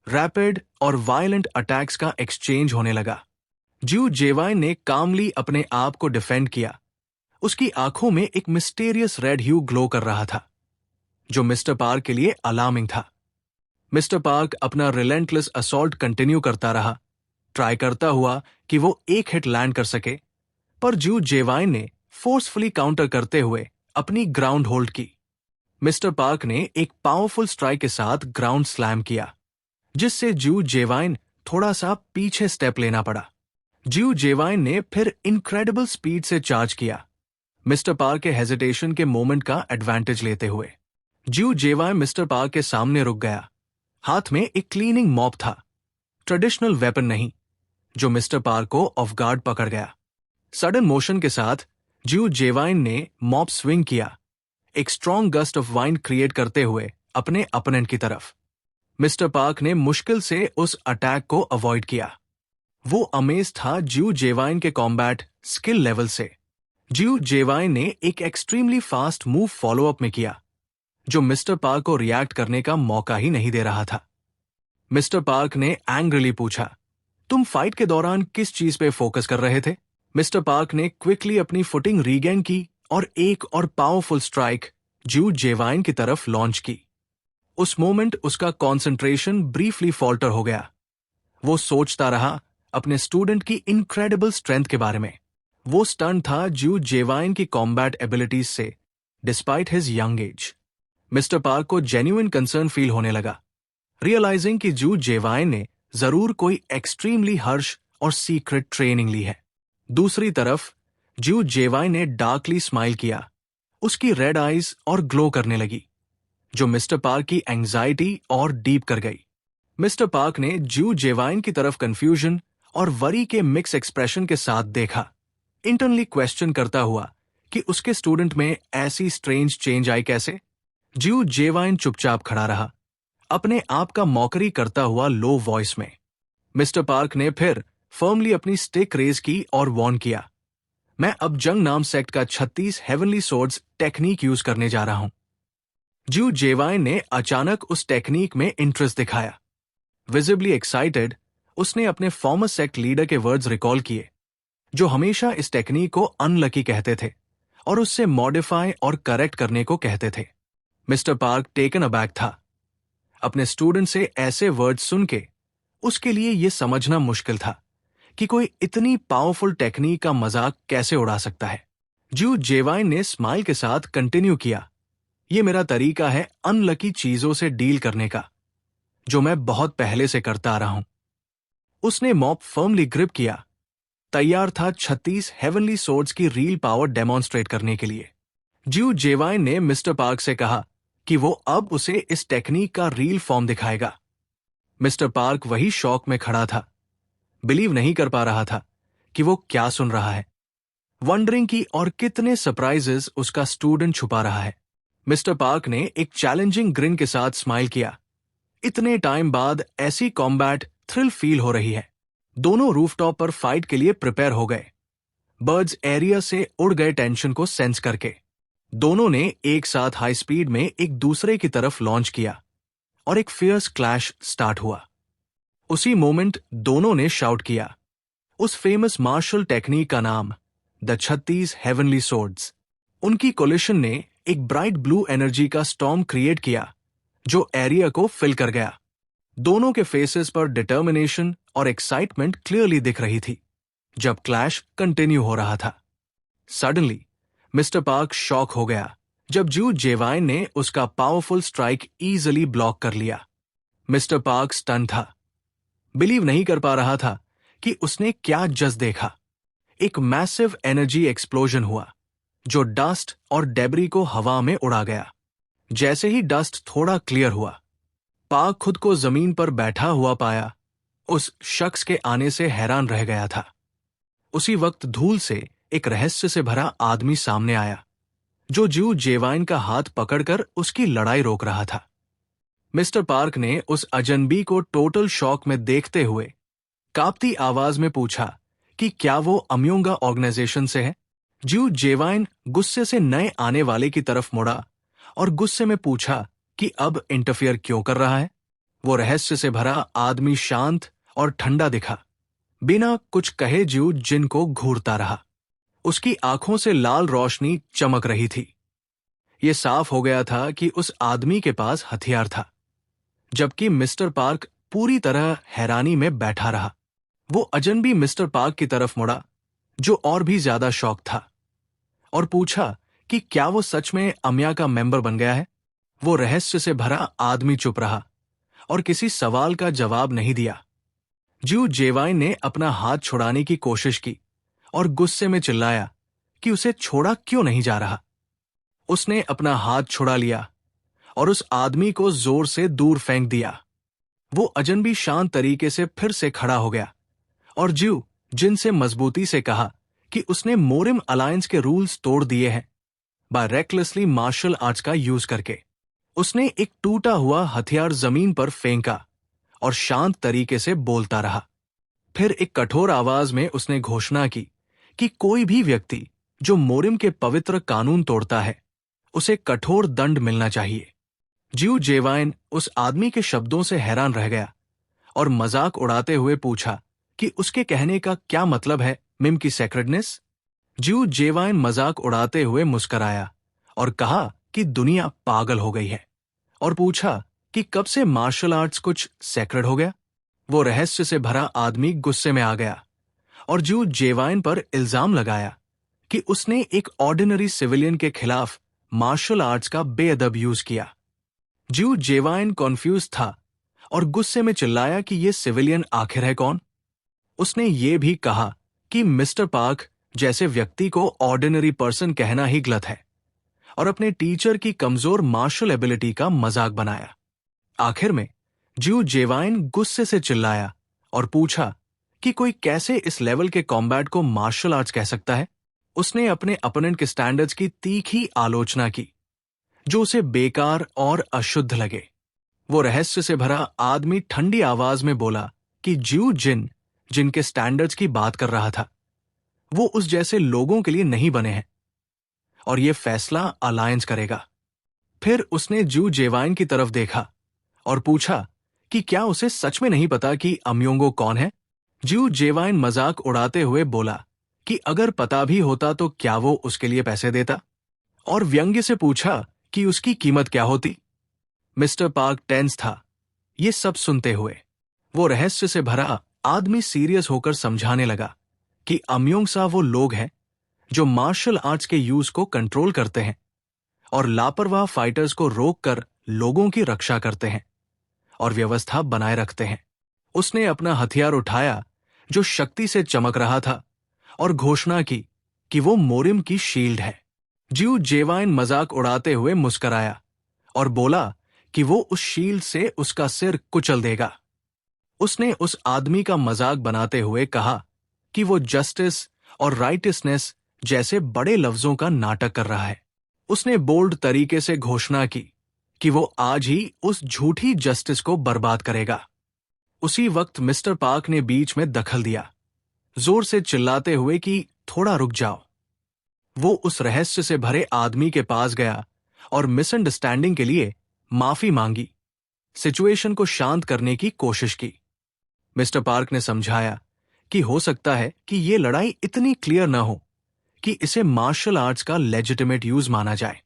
रैपिड और वायलेंट अटैक्स का एक्सचेंज होने लगा। जू जेवाइन ने कामली अपने आप को डिफेंड किया। उसकी आंखों में एक मिस्टीरियस रेड ह्यू ग्लो कर रहा था, जो मिस्टर पार्क के लिए अलार्मिंग था। मिस्टर पार्क अपना रिलेंटलेस असॉल्ट कंटिन्यू करता रहा, ट्राई करता हुआ कि वो एक हिट लैंड कर सके, पर जू जेवाइन ने फोर्सफुली काउंटर करते हुए अपनी ग्राउंड होल्ड की। मिस्टर पार्क ने एक पावरफुल स्ट्राइक के साथ ग्राउंड स्लैम किया, जिससे जू जेवाइन थोड़ा सा पीछे स्टेप लेना पड़ा। जू जेवाइन ने फिर इनक्रेडिबल स्पीड से चार्ज किया, मिस्टर पार्क के हेजिटेशन के मोमेंट का एडवांटेज लेते हुए। जू जेवाइन मिस्टर पार्क के सामने रुक गया, हाथ में एक क्लीनिंग मॉप था, ट्रेडिशनल वेपन नहीं, जो मिस्टर पार्क को ऑफ गार्ड पकड़ गया। सडन मोशन के साथ जू जेवाइन ने मॉप स्विंग किया, एक strong gust of wind create करते हुए अपने अपोनेंट की तरफ। मिस्टर पार्क ने मुश्किल से उस अटैक को अवॉइड किया। वो अमेज था जू जेवाइन के कॉम्बैट स्किल लेवल से। जू जेवाइन ने एक एक्सट्रीमली फास्ट मूव फॉलोअप में किया, जो मिस्टर पार्क को रिएक्ट करने का मौका ही नहीं दे रहा था। मिस्टर पार्क ने एंग्रीली पूछा, तुम फाइट के दौरान किस चीज पे फोकस कर रहे थे? मिस्टर पार्क ने क्विकली अपनी फुटिंग रीगेन की और एक और पावरफुल स्ट्राइक जू जेवाइन की तरफ लॉन्च की। उस मोमेंट उसका कंसंट्रेशन ब्रीफली फॉल्टर हो गया। वो सोचता रहा अपने स्टूडेंट की इनक्रेडिबल स्ट्रेंथ के बारे में। वो स्टन था जू जेवाइन की कॉम्बैट एबिलिटीज से, despite his young age. Mister park को जेन्युइन कंसर्न फील होने लगा, रियलाइजिंग कि जू जेवाइन ने जरूर कोई एक्सट्रीमली हर्श और सीक्रेट ट्रेनिंग ली है। दूसरी तरफ जू जेवाइन ने डार्कली स्माइल किया, उसकी रेड आईज और ग्लो करने लगी, जो मिस्टर पार्क की एंजाइटी और डीप कर गई। मिस्टर पार्क ने जू जेवाइन की तरफ कंफ्यूजन और वरी के मिक्स एक्सप्रेशन के साथ देखा, इंटरनली क्वेश्चन करता हुआ कि उसके स्टूडेंट में ऐसी स्ट्रेंज चेंज आई कैसे। जू जेवाइन चुपचाप खड़ा रहा, अपने आप का मॉकरी करता हुआ लो वॉइस में। मिस्टर पार्क ने फिर फर्मली अपनी स्टिक रेज की और वॉर्न किया, मैं अब जंग नाम सेक्ट का 36 हेवनली सोर्ड्स टेक्निक यूज करने जा रहा हूं। जू जेवाइन ने अचानक उस टेक्निक में इंटरेस्ट दिखाया। विजिबली एक्साइटेड, उसने अपने फॉर्मर सेक्ट लीडर के वर्ड्स रिकॉल किए, जो हमेशा इस टेक्निक को अनलकी कहते थे और उससे मॉडिफाई और करेक्ट करने को कहते थे। मिस्टर पार्क टेकन अबैक था। अपने स्टूडेंट से ऐसे वर्ड्स सुन के उसके लिए यह समझना मुश्किल था कि कोई इतनी पावरफुल टेक्निक का मजाक कैसे उड़ा सकता है। जू जेवाइन ने स्माइल के साथ कंटिन्यू किया, यह मेरा तरीका है अनलकी चीजों से डील करने का, जो मैं बहुत पहले से करता आ रहा हूं। उसने मॉप फर्मली ग्रिप किया, तैयार था 36 हेवनली सोर्ड्स की रियल पावर डेमोन्स्ट्रेट करने के लिए। जू जेवाइन ने मिस्टर पार्क से कहा कि वो अब उसे इस टेक्निक का रियल फॉर्म दिखाएगा। मिस्टर पार्क वही शॉक में खड़ा था, बिलीव नहीं कर पा रहा था कि वो क्या सुन रहा है, वंडरिंग की और कितने सरप्राइजेस उसका स्टूडेंट छुपा रहा है। मिस्टर पार्क ने एक चैलेंजिंग ग्रिन के साथ स्माइल किया। इतने टाइम बाद ऐसी कॉम्बैट थ्रिल फील हो रही है। दोनों रूफटॉप पर फाइट के लिए प्रिपेयर हो गए, बर्ड्स एरिया से उड़ गए टेंशन को सेंस करके। दोनों ने एक साथ हाई स्पीड में एक दूसरे की तरफ लॉन्च किया और एक फियर्स क्लैश स्टार्ट हुआ। उसी मोमेंट दोनों ने शाउट किया उस फेमस मार्शल टेक्निक का नाम, द 36 हेवनली सोर्ड्स। उनकी कोलिशन ने एक ब्राइट ब्लू एनर्जी का स्टॉर्म क्रिएट किया जो एरिया को फिल कर गया। दोनों के फेसेस पर डिटर्मिनेशन और एक्साइटमेंट क्लियरली दिख रही थी जब क्लैश कंटिन्यू हो रहा था। सडनली मिस्टर पार्क शॉक हो गया जब जू जेवाइन ने उसका पावरफुल स्ट्राइक इजीली ब्लॉक कर लिया। मिस्टर पार्क स्टन था, बिलीव नहीं कर पा रहा था कि उसने क्या जस्ट देखा। एक मैसिव एनर्जी एक्सप्लोजन हुआ जो डस्ट और डेब्री को हवा में उड़ा गया। जैसे ही डस्ट थोड़ा क्लियर हुआ, पार्क खुद को जमीन पर बैठा हुआ पाया। उस शख्स के आने से हैरान रह गया था। उसी वक्त धूल से एक रहस्य से भरा आदमी सामने आया जो जू जेवाइन का हाथ पकड़कर उसकी लड़ाई रोक रहा था। मिस्टर पार्क ने उस अजनबी को टोटल शॉक में देखते हुए कांपती आवाज में पूछा कि क्या वो अम्योंगा ऑर्गेनाइजेशन से है। जू जेवाइन गुस्से से नए आने वाले की तरफ मुड़ा और गुस्से में पूछा कि अब इंटरफियर क्यों कर रहा है। वो रहस्य से भरा आदमी शांत और ठंडा दिखा, बिना कुछ कहे जू जिन को घूरता रहा। उसकी आंखों से लाल रोशनी चमक रही थी। ये साफ हो गया था कि उस आदमी के पास हथियार था, जबकि मिस्टर पार्क पूरी तरह हैरानी में बैठा रहा। वो अजनबी मिस्टर पार्क की तरफ मुड़ा जो और भी ज्यादा शॉक था और पूछा कि क्या वो सच में अमिया का मेंबर बन गया है। वो रहस्य से भरा आदमी चुप रहा और किसी सवाल का जवाब नहीं दिया। जू जेवाइन ने अपना हाथ छुड़ाने की कोशिश की और गुस्से में चिल्लाया कि उसे छोड़ा क्यों नहीं जा रहा। उसने अपना हाथ छुड़ा लिया और उस आदमी को जोर से दूर फेंक दिया। वो अजनबी शांत तरीके से फिर से खड़ा हो गया और जू जिन से मजबूती से कहा कि उसने मोरिम अलायंस के रूल्स तोड़ दिए हैं बाय रेकलेसली मार्शल आर्ट्स का यूज करके। उसने एक टूटा हुआ हथियार जमीन पर फेंका और शांत तरीके से बोलता रहा। फिर एक कठोर आवाज में उसने घोषणा की कि कोई भी व्यक्ति जो मोरिम के पवित्र कानून तोड़ता है उसे कठोर दंड मिलना चाहिए। जू जेवाइन उस आदमी के शब्दों से हैरान रह गया और मजाक उड़ाते हुए पूछा कि उसके कहने का क्या मतलब है, मिम की सेक्रेडनेस। जू जेवाइन मजाक उड़ाते हुए मुस्कराया और कहा कि दुनिया पागल हो गई है और पूछा कि कब से मार्शल आर्ट्स कुछ सेक्रेड हो गया। वो रहस्य से भरा आदमी गुस्से में आ गया और जू जेवाइन पर इल्जाम लगाया कि उसने एक ऑर्डिनरी सिविलियन के खिलाफ मार्शल आर्ट्स का बेअदब यूज किया। जू जेवाइन कॉन्फ्यूज था और गुस्से में चिल्लाया कि ये सिविलियन आखिर है कौन। उसने ये भी कहा कि मिस्टर पार्क जैसे व्यक्ति को ऑर्डिनरी पर्सन कहना ही गलत है और अपने टीचर की कमजोर मार्शल एबिलिटी का मजाक बनाया। आखिर में जू जेवाइन गुस्से से चिल्लाया और पूछा कि कोई कैसे इस लेवल के कॉम्बैट को मार्शल आर्ट्स कह सकता है। उसने अपने अपोनेंट के स्टैंडर्ड्स की तीखी आलोचना की जो उसे बेकार और अशुद्ध लगे। वो रहस्य से भरा आदमी ठंडी आवाज में बोला कि जू जिनके स्टैंडर्ड्स की बात कर रहा था वो उस जैसे लोगों के लिए नहीं बने हैं और ये फैसला अलायंस करेगा। फिर उसने जू जेवाइन की तरफ देखा और पूछा कि क्या उसे सच में नहीं पता कि अम्योंगो कौन है। जू जेवाइन मजाक उड़ाते हुए बोला कि अगर पता भी होता तो क्या वो उसके लिए पैसे देता, और व्यंग्य से पूछा कि उसकी कीमत क्या होती। मिस्टर पार्क टेंस था ये सब सुनते हुए। वो रहस्य से भरा आदमी सीरियस होकर समझाने लगा कि अम्योंगसा वो लोग हैं जो मार्शल आर्ट्स के यूज को कंट्रोल करते हैं और लापरवाह फाइटर्स को रोककर लोगों की रक्षा करते हैं और व्यवस्था बनाए रखते हैं। उसने अपना हथियार उठाया जो शक्ति से चमक रहा था और घोषणा की कि वो मोरिम की शील्ड है। जू जेवाइन मजाक उड़ाते हुए मुस्कराया और बोला कि वो उस शील्ड से उसका सिर कुचल देगा। उसने उस आदमी का मजाक बनाते हुए कहा कि वो जस्टिस और राइटियसनेस जैसे बड़े लफ्जों का नाटक कर रहा है। उसने बोल्ड तरीके से घोषणा की कि वो आज ही उस झूठी जस्टिस को बर्बाद करेगा। उसी वक्त मिस्टर पार्क ने बीच में दखल दिया, जोर से चिल्लाते हुए कि थोड़ा रुक जाओ। वो उस रहस्य से भरे आदमी के पास गया और मिसअंडरस्टैंडिंग के लिए माफी मांगी, सिचुएशन को शांत करने की कोशिश की। मिस्टर पार्क ने समझाया कि हो सकता है कि ये लड़ाई इतनी क्लियर न हो कि इसे मार्शल आर्ट्स का लेजिटिमेट यूज माना जाए।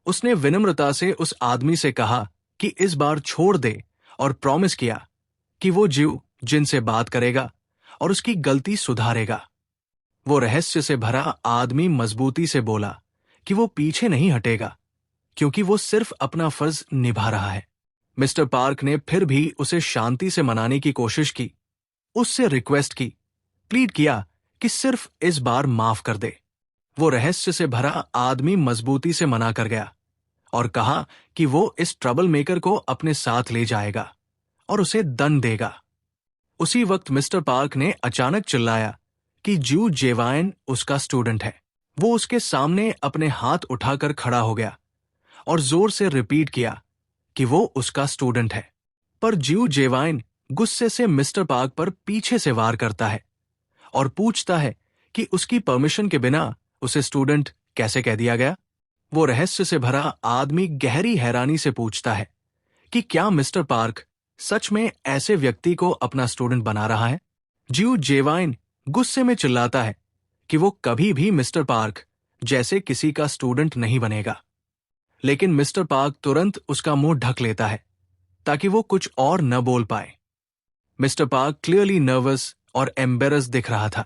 उसने विनम्रता से उस आदमी से कहा कि इस बार छोड़ दे और प्रॉमिस किया कि वो जीव जिनसे बात करेगा और उसकी गलती सुधारेगा। वो रहस्य से भरा आदमी मजबूती से बोला कि वो पीछे नहीं हटेगा क्योंकि वो सिर्फ अपना फर्ज निभा रहा है। मिस्टर पार्क ने फिर भी उसे शांति से मनाने की कोशिश की, उससे रिक्वेस्ट की, प्लीड किया कि सिर्फ इस बार माफ कर दे। वो रहस्य से भरा आदमी मजबूती से मना कर गया और कहा कि वो इस ट्रबल मेकर को अपने साथ ले जाएगा और उसे दंड देगा। उसी वक्त मिस्टर पार्क ने अचानक चिल्लाया कि जू जेवाइन उसका स्टूडेंट है। वो उसके सामने अपने हाथ उठाकर खड़ा हो गया और जोर से रिपीट किया कि वो उसका स्टूडेंट है। पर जू जेवाइन गुस्से से मिस्टर पार्क पर पीछे से वार करता है और पूछता है कि उसकी परमिशन के बिना उसे स्टूडेंट कैसे कह दिया गया। वो रहस्य से भरा आदमी गहरी हैरानी से पूछता है कि क्या मिस्टर पार्क सच में ऐसे व्यक्ति को अपना स्टूडेंट बना रहा है। जू जेवाइन गुस्से में चिल्लाता है कि वो कभी भी मिस्टर पार्क जैसे किसी का स्टूडेंट नहीं बनेगा। लेकिन मिस्टर पार्क तुरंत उसका मुंह ढक लेता है ताकि वो कुछ और न बोल पाए। मिस्टर पार्क क्लियरली नर्वस और एम्बेरस दिख रहा था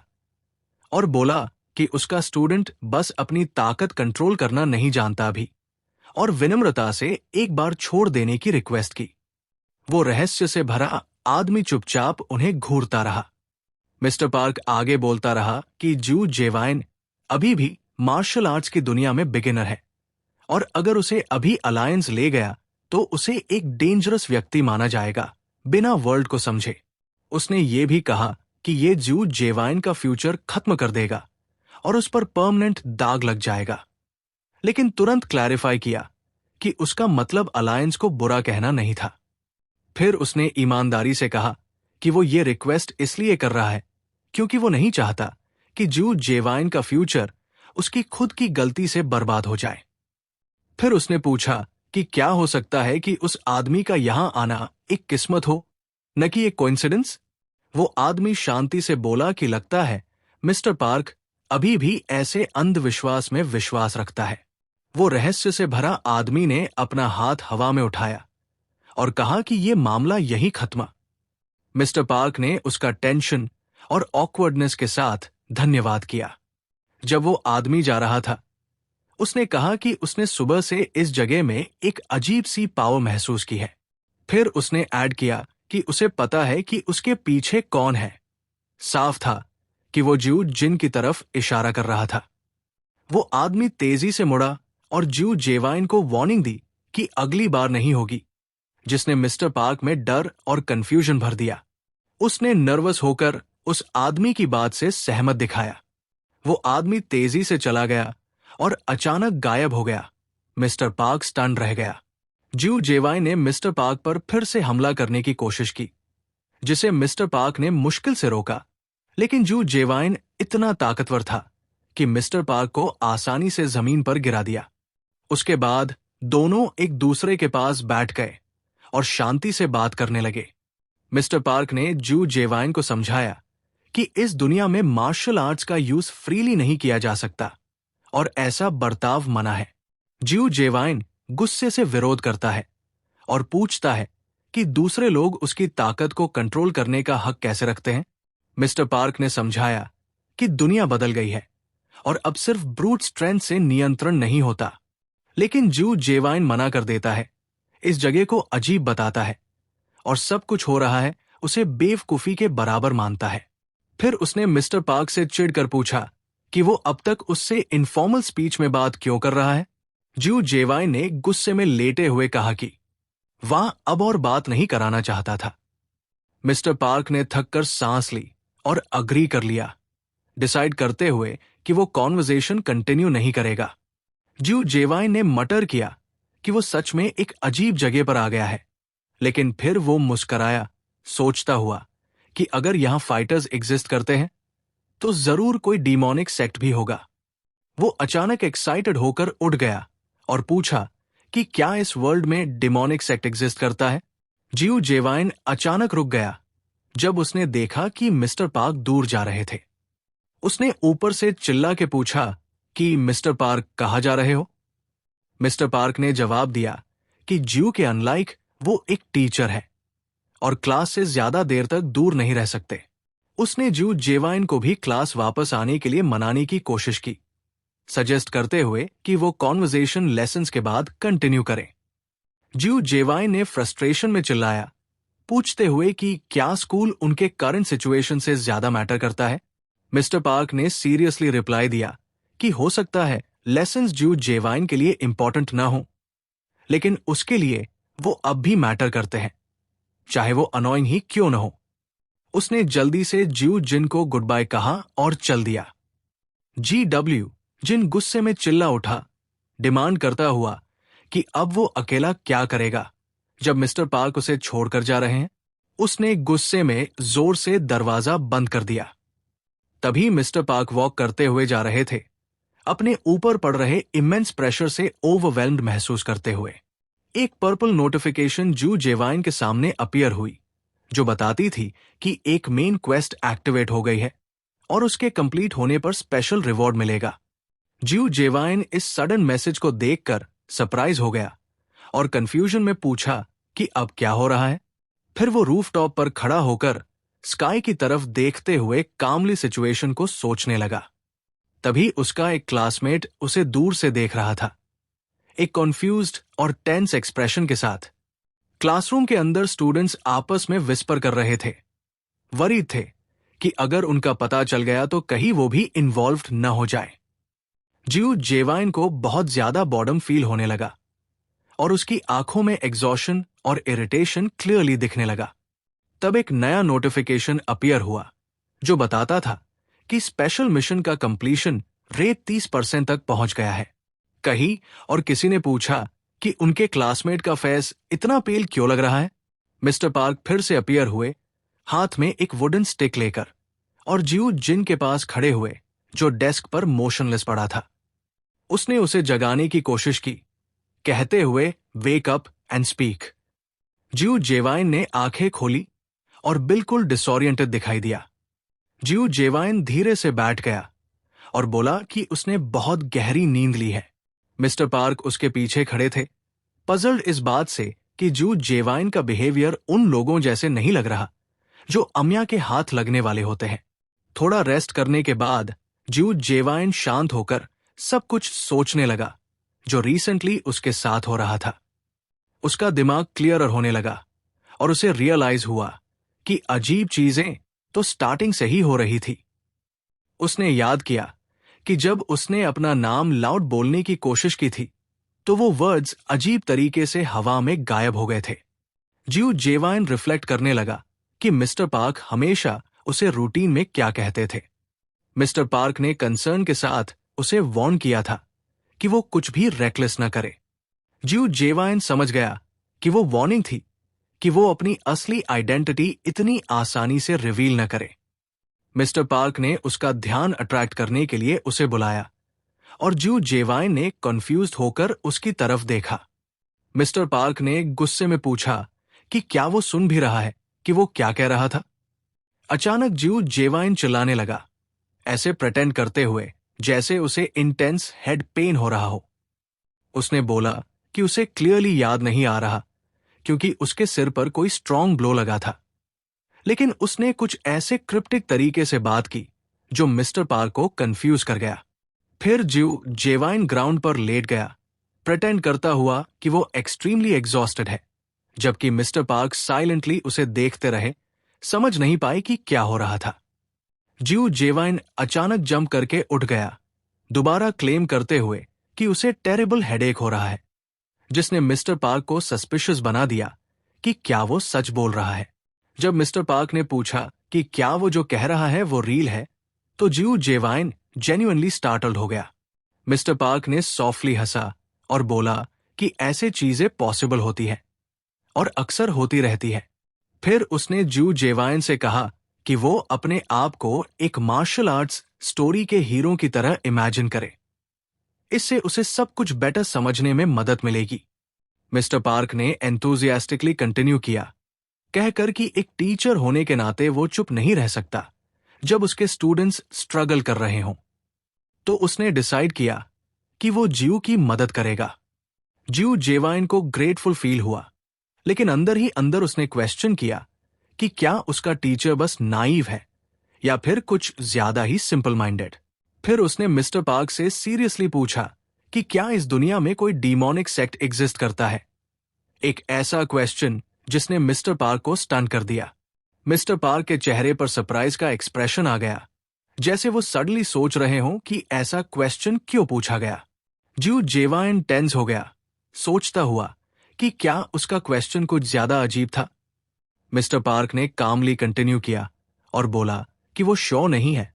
और बोला कि उसका स्टूडेंट बस अपनी ताकत कंट्रोल करना नहीं जानता अभी, और विनम्रता से एक बार छोड़ देने की रिक्वेस्ट की। वो रहस्य से भरा आदमी चुपचाप उन्हें घूरता रहा। मिस्टर पार्क आगे बोलता रहा कि जू जेवाइन अभी भी मार्शल आर्ट्स की दुनिया में बिगिनर है और अगर उसे अभी अलायंस ले गया तो उसे एक डेंजरस व्यक्ति माना जाएगा बिना वर्ल्ड को समझे। उसने ये भी कहा कि ये जू जेवाइन का फ्यूचर खत्म कर देगा और उस पर परमानेंट दाग लग जाएगा, लेकिन तुरंत क्लैरिफाई किया कि उसका मतलब अलायंस को बुरा कहना नहीं था। फिर उसने ईमानदारी से कहा कि वो ये रिक्वेस्ट इसलिए कर रहा है क्योंकि वो नहीं चाहता कि जू जेवाइन का फ्यूचर उसकी खुद की गलती से बर्बाद हो जाए। फिर उसने पूछा कि क्या हो सकता है कि उस आदमी का यहां आना एक किस्मत हो, न कि एक कोइंसिडेंस। वो आदमी शांति से बोला कि लगता है मिस्टर पार्क अभी भी ऐसे अंधविश्वास में विश्वास रखता है। वो रहस्य से भरा आदमी ने अपना हाथ हवा में उठाया और कहा कि ये मामला यहीं खत्म। मिस्टर पार्क ने उसका टेंशन और ऑकवर्डनेस के साथ धन्यवाद किया। जब वो आदमी जा रहा था, उसने कहा कि उसने सुबह से इस जगह में एक अजीब सी पावर महसूस की है। फिर उसने ऐड किया कि उसे पता है कि उसके पीछे कौन है। साफ था कि वो जू जिन की तरफ इशारा कर रहा था। वो आदमी तेजी से मुड़ा और जू जेवाइन को वार्निंग दी कि अगली बार नहीं होगी, जिसने मिस्टर पार्क में डर और कंफ्यूजन भर दिया। उसने नर्वस होकर उस आदमी की बात से सहमत दिखाया। वो आदमी तेजी से चला गया और अचानक गायब हो गया। मिस्टर पार्क स्टन रह गया। जू जेवाइन ने मिस्टर पार्क पर फिर से हमला करने की कोशिश की, जिसे मिस्टर पार्क ने मुश्किल से रोका, लेकिन जू जेवाइन इतना ताकतवर था कि मिस्टर पार्क को आसानी से जमीन पर गिरा दिया। उसके बाद दोनों एक दूसरे के पास बैठ गए और शांति से बात करने लगे। मिस्टर पार्क ने जू जेवाइन को समझाया कि इस दुनिया में मार्शल आर्ट्स का यूज फ्रीली नहीं किया जा सकता और ऐसा बर्ताव मना है। जू जेवाइन गुस्से से विरोध करता है और पूछता है कि दूसरे लोग उसकी ताकत को कंट्रोल करने का हक कैसे रखते हैं। मिस्टर पार्क ने समझाया कि दुनिया बदल गई है और अब सिर्फ ब्रूट स्ट्रेंथ से नियंत्रण नहीं होता, लेकिन जू जेवाइन मना कर देता है, इस जगह को अजीब बताता है और सब कुछ हो रहा है उसे बेवकूफी के बराबर मानता है। फिर उसने मिस्टर पार्क से चिढ़कर पूछा कि वो अब तक उससे इनफॉर्मल स्पीच में बात क्यों कर रहा है। ज्यू जेवाइन ने गुस्से में लेटे हुए कहा कि वह अब और बात नहीं कराना चाहता था। मिस्टर पार्क ने थककर सांस ली और अग्री कर लिया, डिसाइड करते हुए कि वो कॉन्वर्सेशन कंटिन्यू नहीं करेगा। ज्यू जेवाइन ने मटर किया कि वो सच में एक अजीब जगह पर आ गया है, लेकिन फिर वो मुस्कराया, सोचता हुआ कि अगर यहां फाइटर्स एग्जिस्ट करते हैं तो जरूर कोई डीमोनिक सेक्ट भी होगा। वो अचानक एक्साइटेड होकर उठ गया और पूछा कि क्या इस वर्ल्ड में डिमोनिक सेक्ट एग्जिस्ट करता है। ज्यू जेवाइन अचानक रुक गया जब उसने देखा कि मिस्टर पार्क दूर जा रहे थे। उसने ऊपर से चिल्ला के पूछा कि मिस्टर पार्क कहाँ जा रहे हो। मिस्टर पार्क ने जवाब दिया कि ज्यू के अनलाइक वो एक टीचर है और क्लास से ज्यादा देर तक दूर नहीं रह सकते। उसने ज्यू जेवाइन को भी क्लास वापस आने के लिए मनाने की कोशिश की, सजेस्ट करते हुए कि वो कॉन्वर्सेशन लेसन्स के बाद कंटिन्यू करें। ज्यू जेवाइन ने फ्रस्ट्रेशन में चिल्लाया, पूछते हुए कि क्या स्कूल उनके करंट सिचुएशन से ज्यादा मैटर करता है। मिस्टर पार्क ने सीरियसली रिप्लाई दिया कि हो सकता है लेसन्स ज्यू जेवाइन के लिए इंपॉर्टेंट ना हो, लेकिन उसके लिए वो अब भी मैटर करते हैं, चाहे वो अनोइंग ही क्यों न हो। उसने जल्दी से ज्यू जिन को गुड बाय कहा और चल दिया। GW जिन गुस्से में चिल्ला उठा, डिमांड करता हुआ कि अब वो अकेला क्या करेगा जब मिस्टर पार्क उसे छोड़कर जा रहे हैं। उसने गुस्से में जोर से दरवाजा बंद कर दिया। तभी मिस्टर पार्क वॉक करते हुए जा रहे थे, अपने ऊपर पड़ रहे इमेंस प्रेशर से ओवरवेल्म्ड महसूस करते हुए। एक पर्पल नोटिफिकेशन ज्यू जेवाइन के सामने अपीयर हुई, जो बताती थी कि एक मेन क्वेस्ट एक्टिवेट हो गई है और उसके कंप्लीट होने पर स्पेशल रिवॉर्ड मिलेगा। ज्यू जेवाइन इस सडन मैसेज को देखकर सरप्राइज हो गया और कंफ्यूजन में पूछा कि अब क्या हो रहा है। फिर वो रूफटॉप पर खड़ा होकर स्काई की तरफ देखते हुए कामली सिचुएशन को सोचने लगा। तभी उसका एक क्लासमेट उसे दूर से देख रहा था, एक कॉन्फ्यूज्ड और टेंस एक्सप्रेशन के साथ। क्लासरूम के अंदर स्टूडेंट्स आपस में विस्पर कर रहे थे, वरीड थे कि अगर उनका पता चल गया तो कहीं वो भी इन्वॉल्व्ड न हो जाए। ज्यू जेवाइन को बहुत ज्यादा बॉर्डम फील होने लगा और उसकी आंखों में एग्जॉशन और इरिटेशन क्लियरली दिखने लगा। तब एक नया नोटिफिकेशन अपीयर हुआ जो बताता था कि स्पेशल मिशन का कंप्लीशन रेट 30% तक पहुंच गया है कहीं, और किसी ने पूछा कि उनके क्लासमेट का फेस इतना पेल क्यों लग रहा है। मिस्टर पार्क फिर से अपीयर हुए, हाथ में एक वुडन स्टिक लेकर, और ज्यू जिन के पास खड़े हुए जो डेस्क पर मोशनलेस पड़ा था। उसने उसे जगाने की कोशिश की, कहते हुए वेक अप एंड स्पीक। ज्यू जेवाइन ने आंखें खोली और बिल्कुल डिसोरिएंटेड दिखाई दिया। ज्यू जेवाइन धीरे से बैठ गया और बोला कि उसने बहुत गहरी नींद ली है। मिस्टर पार्क उसके पीछे खड़े थे, पजल्ड इस बात से कि ज्यू जेवाइन का बिहेवियर उन लोगों जैसे नहीं लग रहा जो अम्या के हाथ लगने वाले होते हैं। थोड़ा रेस्ट करने के बाद ज्यू जेवाइन शांत होकर सब कुछ सोचने लगा जो रिसेंटली उसके साथ हो रहा था। उसका दिमाग क्लियरर होने लगा और उसे रियलाइज हुआ कि अजीब चीजें तो स्टार्टिंग से ही हो रही थी। उसने याद किया कि जब उसने अपना नाम लाउड बोलने की कोशिश की थी तो वो वर्ड्स अजीब तरीके से हवा में गायब हो गए थे। ज्यू जेवाइन रिफ्लेक्ट करने लगा कि मिस्टर पार्क हमेशा उसे रूटीन में क्या कहते थे। मिस्टर पार्क ने कंसर्न के साथ उसे वार्न किया था कि वो कुछ भी रेकलेस न करे। ज्यू जेवाइन समझ गया कि वो वार्निंग थी कि वो अपनी असली आइडेंटिटी इतनी आसानी से रिवील न करे। मिस्टर पार्क ने उसका ध्यान अट्रैक्ट करने के लिए उसे बुलाया और ज्यू जेवाइन ने कंफ्यूज्ड होकर उसकी तरफ देखा। मिस्टर पार्क ने गुस्से में पूछा कि क्या वो सुन भी रहा है कि वो क्या कह रहा था। अचानक ज्यू जेवाइन चिल्लाने लगा, ऐसे प्रेटेंड करते हुए जैसे उसे इंटेंस हेड पेन हो रहा हो। उसने बोला कि उसे क्लियरली याद नहीं आ रहा क्योंकि उसके सिर पर कोई स्ट्रॉन्ग ब्लो लगा था, लेकिन उसने कुछ ऐसे क्रिप्टिक तरीके से बात की जो मिस्टर पार्क को कंफ्यूज कर गया। फिर ज्यू जेवाइन ग्राउंड पर लेट गया, प्रेटेंड करता हुआ कि वो एक्सट्रीमली एग्जॉस्टेड है, जबकि मिस्टर पार्क साइलेंटली उसे देखते रहे, समझ नहीं पाए कि क्या हो रहा था। ज्यू जेवाइन अचानक जंप करके उठ गया, दोबारा क्लेम करते हुए कि उसे टेरिबल हेडेक हो रहा है, जिसने मिस्टर पार्क को सस्पिशियस बना दिया कि क्या वो सच बोल रहा है। जब मिस्टर पार्क ने पूछा कि क्या वो जो कह रहा है वो रील है, तो ज्यू जेवाइन जेन्युइनली स्टार्टल्ड हो गया। मिस्टर पार्क ने सॉफ्टली हंसा और बोला कि ऐसे चीजें पॉसिबल होती है और अक्सर होती रहती है। फिर उसने ज्यू जेवाइन से कहा कि वो अपने आप को एक मार्शल आर्ट्स स्टोरी के हीरो की तरह इमेजिन करे। इससे उसे सब कुछ बेटर समझने में मदद मिलेगी। मिस्टर पार्क ने एंथुसियास्टिकली कंटिन्यू किया, कहकर कि एक टीचर होने के नाते वो चुप नहीं रह सकता जब उसके स्टूडेंट्स स्ट्रगल कर रहे हों। तो उसने डिसाइड किया कि वो ज्यू की मदद करेगा। ज्यू जेवाइन को ग्रेटफुल फील हुआ, लेकिन अंदर ही अंदर उसने क्वेश्चन किया कि क्या उसका टीचर बस नाइव है या फिर कुछ ज्यादा ही सिंपल माइंडेड। फिर उसने मिस्टर पार्क से सीरियसली पूछा कि क्या इस दुनिया में कोई डीमोनिक सेक्ट एग्जिस्ट करता है। एक ऐसा क्वेश्चन जिसने मिस्टर पार्क को स्टन कर दिया। मिस्टर पार्क के चेहरे पर सरप्राइज का एक्सप्रेशन आ गया, जैसे वो सडनली सोच रहे हों कि ऐसा क्वेश्चन क्यों पूछा गया। ज्यू जेवाइन टेंस हो गया, सोचता हुआ कि क्या उसका क्वेश्चन कुछ ज्यादा अजीब था। मिस्टर पार्क ने कामली कंटिन्यू किया और बोला कि वो श्योर नहीं है,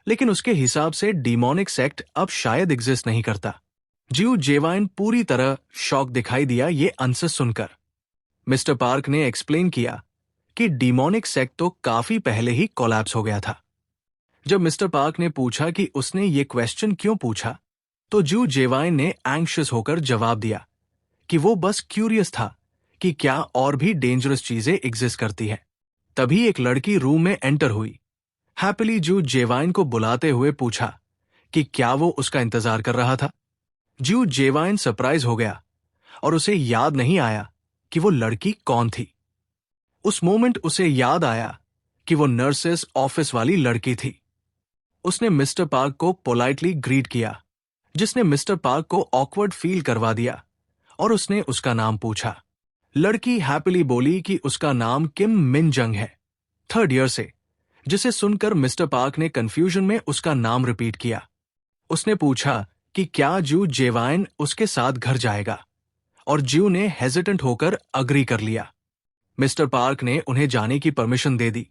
लेकिन उसके हिसाब से डीमोनिक सेक्ट अब शायद एग्जिस्ट नहीं करता। ज्यू जेवाइन पूरी तरह शॉक दिखाई दिया ये आंसर सुनकर। मिस्टर पार्क ने एक्सप्लेन किया कि डीमोनिक सेक्ट तो काफी पहले ही कोलैप्स हो गया था। जब मिस्टर पार्क ने पूछा कि उसने ये क्वेश्चन क्यों पूछा, तो ज्यू जेवाइन ने एंग्शियस होकर जवाब दिया कि वो बस क्यूरियस था कि क्या और भी डेंजरस चीजें एग्जिस्ट करती हैं। तभी एक लड़की रूम में एंटर हुई। हैप्पीली ज्यू जेवाइन को बुलाते हुए पूछा कि क्या वो उसका इंतजार कर रहा था। ज्यू जेवाइन सरप्राइज हो गया और उसे याद नहीं आया कि वो लड़की कौन थी। उस मोमेंट उसे याद आया कि वो नर्सेस ऑफिस वाली लड़की थी। उसने मिस्टर पार्क को पोलाइटली ग्रीट किया, जिसने मिस्टर पार्क को ऑकवर्ड फील करवा दिया, और उसने उसका नाम पूछा। लड़की हैप्पीली बोली कि उसका नाम किम मिन जंग है, 3rd ईयर से, जिसे सुनकर मिस्टर पार्क ने कंफ्यूजन में उसका नाम रिपीट किया। उसने पूछा कि क्या ज्यू जेवाइन उसके साथ घर जाएगा, और ज्यू ने हेजिटेंट होकर अग्री कर लिया। मिस्टर पार्क ने उन्हें जाने की परमिशन दे दी,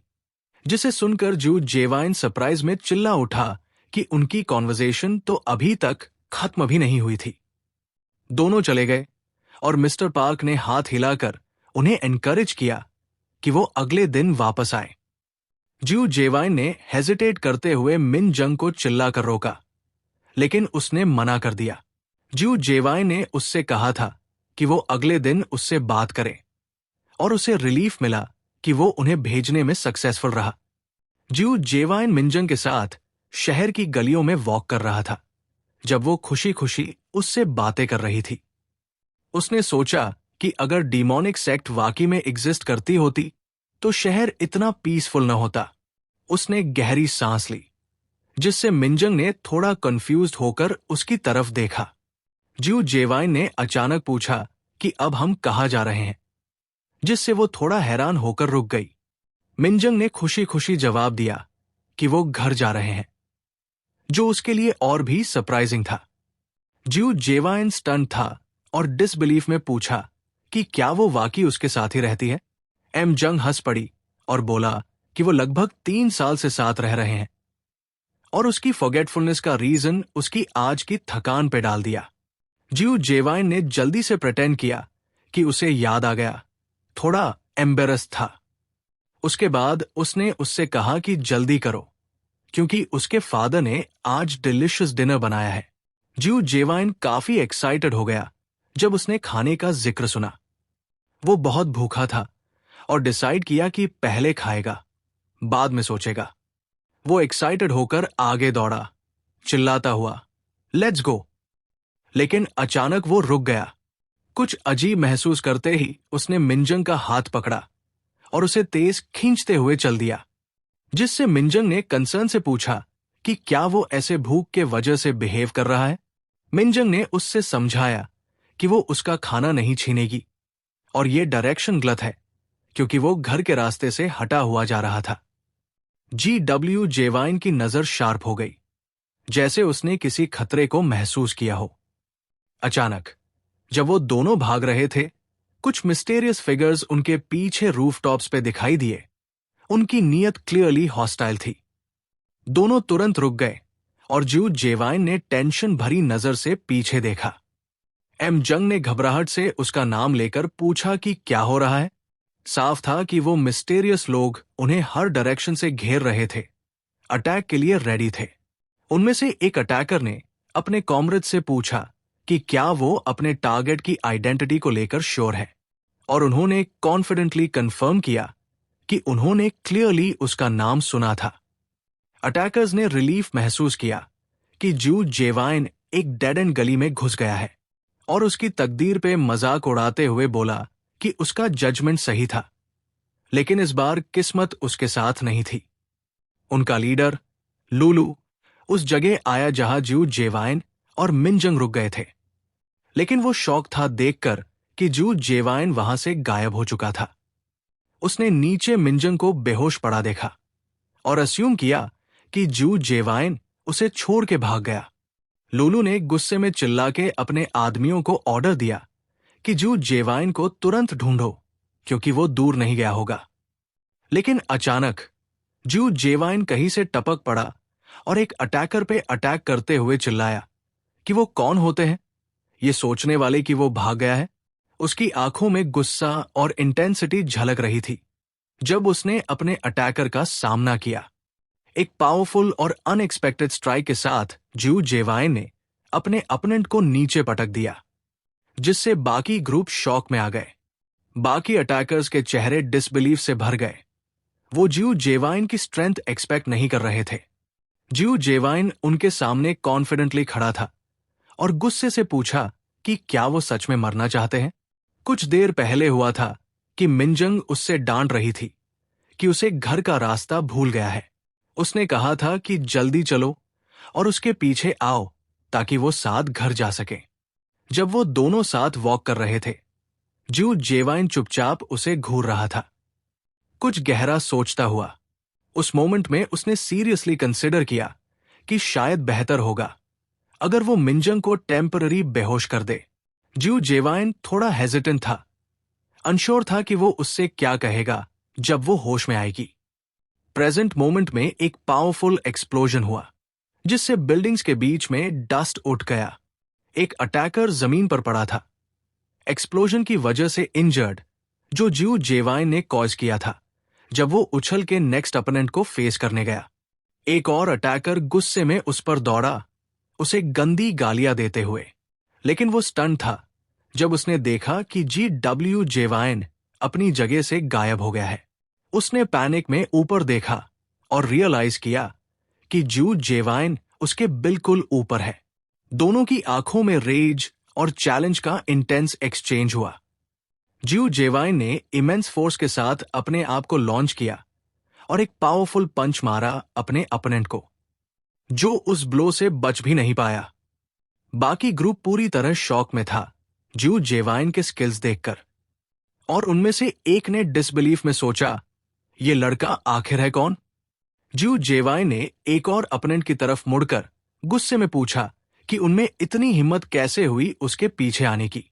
जिसे सुनकर ज्यू जेवाइन सरप्राइज में चिल्ला उठा कि उनकी कॉन्वर्सेशन तो अभी तक खत्म भी नहीं हुई थी। दोनों चले गए और मिस्टर पार्क ने हाथ हिलाकर उन्हें एनकरेज किया कि वो अगले दिन वापस आए। ज्यू जेवाइन ने हेजिटेट करते हुए मिन जंग को चिल्लाकर रोका, लेकिन उसने मना कर दिया। ज्यू जेवाइन ने उससे कहा था कि वो अगले दिन उससे बात करे, और उसे रिलीफ मिला कि वो उन्हें भेजने में सक्सेसफुल रहा। ज्यू जेवाइन मिनजंग के साथ शहर की गलियों में वॉक कर रहा था जब वो खुशी खुशी उससे बातें कर रही थी। उसने सोचा कि अगर डीमोनिक सेक्ट वाकई में एग्जिस्ट करती होती तो शहर इतना पीसफुल न होता। उसने गहरी सांस ली, जिससे मिनजंग ने थोड़ा कंफ्यूज्ड होकर उसकी तरफ देखा। ज्यू जेवाइन ने अचानक पूछा कि अब हम कहाँ जा रहे हैं, जिससे वो थोड़ा हैरान होकर रुक गई। मिनजंग ने खुशी खुशी जवाब दिया कि वो घर जा रहे हैं, जो उसके लिए और भी सरप्राइजिंग था। ज्यू जेवाइन स्टन था और डिसबिलीफ में पूछा कि क्या वो वाकई उसके साथ ही रहती है। एम जंग हंस पड़ी और बोला कि वो लगभग 3 साल से साथ रह रहे हैं, और उसकी फॉरगेटफुलनेस का रीजन उसकी आज की थकान पे डाल दिया। ज्यू जेवाइन ने जल्दी से प्रिटेंड किया कि उसे याद आ गया, थोड़ा एम्बेरस था। उसके बाद उसने उससे कहा कि जल्दी करो, क्योंकि उसके फादर ने आज डिलिशियस डिनर बनाया है। ज्यू जेवाइन काफी एक्साइटेड हो गया जब उसने खाने का जिक्र सुना। वो बहुत भूखा था और डिसाइड किया कि पहले खाएगा, बाद में सोचेगा। वो एक्साइटेड होकर आगे दौड़ा, चिल्लाता हुआ, लेट्स गो। लेकिन अचानक वो रुक गया। कुछ अजीब महसूस करते ही उसने मिनजंग का हाथ पकड़ा और उसे तेज खींचते हुए चल दिया, जिससे मिनजंग ने कंसर्न से पूछा कि क्या वो ऐसे भूख के वजह से बिहेव कर रहा है। मिनजंग ने उससे समझाया कि वो उसका खाना नहीं छीनेगी और ये डायरेक्शन गलत है, क्योंकि वो घर के रास्ते से हटा हुआ जा रहा था। GW जेवाइन की नजर शार्प हो गई, जैसे उसने किसी खतरे को महसूस किया हो। अचानक जब वो दोनों भाग रहे थे, कुछ मिस्टीरियस फिगर्स उनके पीछे रूफटॉप्स पे दिखाई दिए। उनकी नीयत क्लियरली हॉस्टाइल थी। दोनों तुरंत रुक गए और जू जेवाइन ने टेंशन भरी नजर से पीछे देखा। एम जंग ने घबराहट से उसका नाम लेकर पूछा कि क्या हो रहा है। साफ था कि वो मिस्टीरियस लोग उन्हें हर डायरेक्शन से घेर रहे थे, अटैक के लिए रेडी थे। उनमें से एक अटैकर ने अपने कॉमरेड से पूछा कि क्या वो अपने टारगेट की आइडेंटिटी को लेकर श्योर है, और उन्होंने कॉन्फिडेंटली कंफर्म किया कि उन्होंने क्लियरली उसका नाम सुना था। अटैकर्स ने रिलीफ महसूस किया कि जू जेवाइन एक डेड एंड गली में घुस गया है, और उसकी तकदीर पे मजाक उड़ाते हुए बोला कि उसका जजमेंट सही था, लेकिन इस बार किस्मत उसके साथ नहीं थी। उनका लीडर लूलू उस जगह आया जहां जू जेवाइन और मिनजंग रुक गए थे, लेकिन वो शौक था देखकर कि जू जेवाइन वहां से गायब हो चुका था। उसने नीचे मिनजंग को बेहोश पड़ा देखा और अस्यूम किया कि जू जेवाइन उसे छोड़ के भाग गया। लूलू ने गुस्से में चिल्ला के अपने आदमियों को ऑर्डर दिया कि जू जेवाइन को तुरंत ढूंढो, क्योंकि वो दूर नहीं गया होगा। लेकिन अचानक जू जेवाइन कहीं से टपक पड़ा और एक अटैकर पे अटैक करते हुए चिल्लाया कि वो कौन होते हैं, ये सोचने वाले कि वो भाग गया है। उसकी आंखों में गुस्सा और इंटेंसिटी झलक रही थी जब उसने अपने अटैकर का सामना किया। एक पावरफुल और अनएक्सपेक्टेड स्ट्राइक के साथ जू जेवाइन ने अपने अपोनेंट को नीचे पटक दिया, जिससे बाकी ग्रुप शॉक में आ गए। बाकी अटैकर्स के चेहरे डिसबिलीफ से भर गए। वो जू जेवाइन की स्ट्रेंथ एक्सपेक्ट नहीं कर रहे थे। जू जेवाइन उनके सामने कॉन्फिडेंटली खड़ा था और गुस्से से पूछा कि क्या वो सच में मरना चाहते हैं। कुछ देर पहले हुआ था कि मिनजंग उससे डांट रही थी कि उसे घर का रास्ता भूल गया है। उसने कहा था कि जल्दी चलो और उसके पीछे आओ ताकि वो साथ घर जा सके। जब वो दोनों साथ वॉक कर रहे थे, जू जेवाइन चुपचाप उसे घूर रहा था, कुछ गहरा सोचता हुआ। उस मोमेंट में उसने सीरियसली कंसिडर किया कि शायद बेहतर होगा अगर वो मिनजंग को टेम्पररी बेहोश कर दे। जू जेवाइन थोड़ा हेजिटेंट था, अनश्योर था कि वो उससे क्या कहेगा जब वो होश में आएगी। प्रेजेंट मोमेंट में एक पावरफुल एक्सप्लोजन हुआ, जिससे बिल्डिंग्स के बीच में डस्ट उठ गया। एक अटैकर जमीन पर पड़ा था, एक्सप्लोजन की वजह से इंजर्ड, जो जू जेवाइन ने कॉज किया था जब वो उछल के नेक्स्ट अपोनेंट को फेस करने गया। एक और अटैकर गुस्से में उस पर दौड़ा, उसे गंदी गालियां देते हुए, लेकिन वो स्टन था जब उसने देखा कि जी जेवाइन अपनी जगह से गायब हो गया है। उसने पैनिक में ऊपर देखा और रियलाइज किया कि जू जेवाइन उसके बिल्कुल ऊपर है। दोनों की आंखों में रेज और चैलेंज का इंटेंस एक्सचेंज हुआ। जू जेवाइन ने इमेंस फोर्स के साथ अपने आप को लॉन्च किया और एक पावरफुल पंच मारा अपने अपोनेंट को, जो उस ब्लो से बच भी नहीं पाया। बाकी ग्रुप पूरी तरह शॉक में था जू जेवाइन के स्किल्स देखकर, और उनमें से एक ने डिसबिलीफ में सोचा, ये लड़का आखिर है कौन। जू जेवाइन ने एक और अपोनेंट की तरफ मुड़कर गुस्से में पूछा कि उनमें इतनी हिम्मत कैसे हुई उसके पीछे आने की।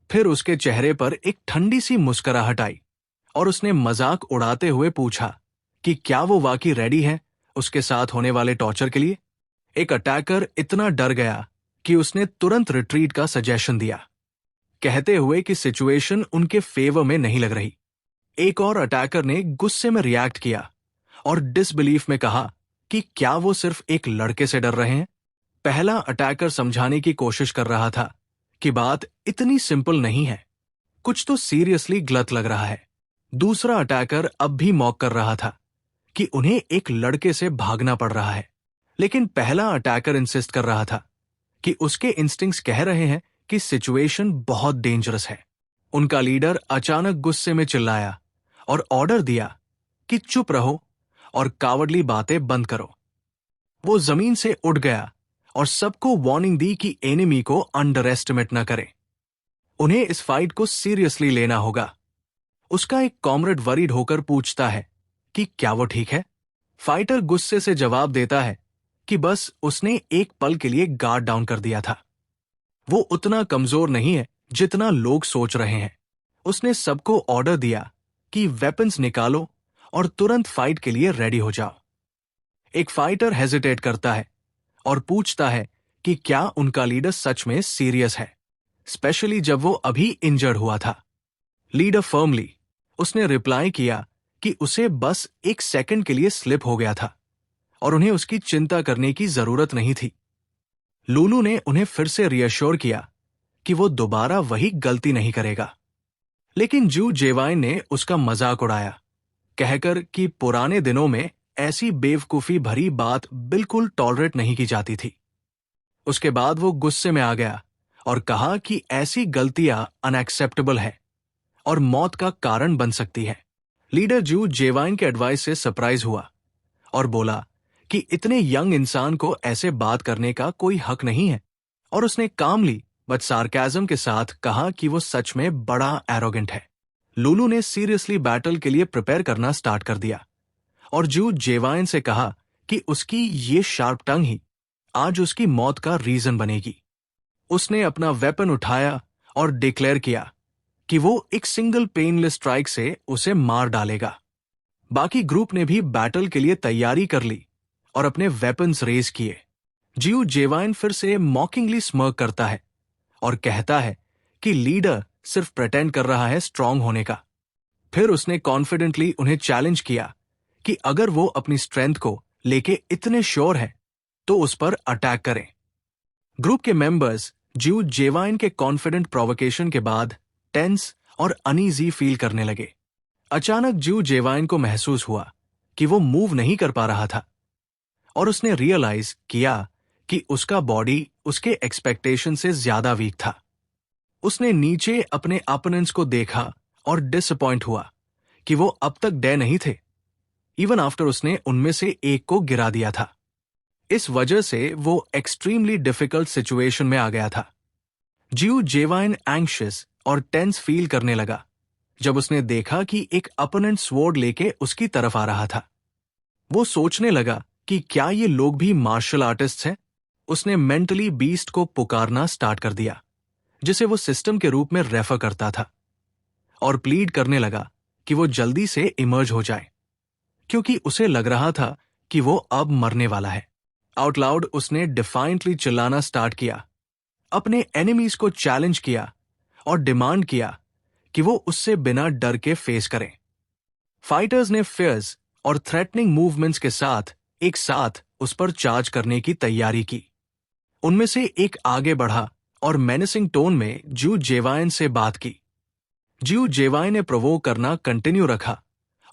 फिर उसके चेहरे पर एक ठंडी सी मुस्कुराहट आई और उसने मजाक उड़ाते हुए पूछा कि क्या वो वाकई रेडी है उसके साथ होने वाले टॉर्चर के लिए। एक अटैकर इतना डर गया कि उसने तुरंत रिट्रीट का सजेशन दिया, कहते हुए कि सिचुएशन उनके फेवर में नहीं लग रही। एक और अटैकर ने गुस्से में रिएक्ट किया और डिसबिलीफ में कहा कि क्या वो सिर्फ एक लड़के से डर रहे हैं। पहला अटैकर समझाने की कोशिश कर रहा था कि बात इतनी सिंपल नहीं है, कुछ तो सीरियसली गलत लग रहा है। दूसरा अटैकर अब भी मॉक कर रहा था कि उन्हें एक लड़के से भागना पड़ रहा है, लेकिन पहला अटैकर इंसिस्ट कर रहा था कि उसके इंस्टिंक्ट्स कह रहे हैं कि सिचुएशन बहुत डेंजरस है। उनका लीडर अचानक गुस्से में चिल्लाया और ऑर्डर दिया कि चुप रहो और कावड़ली बातें बंद करो। वो जमीन से उठ गया और सबको वार्निंग दी कि एनिमी को अंडर एस्टिमेट न करें, उन्हें इस फाइट को सीरियसली लेना होगा। उसका एक कॉमरेड वरीड होकर पूछता है कि क्या वो ठीक है। फाइटर गुस्से से जवाब देता है कि बस उसने एक पल के लिए गार्ड डाउन कर दिया था। वो उतना कमजोर नहीं है जितना लोग सोच रहे हैं। उसने सबको ऑर्डर दिया कि वेपन्स निकालो और तुरंत फाइट के लिए रेडी हो जाओ। एक फाइटर हेजिटेट करता है और पूछता है कि क्या उनका लीडर सच में सीरियस है, स्पेशली जब वो अभी इंजर्ड हुआ था। लीडर फर्मली उसने रिप्लाई किया कि उसे बस एक सेकंड के लिए स्लिप हो गया था और उन्हें उसकी चिंता करने की जरूरत नहीं थी। लूलू ने उन्हें फिर से रियश्योर किया कि वो दोबारा वही गलती नहीं करेगा। लेकिन जू जेवाइन ने उसका मजाक उड़ाया, कहकर कि पुराने दिनों में ऐसी बेवकूफी भरी बात बिल्कुल टॉलरेट नहीं की जाती थी। उसके बाद वो गुस्से में आ गया और कहा कि ऐसी गलतियां अनएक्सेप्टेबल है और मौत का कारण बन सकती है। लीडर जू जेवाइन के एडवाइस से सरप्राइज हुआ और बोला कि इतने यंग इंसान को ऐसे बात करने का कोई हक नहीं है, और उसने कामली बट सार्केज्म के साथ कहा कि वो सच में बड़ा एरोगेंट है। लूलू ने सीरियसली बैटल के लिए प्रिपेयर करना स्टार्ट कर दिया और जू जेवाइन से कहा कि उसकी ये शार्प टंग ही आज उसकी मौत का रीजन बनेगी। उसने अपना वेपन उठाया और डिक्लेयर किया कि वो एक सिंगल पेनलेस स्ट्राइक से उसे मार डालेगा। बाकी ग्रुप ने भी बैटल के लिए तैयारी कर ली और अपने वेपन्स रेज किए। जू जेवाइन फिर से मॉकिंगली स्मर्क करता है और कहता है कि लीडर सिर्फ प्रेटेंड कर रहा है स्ट्रांग होने का। फिर उसने कॉन्फिडेंटली उन्हें चैलेंज किया कि अगर वो अपनी स्ट्रेंथ को लेके इतने श्योर है तो उस पर अटैक करें। ग्रुप के मेंबर्स जू जेवाइन के कॉन्फिडेंट प्रोवोकेशन के बाद टेंस और अनईजी फील करने लगे। अचानक जू जेवाइन को महसूस हुआ कि वो मूव नहीं कर पा रहा था और उसने रियलाइज किया कि उसका बॉडी उसके एक्सपेक्टेशन से ज्यादा वीक था। उसने नीचे अपने अपोनेंट्स को देखा और डिसअपॉइंट हुआ कि वो अब तक डे नहीं थे, इवन आफ्टर उसने उनमें से एक को गिरा दिया था। इस वजह से वो एक्सट्रीमली डिफिकल्ट सिचुएशन में आ गया था। जू जेवाइन एंग्शियस और टेंस फील करने लगा जब उसने देखा कि एक अपोनेंट स्वॉर्ड लेके उसकी तरफ आ रहा था। वो सोचने लगा कि क्या ये लोग भी मार्शल आर्टिस्ट हैं। उसने मेंटली बीस्ट को पुकारना स्टार्ट कर दिया, जिसे वो सिस्टम के रूप में रेफर करता था, और प्लीड करने लगा कि वो जल्दी से इमर्ज हो जाए, क्योंकि उसे लग रहा था कि वो अब मरने वाला है। आउट लाउड उसने डिफाइंटली चिल्लाना स्टार्ट किया, अपने एनिमीज को चैलेंज किया और डिमांड किया कि वो उससे बिना डर के फेस करें। फाइटर्स ने फियर्स और थ्रेटनिंग मूवमेंट्स के साथ एक साथ उस पर चार्ज करने की तैयारी की। उनमें से एक आगे बढ़ा और मेनेसिंग टोन में जू जेवाइन से बात की। जू जेवाइन ने प्रोवोक करना कंटिन्यू रखा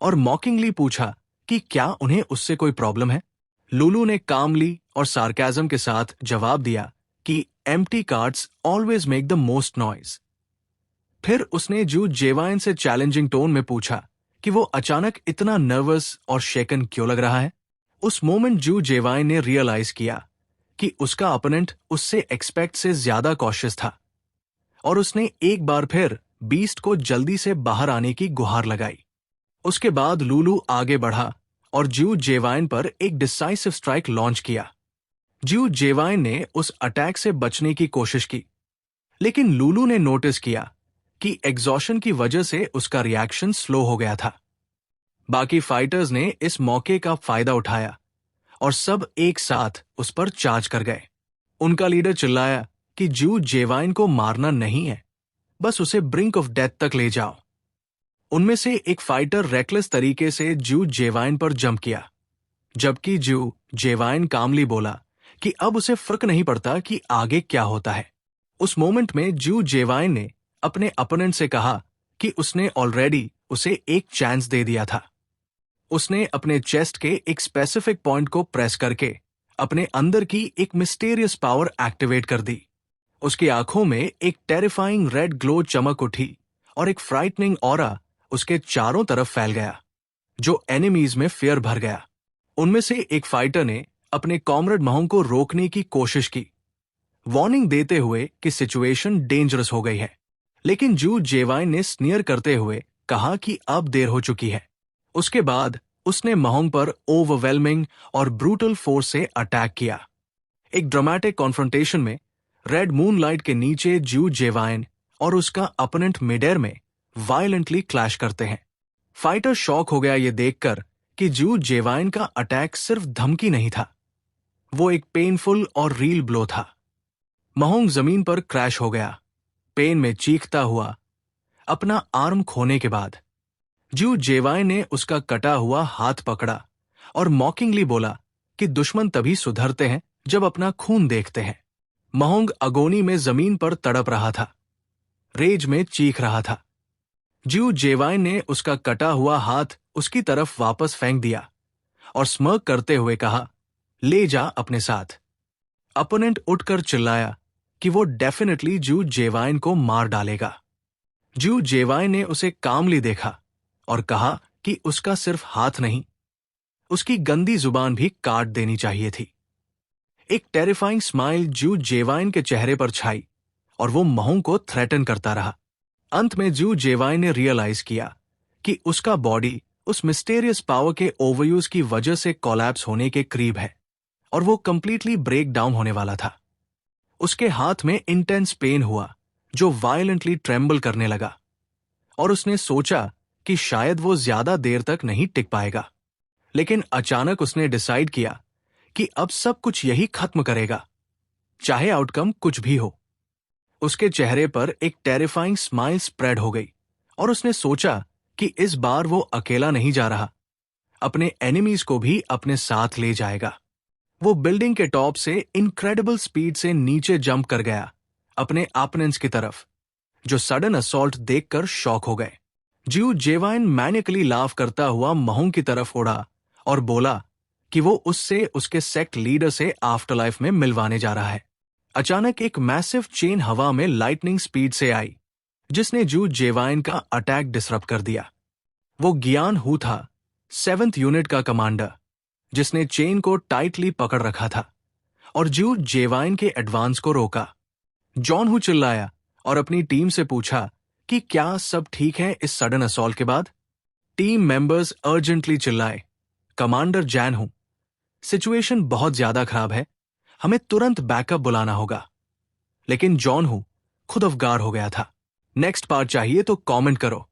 और मॉकिंगली पूछा कि क्या उन्हें उससे कोई प्रॉब्लम है। लूलू ने कामली और सार्केज्म के साथ जवाब दिया कि empty cards always make the most noise. फिर उसने जू जेवाइन से चैलेंजिंग टोन में पूछा कि वो अचानक इतना नर्वस और शेकन क्यों लग रहा है। उस मोमेंट जू जेवाइन ने रियलाइज किया कि उसका अपोनेंट उससे एक्सपेक्ट से ज्यादा कॉशियस था, और उसने एक बार फिर बीस्ट को जल्दी से बाहर आने की गुहार लगाई। उसके बाद लूलू आगे बढ़ा और जू जेवाइन पर एक डिसाइसिव स्ट्राइक लॉन्च किया। जू जेवाइन ने उस अटैक से बचने की कोशिश की, लेकिन लूलू ने नोटिस किया कि एग्जॉशन की वजह से उसका रिएक्शन स्लो हो गया था। बाकी फाइटर्स ने इस मौके का फायदा उठाया और सब एक साथ उस पर चार्ज कर गए। उनका लीडर चिल्लाया कि जू जेवाइन को मारना नहीं है, बस उसे ब्रिंक ऑफ डेथ तक ले जाओ। उनमें से एक फाइटर रेकलेस तरीके से जू जेवाइन पर जंप किया, जबकि जू जेवाइन कामली बोला कि अब उसे फर्क नहीं पड़ता कि आगे क्या होता है। उस मोमेंट में जू जेवाइन ने अपने अपोनेंट से कहा कि उसने ऑलरेडी उसे एक चांस दे दिया था। उसने अपने चेस्ट के एक स्पेसिफिक पॉइंट को प्रेस करके अपने अंदर की एक मिस्टीरियस पावर एक्टिवेट कर दी। उसकी आंखों में एक टेरिफाइंग रेड ग्लो चमक उठी और एक फ्राइटनिंग ऑरा उसके चारों तरफ फैल गया, जो एनिमीज में फियर भर गया। उनमें से एक फाइटर ने अपने कॉमरेड महंग को रोकने की कोशिश की, वार्निंग देते हुए कि सिचुएशन डेंजरस हो गई है, लेकिन जू जेवाइन ने स्नियर करते हुए कहा कि अब देर हो चुकी है। उसके बाद उसने महंग पर ओवरवेलमिंग और ब्रूटल फोर्स से अटैक किया। एक ड्रामेटिक कॉन्फ्रंटेशन में रेड मूनलाइट के नीचे जू जेवाइन और उसका अपोनेंट मिड एयर में वायलेंटली क्लैश करते हैं। फाइटर शॉक हो गया ये देखकर कि जू जेवाइन का अटैक सिर्फ धमकी नहीं था, वो एक पेनफुल और रियल ब्लो था। महोंग जमीन पर क्रैश हो गया, पेन में चीखता हुआ। अपना आर्म खोने के बाद जू जेवाइन ने उसका कटा हुआ हाथ पकड़ा और मॉकिंगली बोला कि दुश्मन तभी सुधरते हैं जब अपना खून देखते हैं। महोंग अगोनी में जमीन पर तड़प रहा था, रेज में चीख रहा था। जू जेवाइन ने उसका कटा हुआ हाथ उसकी तरफ वापस फेंक दिया और स्मर्क करते हुए कहा, ले जा अपने साथ। अपोनेंट उठकर चिल्लाया कि वो डेफिनेटली जू जेवाइन को मार डालेगा। जू जेवाइन ने उसे कामली देखा और कहा कि उसका सिर्फ हाथ नहीं, उसकी गंदी जुबान भी काट देनी चाहिए थी। एक टेरिफाइंग स्माइल जू जेवाइन के चेहरे पर छाई और वो महोंग को थ्रेटन करता रहा। अंत में जू जेवाइन ने रियलाइज किया कि उसका बॉडी उस मिस्टेरियस पावर के ओवरयूज की वजह से कोलैप्स होने के करीब है और वो कंप्लीटली ब्रेक डाउन होने वाला था। उसके हाथ में इंटेंस पेन हुआ जो वायलेंटली ट्रेम्बल करने लगा और उसने सोचा कि शायद वो ज्यादा देर तक नहीं टिक पाएगा। लेकिन अचानक उसने डिसाइड किया कि अब सब कुछ यही खत्म करेगा, चाहे आउटकम कुछ भी हो। उसके चेहरे पर एक टेरिफाइंग स्माइल स्प्रेड हो गई और उसने सोचा कि इस बार वो अकेला नहीं जा रहा, अपने एनिमीज को भी अपने साथ ले जाएगा। वो बिल्डिंग के टॉप से इनक्रेडिबल स्पीड से नीचे जंप कर गया अपने ओपोनेंट्स की तरफ, जो सडन असॉल्ट देखकर शॉक हो गए। जू जेवाइन मैनिकली लाफ करता हुआ महोंग की तरफ उड़ा और बोला कि वो उससे उसके सेक्ट लीडर से आफ्टरलाइफ में मिलवाने जा रहा है। अचानक एक मैसिव चेन हवा में लाइटनिंग स्पीड से आई, जिसने जू जेवाइन का अटैक डिसरप्ट कर दिया। वो गियान हू था, 7th यूनिट का कमांडर, जिसने चेन को टाइटली पकड़ रखा था और जू जेवाइन के एडवांस को रोका। जॉन हू चिल्लाया और अपनी टीम से पूछा कि क्या सब ठीक है इस सडन असॉल्ट के बाद। टीम मेंबर्स अर्जेंटली चिल्लाए, कमांडर जैन हूं, सिचुएशन बहुत ज्यादा खराब है, हमें तुरंत बैकअप बुलाना होगा। लेकिन जॉन हू खुद अफगार हो गया था। नेक्स्ट पार्ट चाहिए तो कमेंट करो।